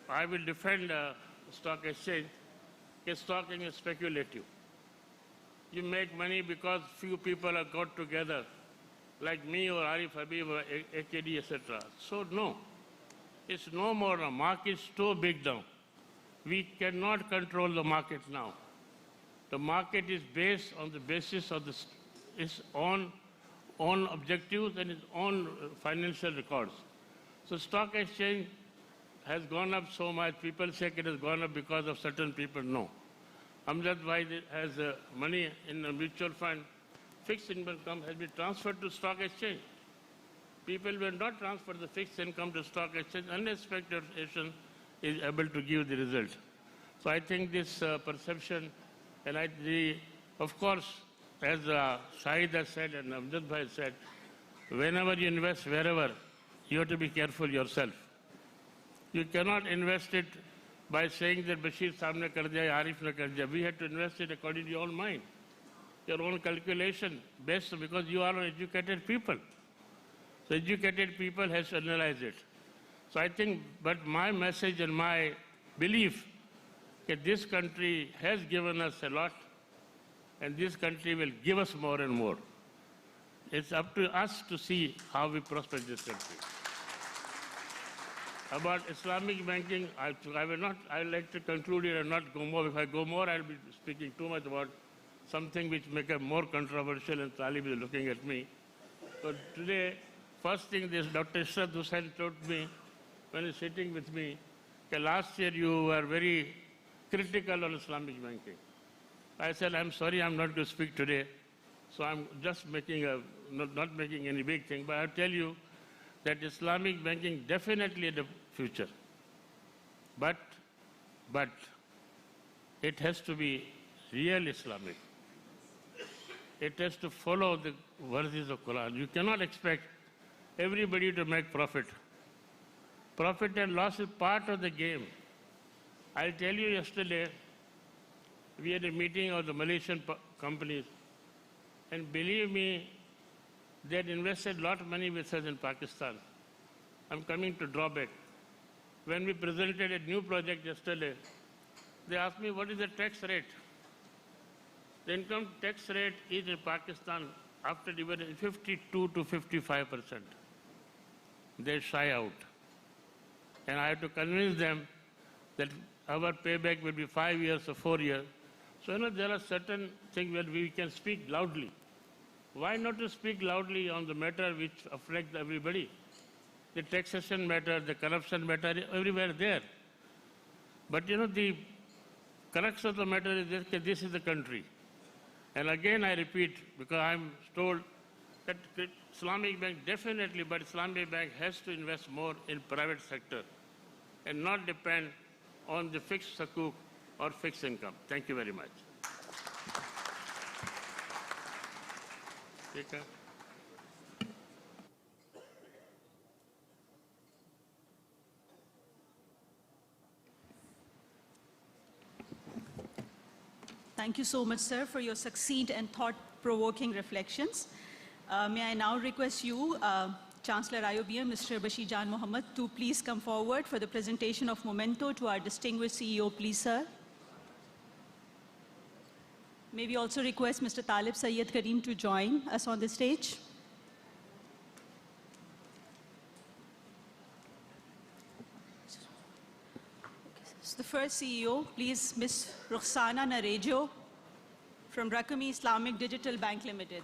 I will defend stock exchange. Stock exchange is speculative. You make money because few people are got together, like me or Arif Habib or AKD, etc. So no, it's no more. The market is too big now. We cannot control the market now. The market is based on the basis of its own objectives and its own financial records. So stock exchange has gone up so much. People say it has gone up because of certain people. No. Amjad Bhai has money in a mutual fund. Fixed income has been transferred to stock exchange. People will not transfer the fixed income to stock exchange unless speculation is able to give the result. So I think this perception, and of course, as Shahid has said and Amjad Bhai said, whenever you invest, wherever, you have to be careful yourself. You cannot invest it by saying that Bashir Saab ne kar diya, Arif ne kar diya. We have to invest it according to your own mind, your own calculation, best because you are educated people. So educated people has to analyze it. So I think, but my message and my belief that this country has given us a lot and this country will give us more and more. It's up to us to see how we prosper this country. About Islamic banking, I would like to conclude here and not go more. If I go more, I'll be speaking too much about something which may become more controversial and Talib is looking at me. But today, first thing this Dr. Ishrat Hussain told me when he's sitting with me, Okay, last year you were very critical on Islamic banking. I said, I'm sorry, I'm not going to speak today. So I'm just not making any big thing, but I'll tell you that Islamic banking definitely in the future. But it has to be real Islamic. It has to follow the verses of Quran. You cannot expect everybody to make profit. Profit and loss is part of the game. I'll tell you, yesterday, we had a meeting of the Malaysian companies, and believe me, they had invested a lot of money with us in Pakistan. I'm coming to drawback. When we presented a new project yesterday, they asked me, what is the tax rate? The income tax rate is in Pakistan after dividend 52 to 55%. They shy out. And I have to convince them that our payback will be 5 years or 4 years. So, there are certain things where we can speak loudly. Why not to speak loudly on the matter which affects everybody? The taxation matter, the corruption matter, everywhere there. But the crux of the matter is that this is the country. And again I repeat, because I'm told that Islamic Bank definitely, but Islamic Bank has to invest more in private sector and not depend on the fixed sukuk or fixed income. Thank you very much. Speaker. Thank you so much, sir, for your succinct and thought-provoking reflections. May I now request you, Chancellor IoBM, Mr. Bashir Jan Mohammed, to please come forward for the presentation of memento to our distinguished CEO, please, sir. May we also request Mr. Talib Sayyed Kareem to join us on the stage. So the first CEO, please, Ms. Rukhsana Narejo from Rakami Islamic Digital Bank Limited.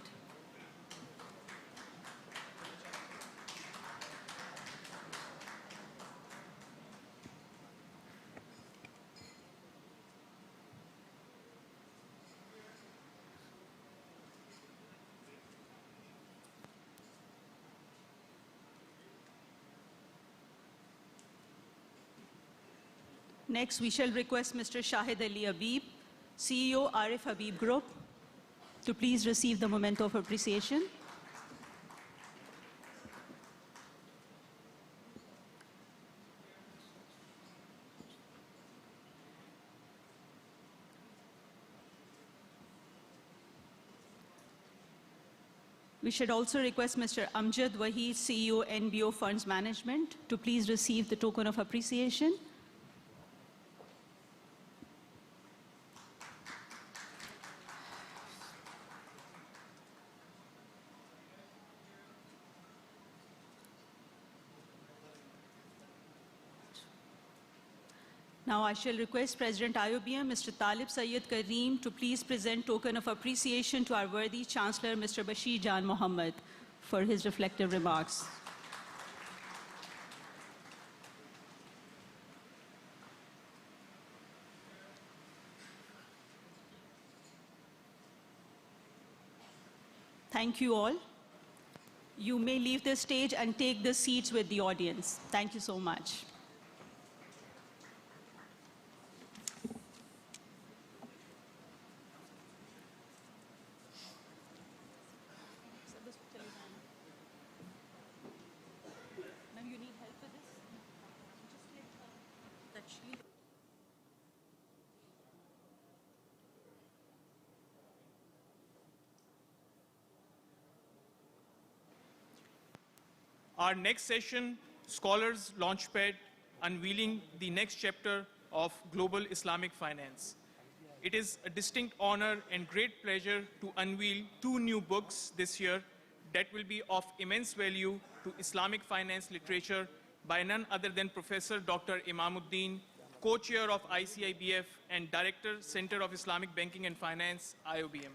Next, we shall request Mr. Shahid Ali Habib, CEO, Arif Habib Group, to please receive the memento of appreciation. We should also request Mr. Amjad Waheed, CEO, NBO Funds Management, to please receive the token of appreciation. Now I shall request President IoBM, Mr. Talib Sayyed Kareem, to please present token of appreciation to our worthy Chancellor, Mr. Bashir Jan Mohammed, for his reflective remarks. Thank you all. You may leave the stage and take the seats with the audience. Thank you so much. Our next session, Scholars Launchpad, unveiling the next chapter of global Islamic finance. It is a distinct honor and great pleasure to unveil 2 new books this year that will be of immense value to Islamic finance literature by none other than Professor Dr. Imamuddin, co-chair of ICIBF and Director, Center of Islamic Banking and Finance, IoBM.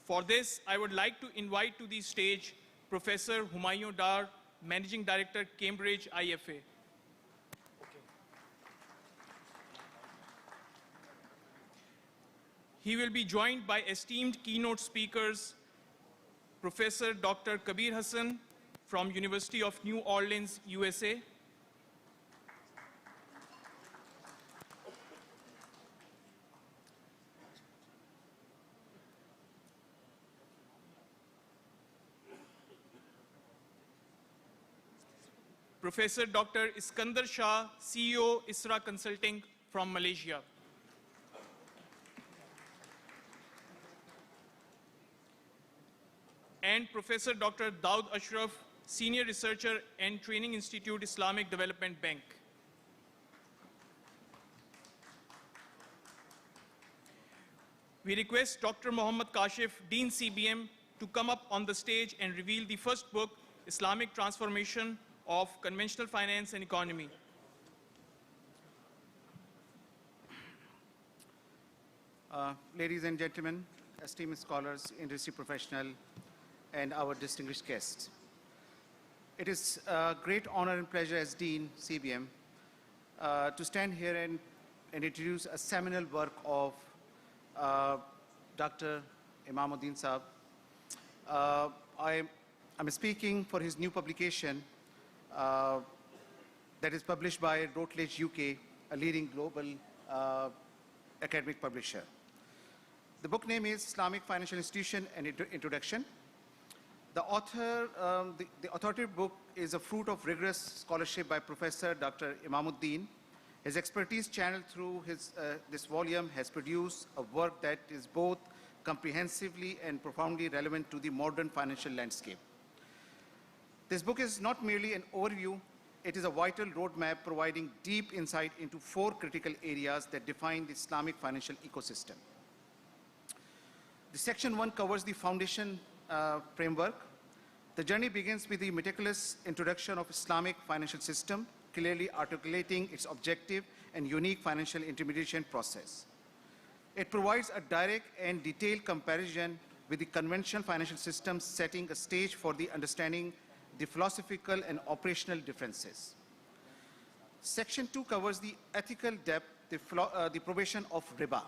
For this, I would like to invite to the stage Professor Humayun Dar, Managing Director, Cambridge IFA. He will be joined by esteemed keynote speakers, Professor Dr. Kabir Hassan from University of New Orleans, USA, Professor Dr. Iskandar Shah, CEO, ISRA Consulting from Malaysia. And Professor Dr. Daud Ashraf, Senior Researcher and Training Institute, Islamic Development Bank. We request Dr. Muhammad Kashif, Dean CBM, to come up on the stage and reveal the first book, Islamic Transformation of Conventional Finance and Economy. Ladies and gentlemen, esteemed scholars, industry professionals, and our distinguished guests. It is a great honor and pleasure as Dean CBM to stand here and introduce a seminal work of Dr. Imamuddin Saab. I'm speaking for his new publication that is published by Routledge UK, a leading global academic publisher. The book name is Islamic Financial Institution and Introduction. The authoritative book is a fruit of rigorous scholarship by Professor Dr. Imamuddin. His expertise channeled through this volume has produced a work that is both comprehensively and profoundly relevant to the modern financial landscape. This book is not merely an overview, it is a vital roadmap providing deep insight into 4 critical areas that define the Islamic financial ecosystem. The section 1 covers the foundation framework. The journey begins with the meticulous introduction of Islamic financial system, clearly articulating its objective and unique financial intermediation process. It provides a direct and detailed comparison with the conventional financial system, setting a stage for the understanding the philosophical and operational differences. Section 2 covers the ethical depth, the prohibition of riba.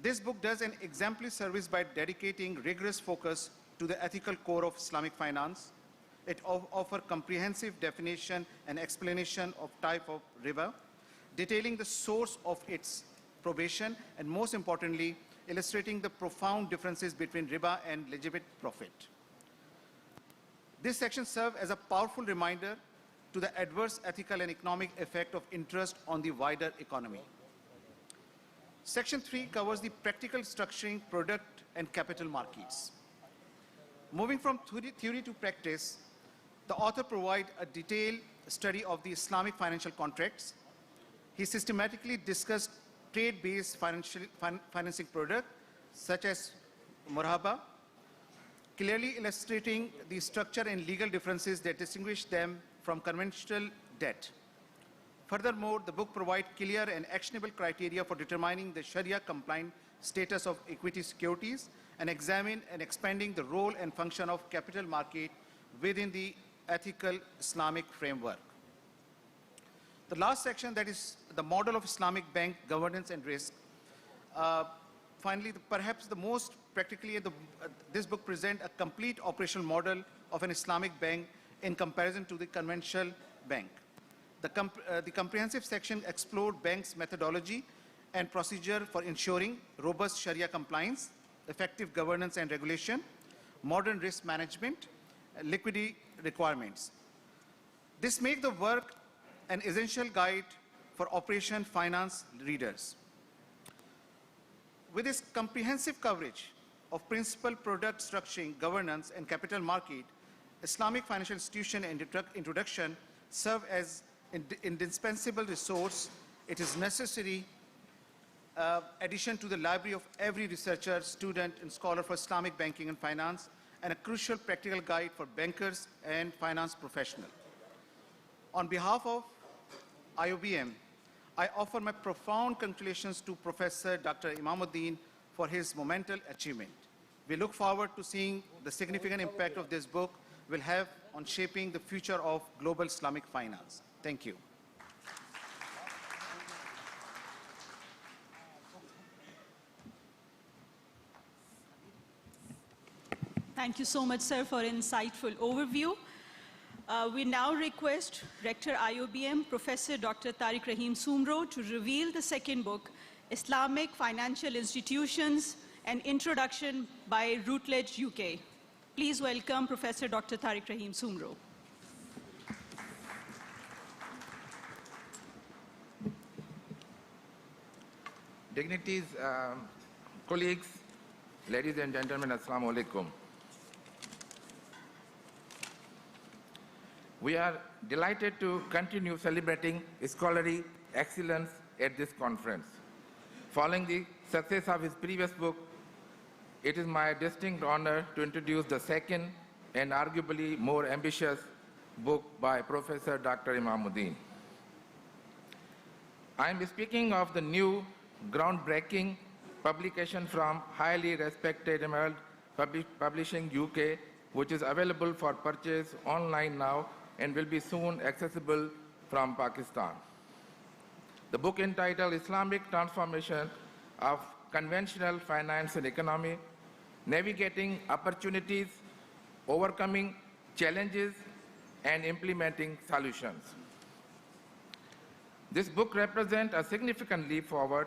This book does an exemplary service by dedicating rigorous focus to the ethical core of Islamic finance. It offers comprehensive definition and explanation of type of riba, detailing the source of its prohibition, and most importantly, illustrating the profound differences between riba and legitimate profit. This section serves as a powerful reminder to the adverse ethical and economic effect of interest on the wider economy. Section 3 covers the practical structuring, product, and capital markets. Moving from theory to practice, the author provides a detailed study of the Islamic financial contracts. He systematically discussed trade-based financing products such as murahaba, clearly illustrating the structure and legal differences that distinguish them from conventional debt. Furthermore, the book provides clear and actionable criteria for determining the Sharia-compliant status of equity securities and examine and expanding the role and function of capital market within the ethical Islamic framework. The last section, that is the model of Islamic bank governance and risk. Finally, perhaps the most practically, this book presents a complete operational model of an Islamic bank in comparison to the conventional bank. The comprehensive section explored banks' methodology and procedure for ensuring robust Sharia compliance, effective governance and regulation, modern risk management, liquidity requirements. This makes the work an essential guide for operation finance readers. With its comprehensive coverage of principal product structuring, governance, and capital market, Islamic financial institution and introduction serve as indispensable resource. It is necessary addition to the library of every researcher, student, and scholar for Islamic banking and finance, and a crucial practical guide for bankers and finance professionals. On behalf of IoBM, I offer my profound congratulations to Professor Dr. Imamuddin for his monumental achievement. We look forward to seeing the significant impact of this book will have on shaping the future of global Islamic finance. Thank you. Thank you so much, sir, for an insightful overview. We now request Rector IoBM, Professor Dr. Tariq Rahim Sumro, to reveal the second book, Islamic Financial Institutions, an Introduction by Routledge, UK. Please welcome Professor Dr. Tariq Rahim Sumro. Dignities, colleagues, ladies and gentlemen, Assalamu alaikum. We are delighted to continue celebrating scholarly excellence at this conference. Following the success of his previous book, it is my distinct honor to introduce the second and arguably more ambitious book by Professor Dr. Imamuddin. I am speaking of the new groundbreaking publication from highly respected Emerald Publishing UK, which is available for purchase online now and will be soon accessible from Pakistan. The book entitled Islamic Transformation of Conventional Finance and Economy, Navigating Opportunities, Overcoming Challenges, and Implementing Solutions. This book represents a significant leap forward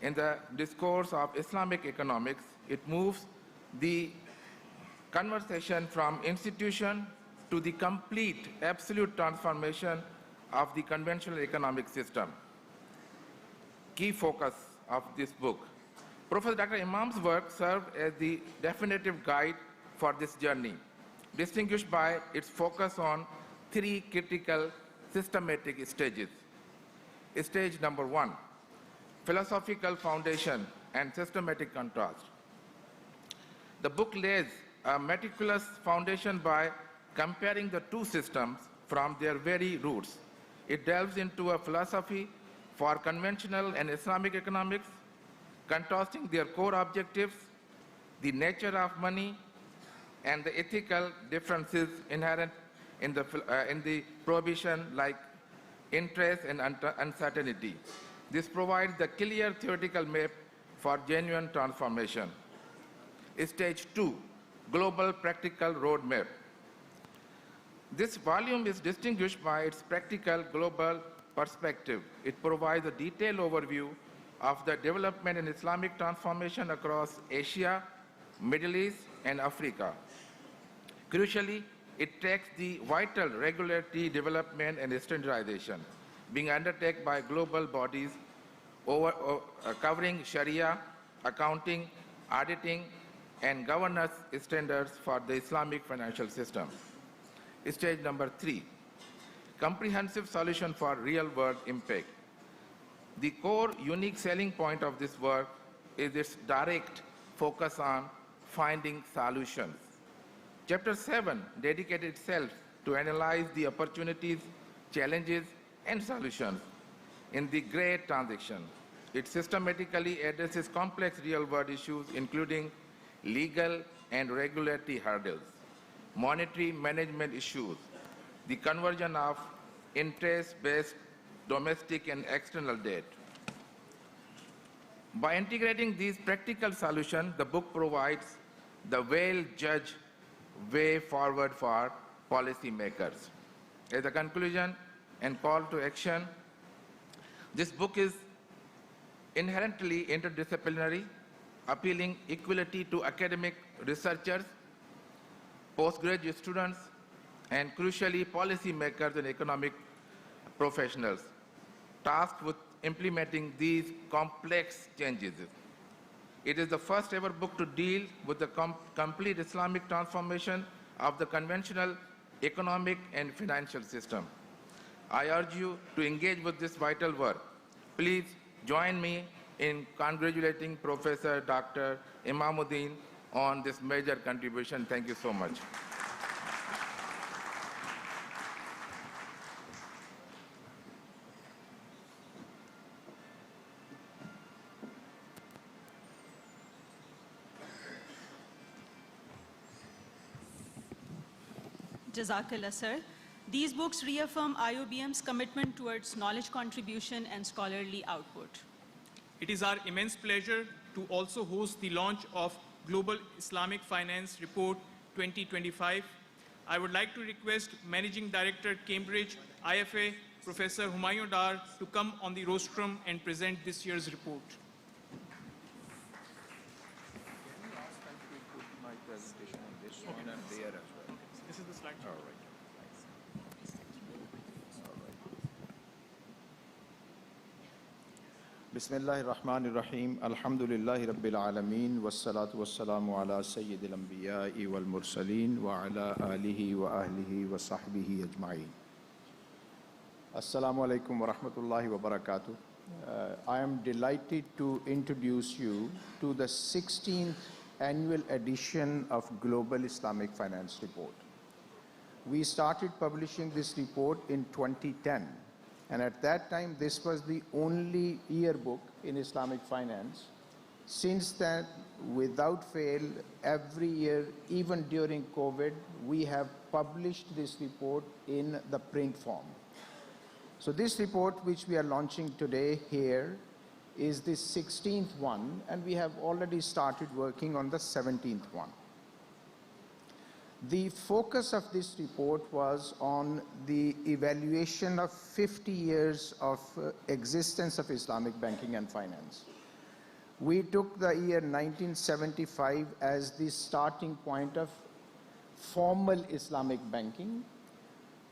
in the discourse of Islamic economics. It moves the conversation from institution to the complete, absolute transformation of the conventional economic system. Key focus of this book. Professor Dr. Imam's work served as the definitive guide for this journey, distinguished by its focus on three critical systematic stages. Stage number one, philosophical foundation and systematic contrast. The book lays a meticulous foundation by comparing the two systems from their very roots. It delves into a philosophy for conventional and Islamic economics, contrasting their core objectives, the nature of money, and the ethical differences inherent in the prohibition like interest and uncertainty. This provides the clear theoretical map for genuine transformation. Stage 2, global practical roadmap. This volume is distinguished by its practical global perspective. It provides a detailed overview of the development in Islamic transformation across Asia, Middle East, and Africa. Crucially, it tracks the vital regulatory development and standardization being undertaken by global bodies covering Sharia, accounting, auditing, and governance standards for the Islamic financial system. Stage number 3, comprehensive solution for real-world impact. The core unique selling point of this work is its direct focus on finding solutions. Chapter 7 dedicated itself to analyze the opportunities, challenges, and solutions in the Great Transition. It systematically addresses complex real-world issues, including legal and regulatory hurdles, monetary management issues, the conversion of interest-based domestic and external debt. By integrating these practical solutions, the book provides the well-judged way forward for policymakers. As a conclusion and call to action, this book is inherently interdisciplinary, appealing equality to academic researchers, postgraduate students, and crucially policymakers and economic professionals tasked with implementing these complex changes. It is the first ever book to deal with the complete Islamic transformation of the conventional economic and financial system. I urge you to engage with this vital work. Please join me in congratulating Professor Dr. Imamuddin on this major contribution. Thank you so much. Jazakallah, sir. These books reaffirm IoBM's commitment towards knowledge contribution and scholarly output. It is our immense pleasure to also host the launch of Global Islamic Finance Report 2025. I would like to request Managing Director, Cambridge IFA, Professor Humayun Dar, to come on the rostrum and present this year's report. My presentation on this one and there as well. This is the slide. All right. Bismillahirrahmanirrahim. Alhamdulillahi Rabbil Alameen. Wassalatu wassalamu ala Sayyidil Anbiya'i wal Mursaleen wa ala alihi wa ahlihi wa sahbihi ajma'in. Assalamu alaikum wa rahmatullahi wa barakatuh. I am delighted to introduce you to the 16th annual edition of Global Islamic Finance Report. We started publishing this report in 2010. And at that time, this was the only yearbook in Islamic finance. Since then, without fail, every year, even during COVID, we have published this report in the print form. So this report, which we are launching today here, is the 16th one, and we have already started working on the 17th one. The focus of this report was on the evaluation of 50 years of existence of Islamic banking and finance. We took the year 1975 as the starting point of formal Islamic banking,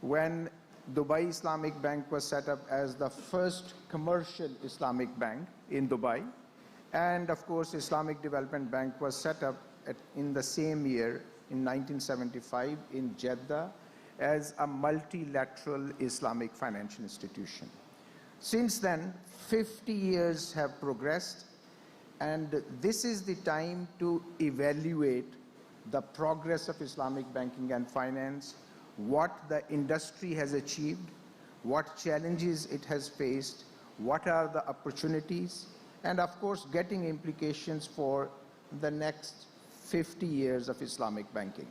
when Dubai Islamic Bank was set up as the first commercial Islamic bank in Dubai, and of course Islamic Development Bank was set up in the same year in 1975 in Jeddah as a multilateral Islamic financial institution. Since then, 50 years have progressed, and this is the time to evaluate the progress of Islamic banking and finance, what the industry has achieved, what challenges it has faced, what are the opportunities, and of course getting implications for the next 50 years of Islamic banking.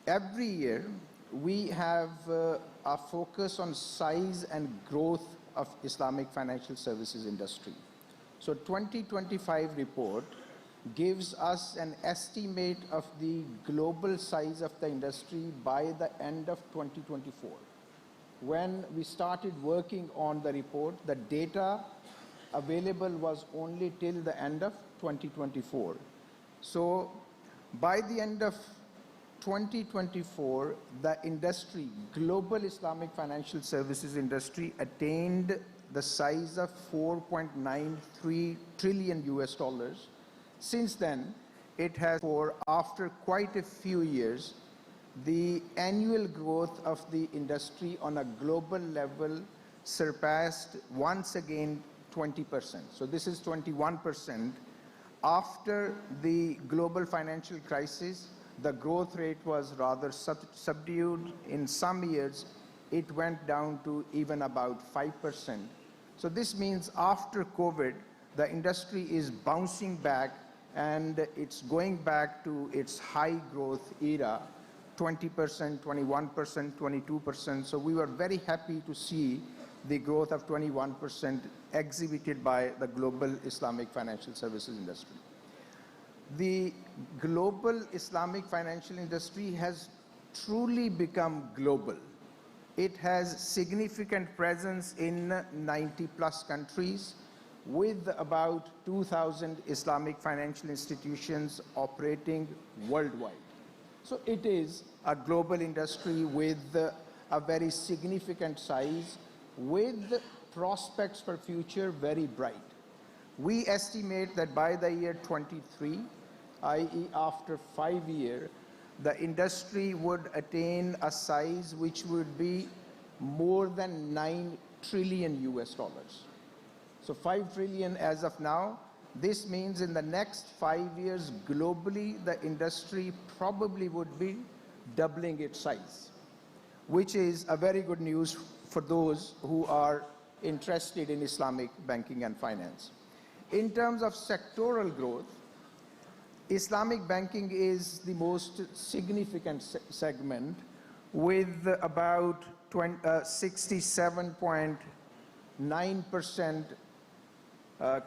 Every year, we have a focus on size and growth of Islamic financial services industry. So 2025 report gives us an estimate of the global size of the industry by the end of 2024. When we started working on the report, the data available was only till the end of 2024. So by the end of 2024, the industry, global Islamic financial services industry, attained the size of 4.93 trillion US dollars. Since then, it has, after quite a few years, the annual growth of the industry on a global level surpassed once again 20%. So this is 21%. After the global financial crisis, the growth rate was rather subdued. In some years, it went down to even about 5%. So this means after COVID, the industry is bouncing back and it's going back to its high growth era, 20%, 21%, 22%. So we were very happy to see the growth of 21% exhibited by the global Islamic financial services industry. The global Islamic financial industry has truly become global. It has significant presence in 90+ countries with about 2,000 Islamic financial institutions operating worldwide. So it is a global industry with a very significant size, with prospects for future very bright. We estimate that by the year 23, i.e. after 5 years, the industry would attain a size which would be more than 9 trillion US dollars. So 5 trillion as of now. This means in the next 5 years, globally, the industry probably would be doubling its size, which is a very good news for those who are interested in Islamic banking and finance. In terms of sectoral growth, Islamic banking is the most significant segment with about 67.9%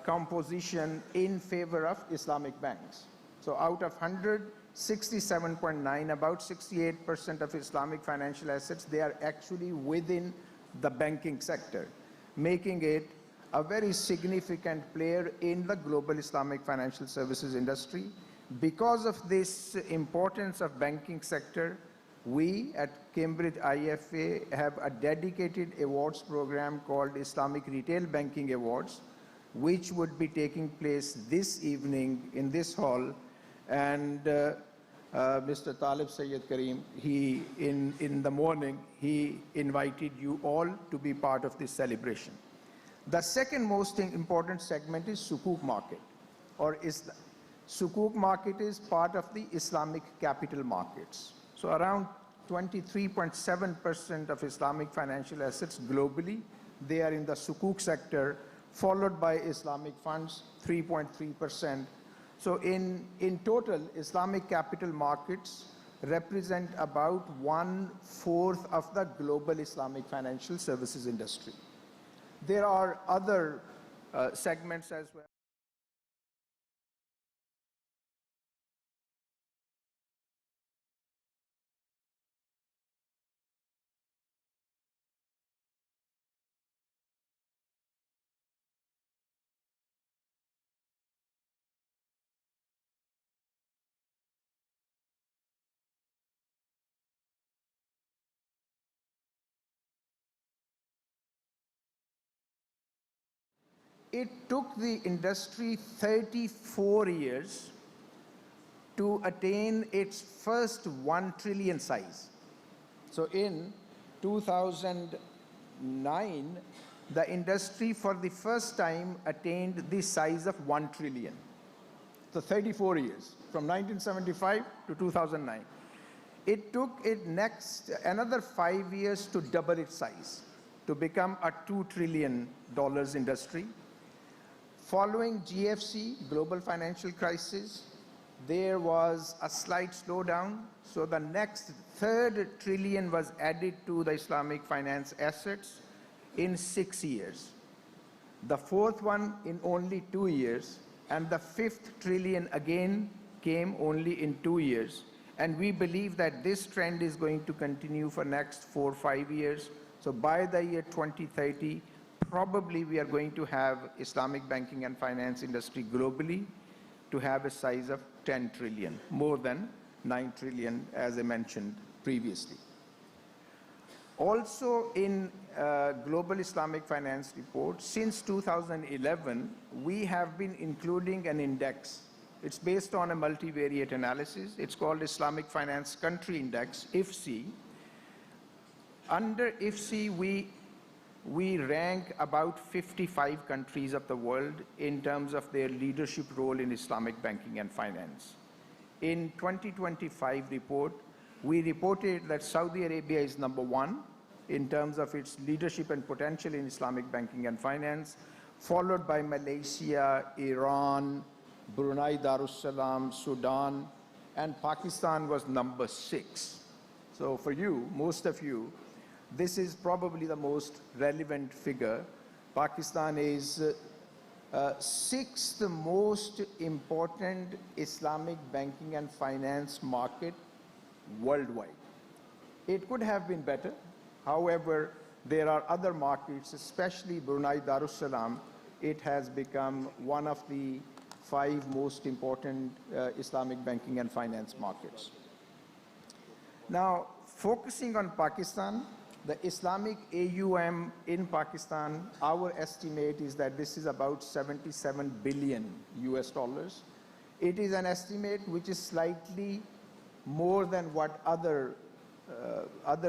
composition in favor of Islamic banks. So out of 100, 67.9, about 68% of Islamic financial assets, they are actually within the banking sector, making it a very significant player in the global Islamic financial services industry. Because of this importance of banking sector, we at Cambridge IFA have a dedicated awards program called Islamic Retail Banking Awards, which would be taking place this evening in this hall. And Mr. Talib Sayyid Kareem, in the morning, he invited you all to be part of this celebration. The second most important segment is Sukuk market, or Sukuk market is part of the Islamic capital markets. So around 23.7% of Islamic financial assets globally, they are in the Sukuk sector, followed by Islamic funds, 3.3%. So in total, Islamic capital markets represent about 1/4 of the global Islamic financial services industry. There are other segments as well. It took the industry 34 years to attain its first 1 trillion size. So in 2009, the industry for the first time attained the size of 1 trillion. So 34 years, from 1975 to 2009. It took it another 5 years to double its size, to become a $2 trillion industry. Following GFC, global financial crisis, there was a slight slowdown. So the next third trillion was added to the Islamic finance assets in 6 years. The fourth one in only 2 years, and the fifth trillion again came only in 2 years. And we believe that this trend is going to continue for next 4 or 5 years. So by the year 2030, probably we are going to have Islamic banking and finance industry globally to have a size of 10 trillion, more than 9 trillion, as I mentioned previously. Also in Global Islamic Finance Report, since 2011, we have been including an index. It's based on a multivariate analysis. It's called Islamic Finance Country Index, IFC. Under IFC, we rank about 55 countries of the world in terms of their leadership role in Islamic banking and finance. In 2025 report, we reported that Saudi Arabia is number 1 in terms of its leadership and potential in Islamic banking and finance, followed by Malaysia, Iran, Brunei Darussalam, Sudan, and Pakistan was number 6. So for you, most of you, this is probably the most relevant figure. Pakistan is 6th most important Islamic banking and finance market worldwide. It could have been better. However, there are other markets, especially Brunei Darussalam. It has become one of the 5 most important Islamic banking and finance markets. Now, focusing on Pakistan, the Islamic AUM in Pakistan, our estimate is that this is about $77 billion. It is an estimate which is slightly more than what other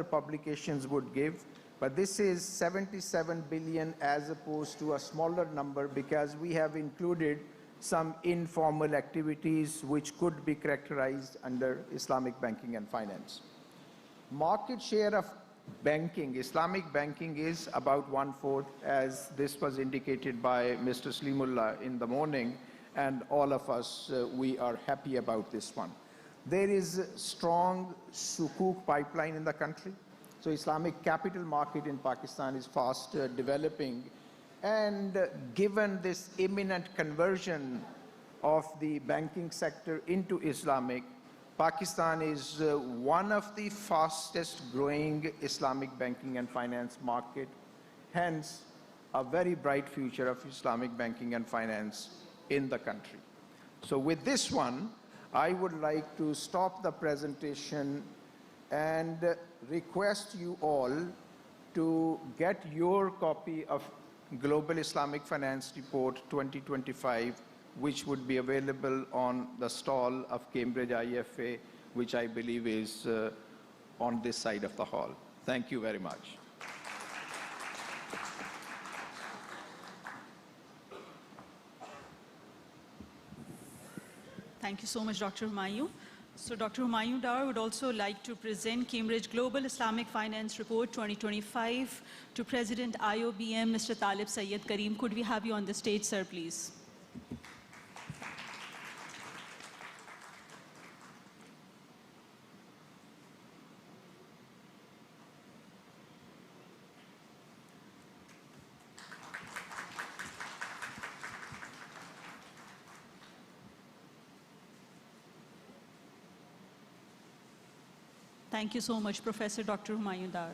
publications would give, but this is 77 billion as opposed to a smaller number because we have included some informal activities which could be characterized under Islamic banking and finance. Market share of banking, Islamic banking, is about 1/4, as this was indicated by Mr. Slimullah in the morning, and all of us, we are happy about this one. There is a strong sukuk pipeline in the country. So Islamic capital market in Pakistan is fast developing. And given this imminent conversion of the banking sector into Islamic, Pakistan is one of the fastest growing Islamic banking and finance market, hence a very bright future of Islamic banking and finance in the country. So with this one, I would like to stop the presentation and request you all to get your copy of Global Islamic Finance Report 2025, which would be available on the stall of Cambridge IFA, which I believe is on this side of the hall. Thank you very much. Thank you so much, Dr. Humayun. So Dr. Humayun Dar would also like to present Cambridge Global Islamic Finance Report 2025 to President IoBM, Mr. Talib Sayyed Kareem. Could we have you on the stage, sir, please? Thank you so much, Professor Dr. Humayun Dar.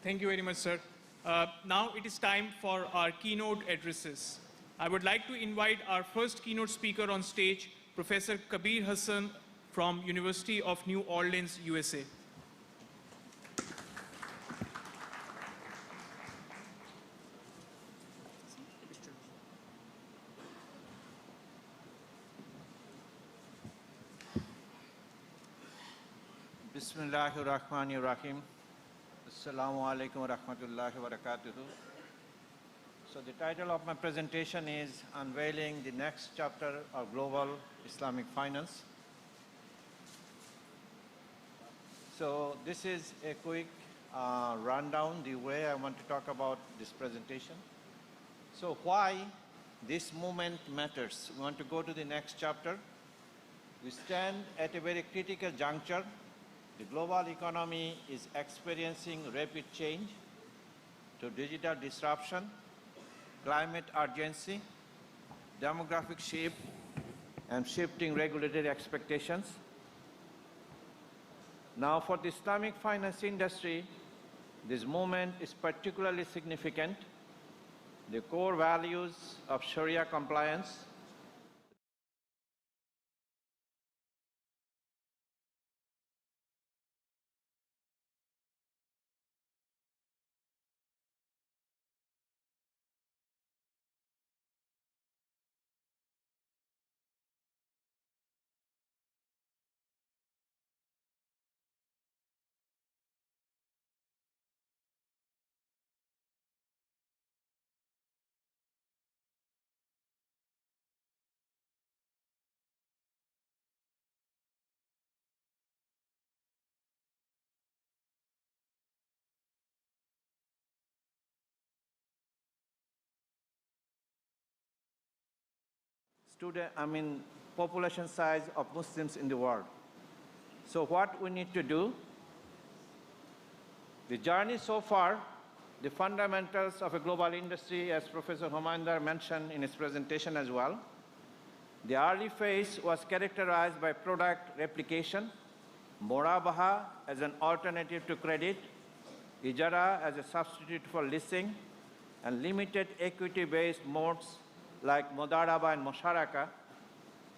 Thank you very much, sir. Now it is time for our keynote addresses. I would like to invite our first keynote speaker on stage, Professor Kabir Hassan from University of New Orleans, USA. Bismillahirrahmanirrahim. Assalamu alaikum wa rahmatullahi wa barakatuhu. So the title of my presentation is Unveiling the Next Chapter of Global Islamic Finance. So this is a quick rundown, the way I want to talk about this presentation. So why this movement matters? We want to go to the next chapter. We stand at a very critical juncture. The global economy is experiencing rapid change to digital disruption, climate urgency, demographic shift, and shifting regulatory expectations. Now, for the Islamic finance industry, this movement is particularly significant. The core values of Sharia compliance, population size of Muslims in the world. So what we need to do, the journey so far, the fundamentals of a global industry, as Professor Humayun Dar mentioned in his presentation as well. The early phase was characterized by product replication, Morabaha as an alternative to credit, Ijara as a substitute for leasing, and limited equity-based modes like Modaraba and Mosharaka.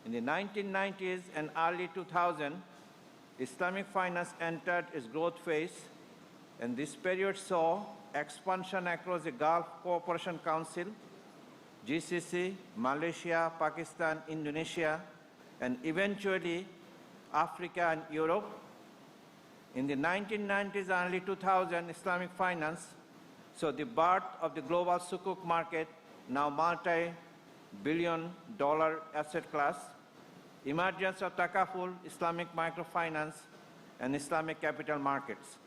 In the 1990s and early 2000s, Islamic finance entered its growth phase, and this period saw expansion across the Gulf Cooperation Council, GCC, Malaysia, Pakistan, Indonesia, and eventually Africa and Europe. In the 1990s and early 2000s, Islamic finance saw the birth of the global sukuk market, now multi-billion-dollar asset class, emergence of Takaful, Islamic microfinance, and Islamic capital markets.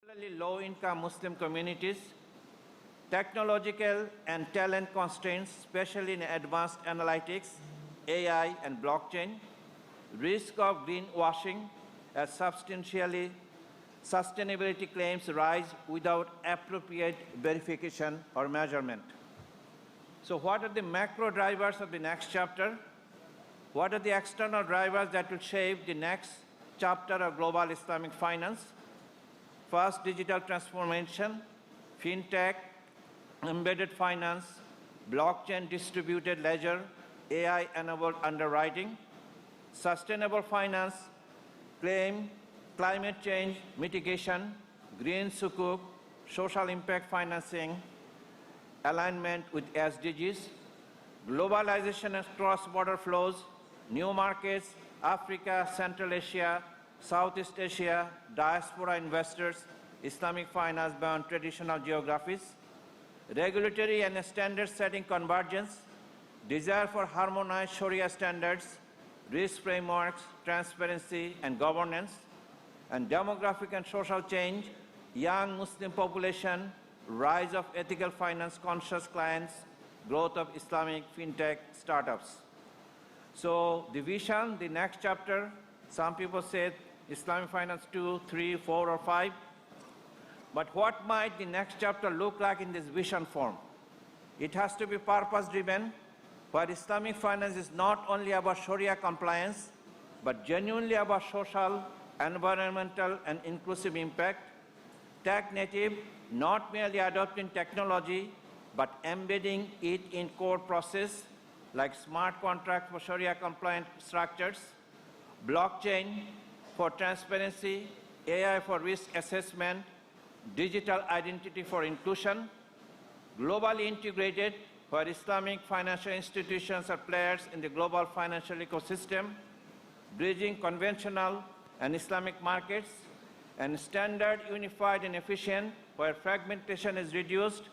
particularly low-income Muslim communities, technological and talent constraints, especially in advanced analytics, AI, and blockchain, risk of greenwashing as sustainability claims rise without appropriate verification or measurement. So what are the macro drivers of the next chapter? What are the external drivers that will shape the next chapter of global Islamic finance? First, digital transformation, fintech, embedded finance, blockchain distributed ledger, AI-enabled underwriting, sustainable finance, climate change mitigation, green sukuk, social impact financing, alignment with SDGs, globalization and cross-border flows, new markets, Africa, Central Asia, Southeast Asia, diaspora investors, Islamic finance beyond traditional geographies, regulatory and standard-setting convergence, desire for harmonized Sharia standards, risk frameworks, transparency, and governance, and demographic and social change, young Muslim population, rise of ethical finance conscious clients, growth of Islamic fintech startups. So the vision, the next chapter, some people say Islamic finance 2, 3, 4, or 5. But what might the next chapter look like in this vision form? It has to be purpose-driven, where Islamic finance is not only about Sharia compliance, but genuinely about social, environmental, and inclusive impact, tech-native, not merely adopting technology, but embedding it in core process, like smart contracts for Sharia-compliant structures, blockchain for transparency, AI for risk assessment, digital identity for inclusion, globally integrated, where Islamic financial institutions are players in the global financial ecosystem, bridging conventional and Islamic markets, and standard, unified, and efficient, where fragmentation is reduced,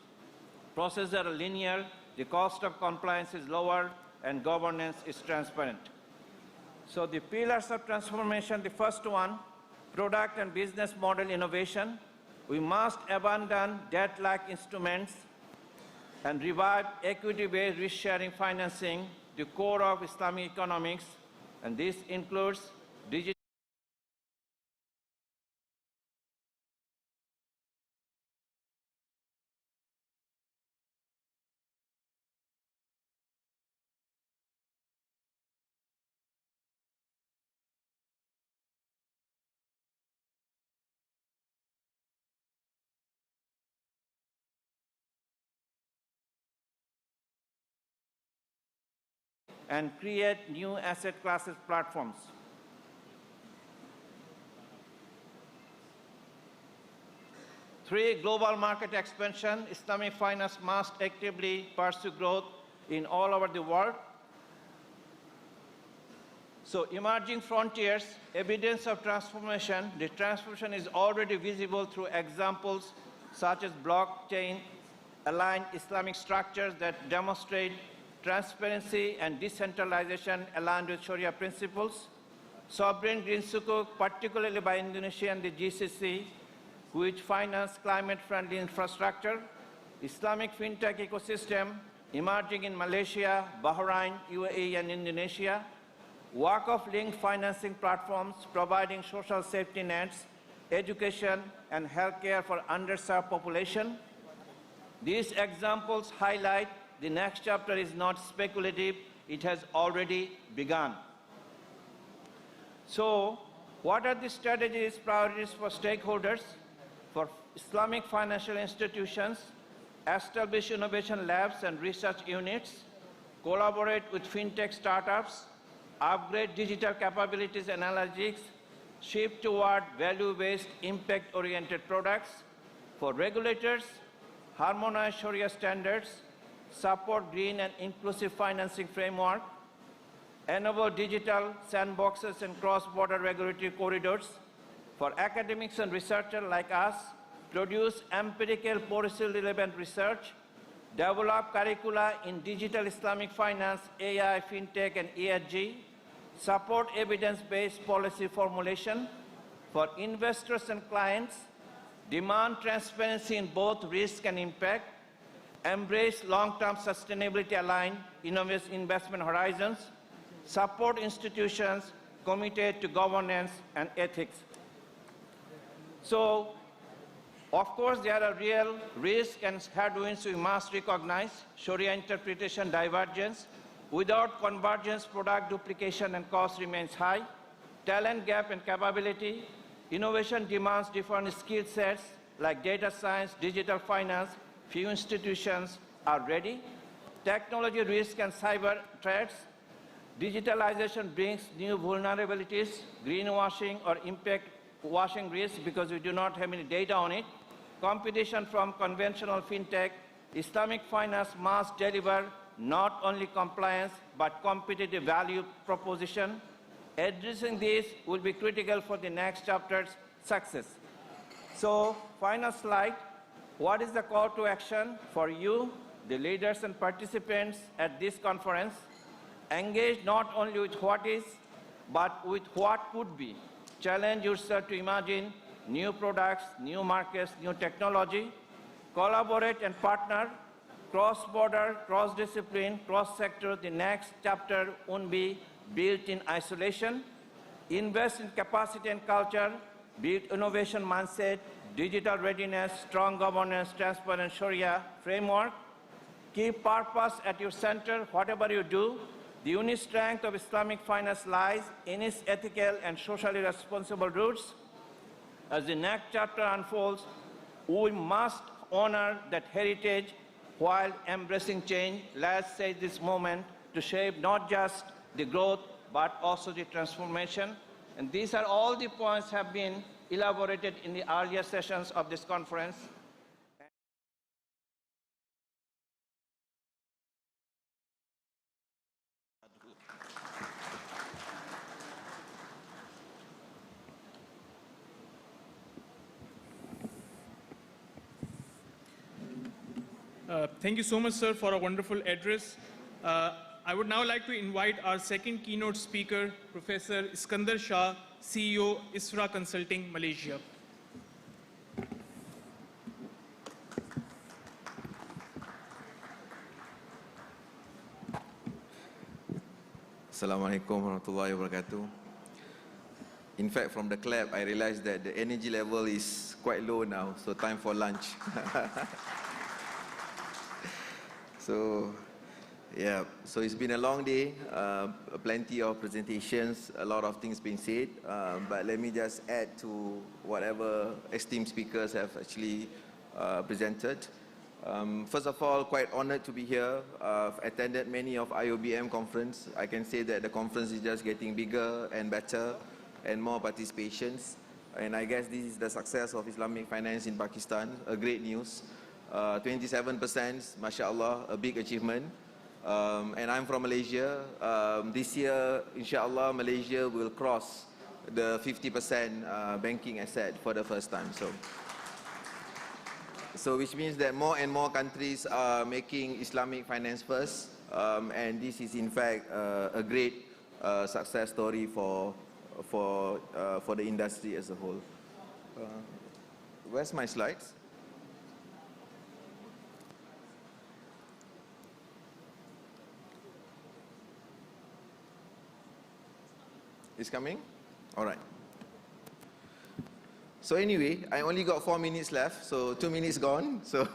processes are linear, the cost of compliance is lower, and governance is transparent. So the pillars of transformation, the first one, product and business model innovation. We must abandon debt-like instruments and revive equity-based risk-sharing financing, the core of Islamic economics, and this includes digital and create new asset classes platforms. Three, global market expansion. Islamic finance must actively pursue growth in all over the world. So emerging frontiers, evidence of transformation. The transformation is already visible through examples such as blockchain-aligned Islamic structures that demonstrate transparency and decentralization aligned with Sharia principles, sovereign green sukuk, particularly by Indonesia and the GCC, which finance climate-friendly infrastructure, Islamic fintech ecosystem emerging in Malaysia, Bahrain, UAE, and Indonesia, Waqf-linked financing platforms providing social safety nets, education, and healthcare for underserved population. These examples highlight the next chapter is not speculative, it has already begun. So, what are the strategies, priorities for stakeholders? For Islamic financial institutions, establish innovation labs and research units, collaborate with fintech startups, upgrade digital capabilities and analytics, shift toward value-based, impact-oriented products. For regulators, harmonize Sharia standards, support green and inclusive financing framework, enable digital sandboxes and cross-border regulatory corridors. For academics and researchers like us, produce empirical policy-relevant research, develop curricula in digital Islamic finance, AI, fintech, and ESG, support evidence-based policy formulation. For investors and clients, demand transparency in both risk and impact, embrace long-term sustainability-aligned investment horizons, support institutions committed to governance and ethics. So, of course, there are real risks and headwinds we must recognize: Sharia interpretation divergence. Without convergence, product duplication and cost remains high. Talent gap and capability. Innovation demands different skill sets like data science, digital finance. Few institutions are ready. Technology risk and cyber threats. Digitalization brings new vulnerabilities, greenwashing or impact washing risk because we do not have any data on it. Competition from conventional fintech. Islamic finance must deliver not only compliance but competitive value proposition. Addressing this will be critical for the next chapter's success. So, final slide. What is the call to action for you, the leaders and participants at this conference? Engage not only with what is, but with what could be. Challenge yourself to imagine new products, new markets, new technology. Collaborate and partner. Cross-border, cross-discipline, cross-sector. The next chapter won't be built in isolation. Invest in capacity and culture. Build innovation mindset, digital readiness, strong governance, transparent Sharia framework. Keep purpose at your center, whatever you do. The unique strength of Islamic finance lies in its ethical and socially responsible roots. As the next chapter unfolds, we must honor that heritage while embracing change. Let's seize this moment to shape not just the growth, but also the transformation. And these are all the points have been elaborated in the earlier sessions of this conference. Thank you so much, sir, for a wonderful address. I would now like to invite our second keynote speaker, Professor Iskandar Shah, CEO, ISRA Consulting, Malaysia. Assalamualaikum warahmatullahi wabarakatuh. In fact, from the clap, I realized that the energy level is quite low now, so time for lunch. So it's been a long day, plenty of presentations, a lot of things being said, but let me just add to whatever esteemed speakers have actually presented. First of all, quite honored to be here. I've attended many of IoBM conference. I can say that the conference is just getting bigger and better and more participations. And I guess this is the success of Islamic finance in Pakistan, a great news. 27%, mashallah, a big achievement. And I'm from Malaysia. This year, inshallah, Malaysia will cross the 50% banking asset for the first time. So which means that more and more countries are making Islamic finance first. And this is in fact a great success story for the industry as a whole. Where's my slides? It's coming? All right. So anyway, I only got 4 minutes left, so 2 minutes gone. So,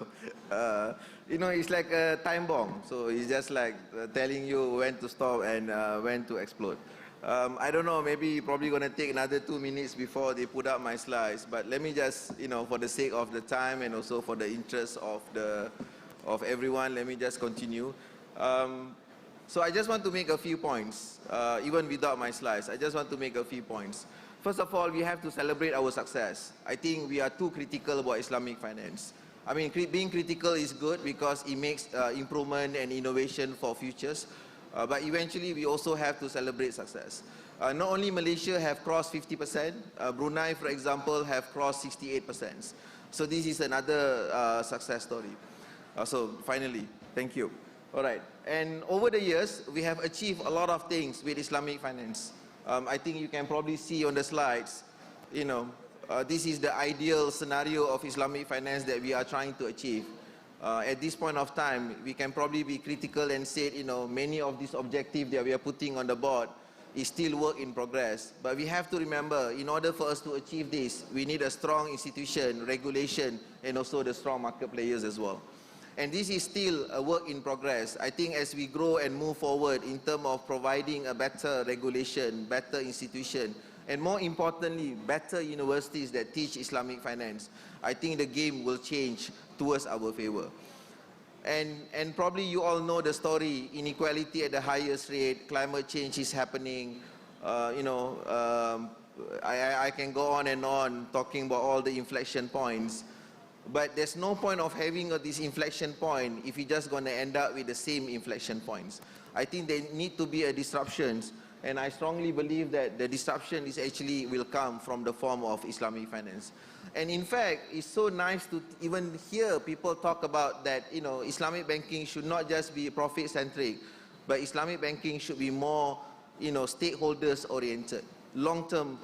it's like a time bomb. So it's just like telling you when to stop and when to explode. I don't know, maybe probably going to take another 2 minutes before they put up my slides. But let me just, for the sake of the time and also for the interest of everyone, let me just continue. So I just want to make a few points, even without my slides. I just want to make a few points. First of all, we have to celebrate our success. I think we are too critical about Islamic finance. I mean, being critical is good because it makes improvement and innovation for futures. But eventually, we also have to celebrate success. Not only Malaysia have crossed 50%, Brunei, for example, have crossed 68%. So this is another success story. So finally, thank you. All right, and over the years, we have achieved a lot of things with Islamic finance. I think you can probably see on the slides, this is the ideal scenario of Islamic finance that we are trying to achieve. At this point of time, we can probably be critical and say, many of these objectives that we are putting on the board is still work in progress. But we have to remember, in order for us to achieve this, we need a strong institution, regulation, and also the strong market players as well. And this is still a work in progress. I think as we grow and move forward in terms of providing a better regulation, better institution, and more importantly, better universities that teach Islamic finance, I think the game will change towards our favor. And probably you all know the story, inequality at the highest rate, climate change is happening, I can go on and on talking about all the inflection points, but there's no point of having this inflection point if you're just going to end up with the same inflection points. I think there need to be a disruptions, and I strongly believe that the disruption is actually will come from the form of Islamic finance. And in fact, it's so nice to even hear people talk about that, Islamic banking should not just be profit-centric, but Islamic banking should be more, stakeholders-oriented. Long-term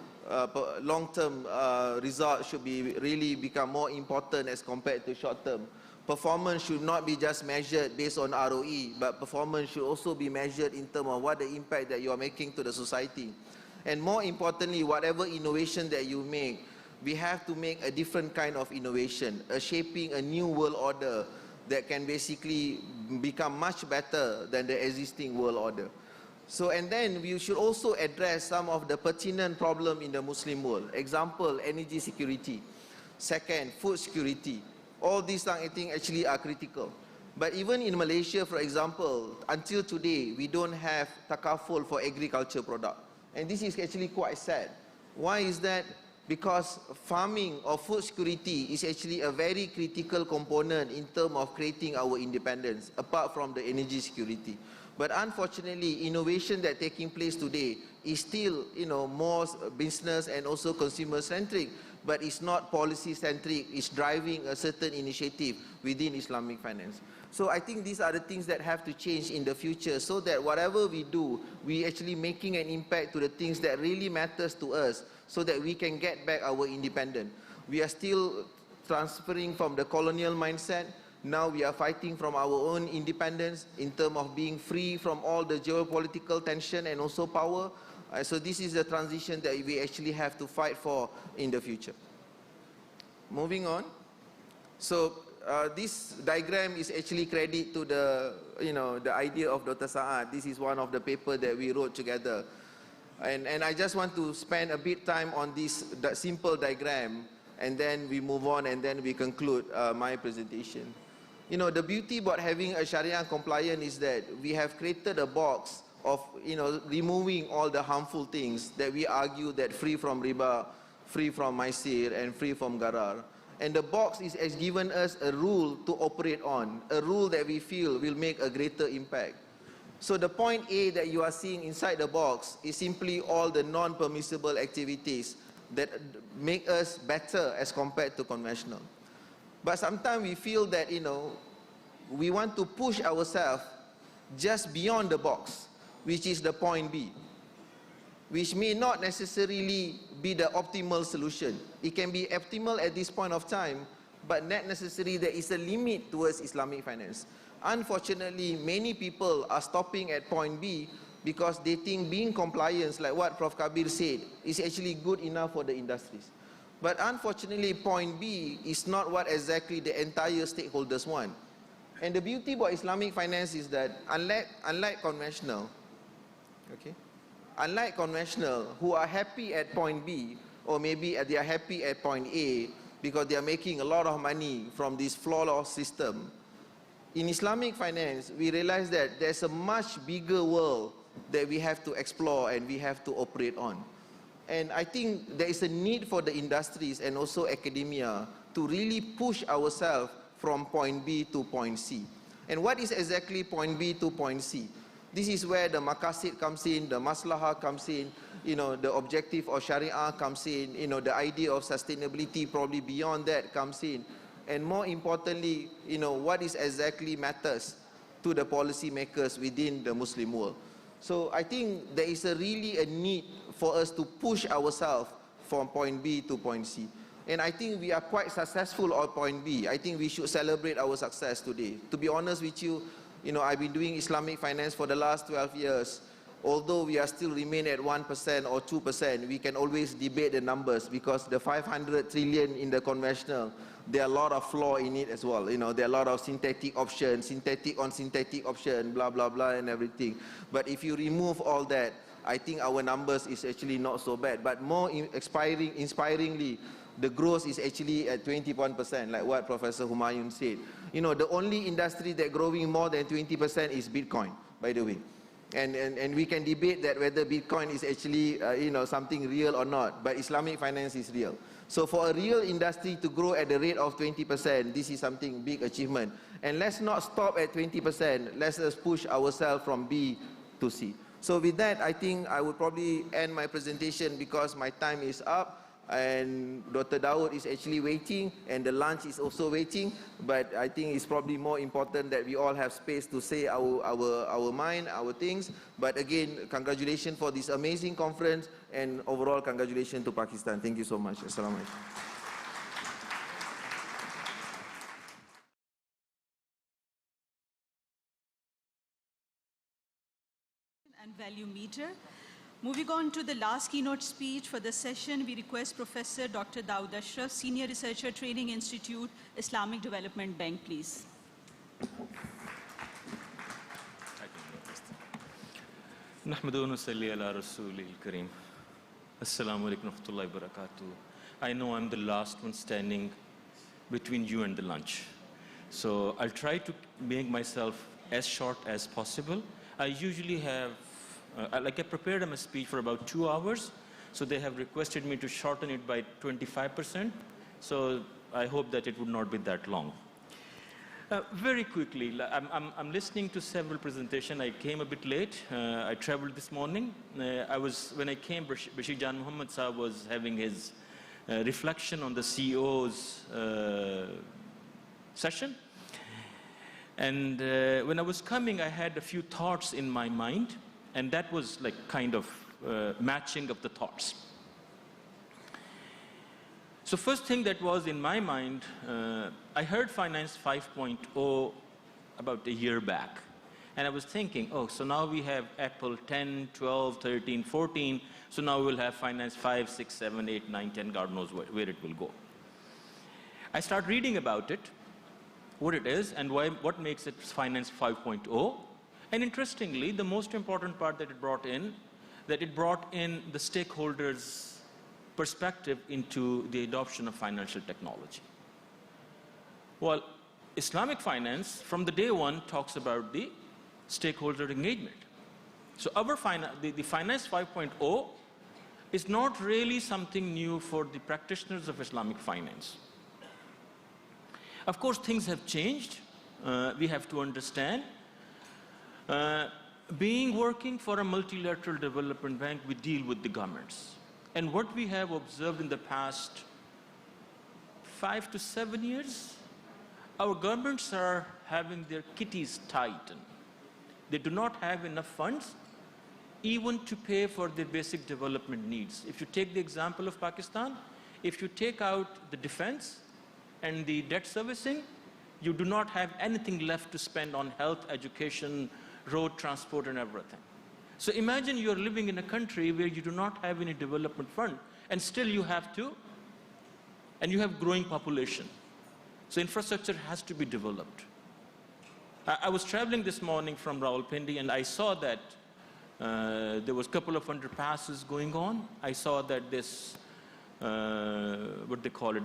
results should be really become more important as compared to short-term. Performance should not be just measured based on ROE, but performance should also be measured in terms of what the impact that you are making to the society. And more importantly, whatever innovation that you make, we have to make a different kind of innovation, shaping a new world order that can basically become much better than the existing world order. So, and then we should also address some of the pertinent problems in the Muslim world. Example, energy security. Second, food security. All these things, I think, actually are critical. But even in Malaysia, for example, until today, we don't have takaful for agriculture product. And this is actually quite sad. Why is that? Because farming or food security is actually a very critical component in terms of creating our independence, apart from the energy security. But unfortunately, innovation that taking place today is still, more business and also consumer-centric, but it's not policy-centric. It's driving a certain initiative within Islamic finance. So I think these are the things that have to change in the future, so that whatever we do, we actually making an impact to the things that really matters to us, so that we can get back our independence. We are still transferring from the colonial mindset. Now we are fighting from our own independence in terms of being free from all the geopolitical tension and also power. So this is the transition that we actually have to fight for in the future. Moving on. So this diagram is actually credit to the, the idea of Dr. Saad. This is one of the papers that we wrote together. And I just want to spend a bit time on this simple diagram, and then we move on, and then we conclude my presentation. The beauty about having a Sharia compliant is that we have created a box of, removing all the harmful things that we argue that free from riba, free from maisir, and free from garar. And the box has given us a rule to operate on, a rule that we feel will make a greater impact. So the point A that you are seeing inside the box is simply all the non-permissible activities that make us better as compared to conventional. But sometimes we feel that, we want to push ourselves just beyond the box, which is the point B, which may not necessarily be the optimal solution. It can be optimal at this point of time, but not necessarily there is a limit towards Islamic finance. Unfortunately, many people are stopping at point B because they think being compliant, like what Prof. Kabir said, is actually good enough for the industries. But unfortunately, point B is not what exactly the entire stakeholders want. And the beauty about Islamic finance is that unlike conventional, who are happy at point B, or maybe they are happy at point A because they are making a lot of money from this flawless system, in Islamic finance, we realize that there's a much bigger world that we have to explore and we have to operate on. And I think there is a need for the industries and also academia to really push ourselves from point B to point C. And what is exactly point B to point C? This is where the maqasid comes in, the maslahah comes in, the objective of Sharia comes in, the idea of sustainability probably beyond that comes in. And more importantly, what is exactly matters to the policymakers within the Muslim world. So I think there is really a need for us to push ourselves from point B to point C. And I think we are quite successful on point B. I think we should celebrate our success today. To be honest with you, I've been doing Islamic finance for the last 12 years. Although we are still remain at 1% or 2%, we can always debate the numbers because the 500 trillion in the conventional, there are a lot of flaw in it as well. There are a lot of synthetic options, synthetic on synthetic option, blah, blah, blah, and everything. But if you remove all that, I think our numbers is actually not so bad. But more inspiringly, the growth is actually at 21%, like what Professor Humayun said. The only industry that growing more than 20% is Bitcoin, by the way. And we can debate that whether Bitcoin is actually, something real or not, but Islamic finance is real. So for a real industry to grow at the rate of 20%, this is something big achievement. And let's not stop at 20%, let's just push ourselves from B to C. So with that, I think I would probably end my presentation because my time is up. And Dr. Dawood is actually waiting, and the lunch is also waiting. But I think it's probably more important that we all have space to say our mind, our things. But again, congratulations for this amazing conference, and overall congratulations to Pakistan. Thank you so much. Assalamu alaikum. And value meter. Moving on to the last keynote speech for the session, we request Professor Dr. Dawood Ashraf, Senior Researcher, Training Institute, Islamic Development Bank, please. نحمده ونصلي على رسوله الكريم. Assalamu alaikum warahmatullahi wabarakatuh. I know I'm the last one standing between you and the lunch. So I'll try to make myself as short as possible. I usually have I prepared a speech for about 2 hours, so they have requested me to shorten it by 25%, so I hope that it would not be that long. Very quickly, I'm listening to several presentations. I came a bit late. I traveled this morning. When I came, Bashir Jan Muhammad Saab was having his reflection on the CEO's session. And when I was coming, I had a few thoughts in my mind. And that was like kind of matching of the thoughts. So first thing that was in my mind, I heard Finance 5.0 about a year back. And I was thinking, oh, so now we have Apple 10, 12, 13, 14. So now we'll have Finance 5, 6, 7, 8, 9, 10, God knows where it will go. I start reading about it, what it is, and what makes it Finance 5.0. And interestingly, the most important part that it brought in the stakeholders' perspective into the adoption of financial technology. Well, Islamic finance, from the day one, talks about the stakeholder engagement. So the Finance 5.0 is not really something new for the practitioners of Islamic finance. Of course, things have changed. We have to understand. Working for a multilateral development bank, we deal with the governments. And what we have observed in the past 5 to 7 years, our governments are having their kitties tightened. They do not have enough funds even to pay for their basic development needs. If you take the example of Pakistan, if you take out the defense and the debt servicing, you do not have anything left to spend on health, education, road transport, and everything. So imagine you're living in a country where you do not have any development fund, and still you have growing population. So infrastructure has to be developed. I was traveling this morning from Rawalpindi, and I saw that there was a couple of underpasses going on. I saw that this,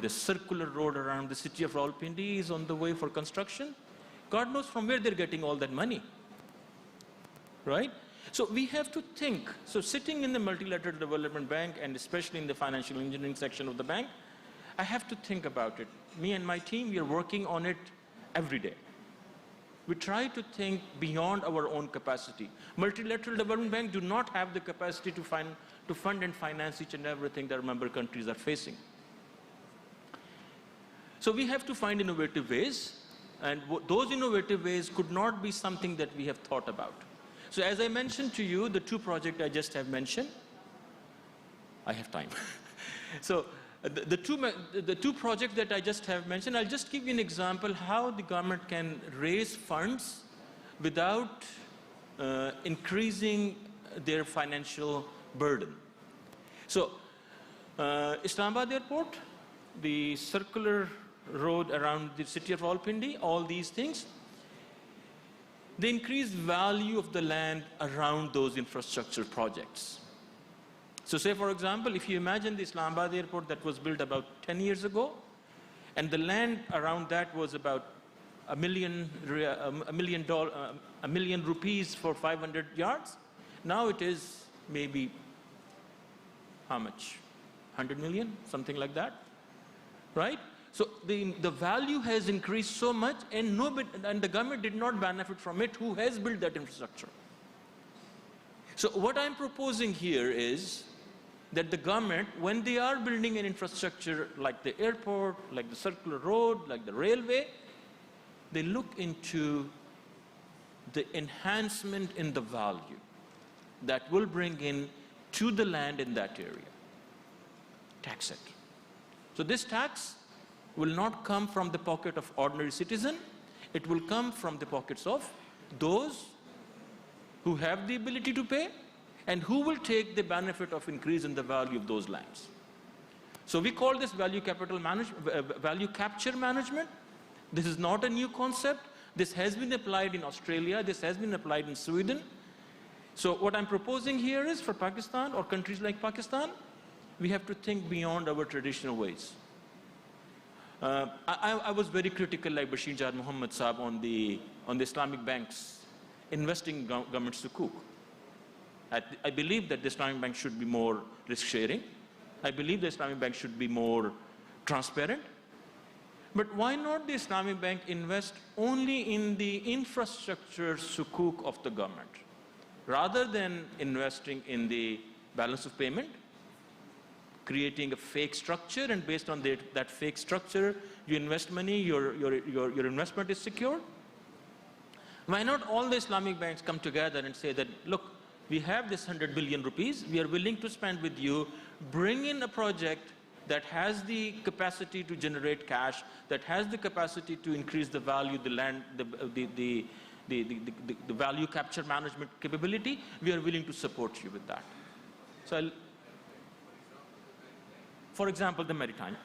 this circular road around the city of Rawalpindi is on the way for construction. God knows from where they're getting all that money. Right? So we have to think. So sitting in the Multilateral Development Bank, and especially in the financial engineering section of the bank, I have to think about it. Me and my team, we are working on it every day. We try to think beyond our own capacity. Multilateral Development Bank do not have the capacity to fund and finance each and everything that member countries are facing. So we have to find innovative ways, and those innovative ways could not be something that we have thought about. So as I mentioned to you, the 2 projects I just have mentioned, I have time. So the two projects that I just have mentioned, I'll just give you an example how the government can raise funds without increasing their financial burden. So Islamabad Airport, the circular road around the city of Rawalpindi, all these things, they increase value of the land around those infrastructure projects. So say, for example, if you imagine the Islamabad airport that was built about 10 years ago, and the land around that was about $1 million rupees for 500 yards, now it is maybe, how much? 100 million, something like that, right? So the value has increased so much, and the government did not benefit from it. Who has built that infrastructure? So what I'm proposing here is that the government, when they are building an infrastructure like the airport, like the circular road, like the railway, they look into the enhancement in the value that will bring in to the land in that area. Tax it. So this tax will not come from the pocket of ordinary citizen. It will come from the pockets of those who have the ability to pay and who will take the benefit of increase in the value of those lands. So we call this value capture management. This is not a new concept. This has been applied in Australia. This has been applied in Sweden. So what I'm proposing here is for Pakistan or countries like Pakistan, we have to think beyond our traditional ways. I was very critical, like Bashir Jad Muhammad Saab, on the Islamic banks investing government sukuk. I believe that the Islamic bank should be more risk-sharing. I believe the Islamic bank should be more transparent. But why not the Islamic bank invest only in the infrastructure sukuk of the government, rather than investing in the balance of payment, creating a fake structure, and based on that fake structure, you invest money, your investment is secure? Why not all the Islamic banks come together and say that, look, we have this 100 billion rupees, we are willing to spend with you, bring in a project that has the capacity to generate cash, that has the capacity to increase the value, the land, the value capture management capability, we are willing to support you with that. So for example, the maritime.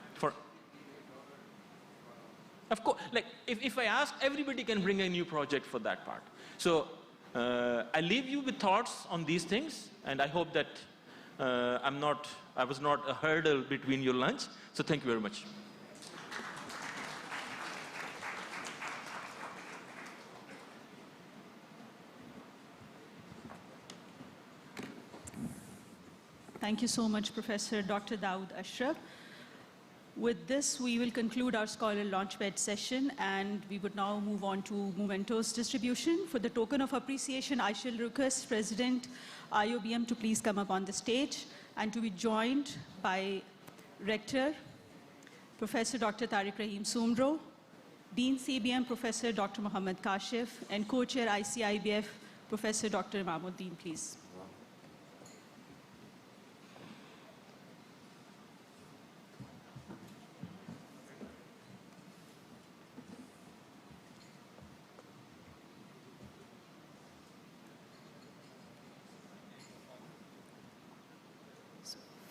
Of course, like if I ask, everybody can bring a new project for that part. So I leave you with thoughts on these things, and I hope that I was not a hurdle between your lunch. So thank you very much. Thank you so much, Professor Dr. Dawood Ashraf. With this, we will conclude our Scholar Launchpad session, and we would now move on to mementos distribution. For the token of appreciation, I shall request President IoBM to please come up on the stage and to be joined by Rector, Professor Dr. Tariq Rahim Sumro, Dean CBM, Professor Dr. Muhammad Kashif, and Co-Chair ICIBF, Professor Dr. Imamuddin, please.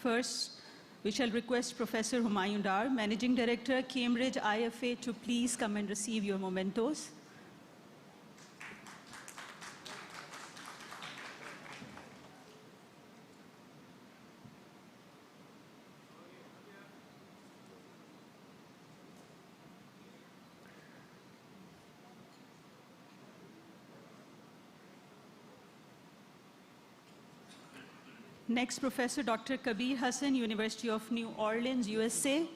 First, we shall request Professor Humayun Dar, Managing Director, Cambridge IFA, to please come and receive your mementos. Next, Professor Dr. Kabir Hassan, University of New Orleans, USA.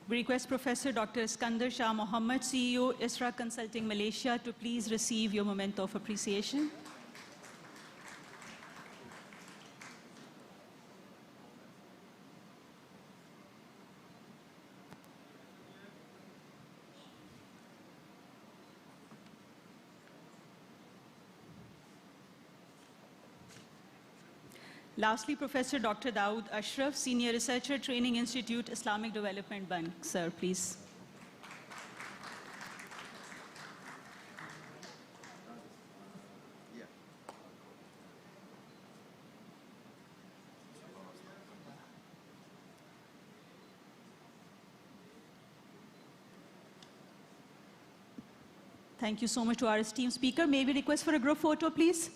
We request Professor Dr. Iskandar Shah Mohammed, CEO, ISRA Consulting Malaysia, to please receive your memento of appreciation. Lastly, Professor Dr. Dawood Ashraf, Senior Researcher, Training Institute, Islamic Development Bank. Sir, please. Thank you so much to our esteemed speaker. May we request for a group photo, please?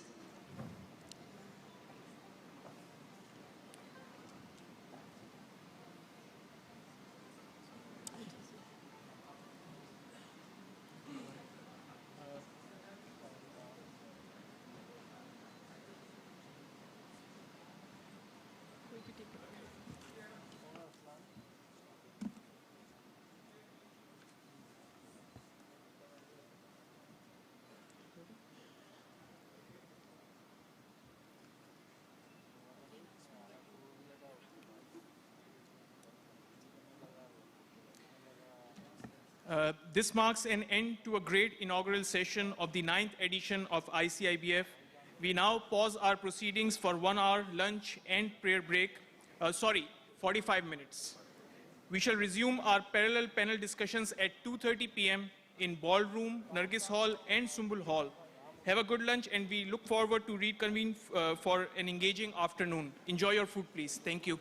This marks an end to a great inaugural session of the 9th edition of ICIBF. We now pause our proceedings for 1 hour lunch and prayer break. 45 minutes. We shall resume our parallel panel discussions at 2:30 p.m. in Ballroom, Nargis Hall and Sumbul Hall. Have a good lunch and we look forward to reconvene for an engaging afternoon. Enjoy your food, please. Thank you.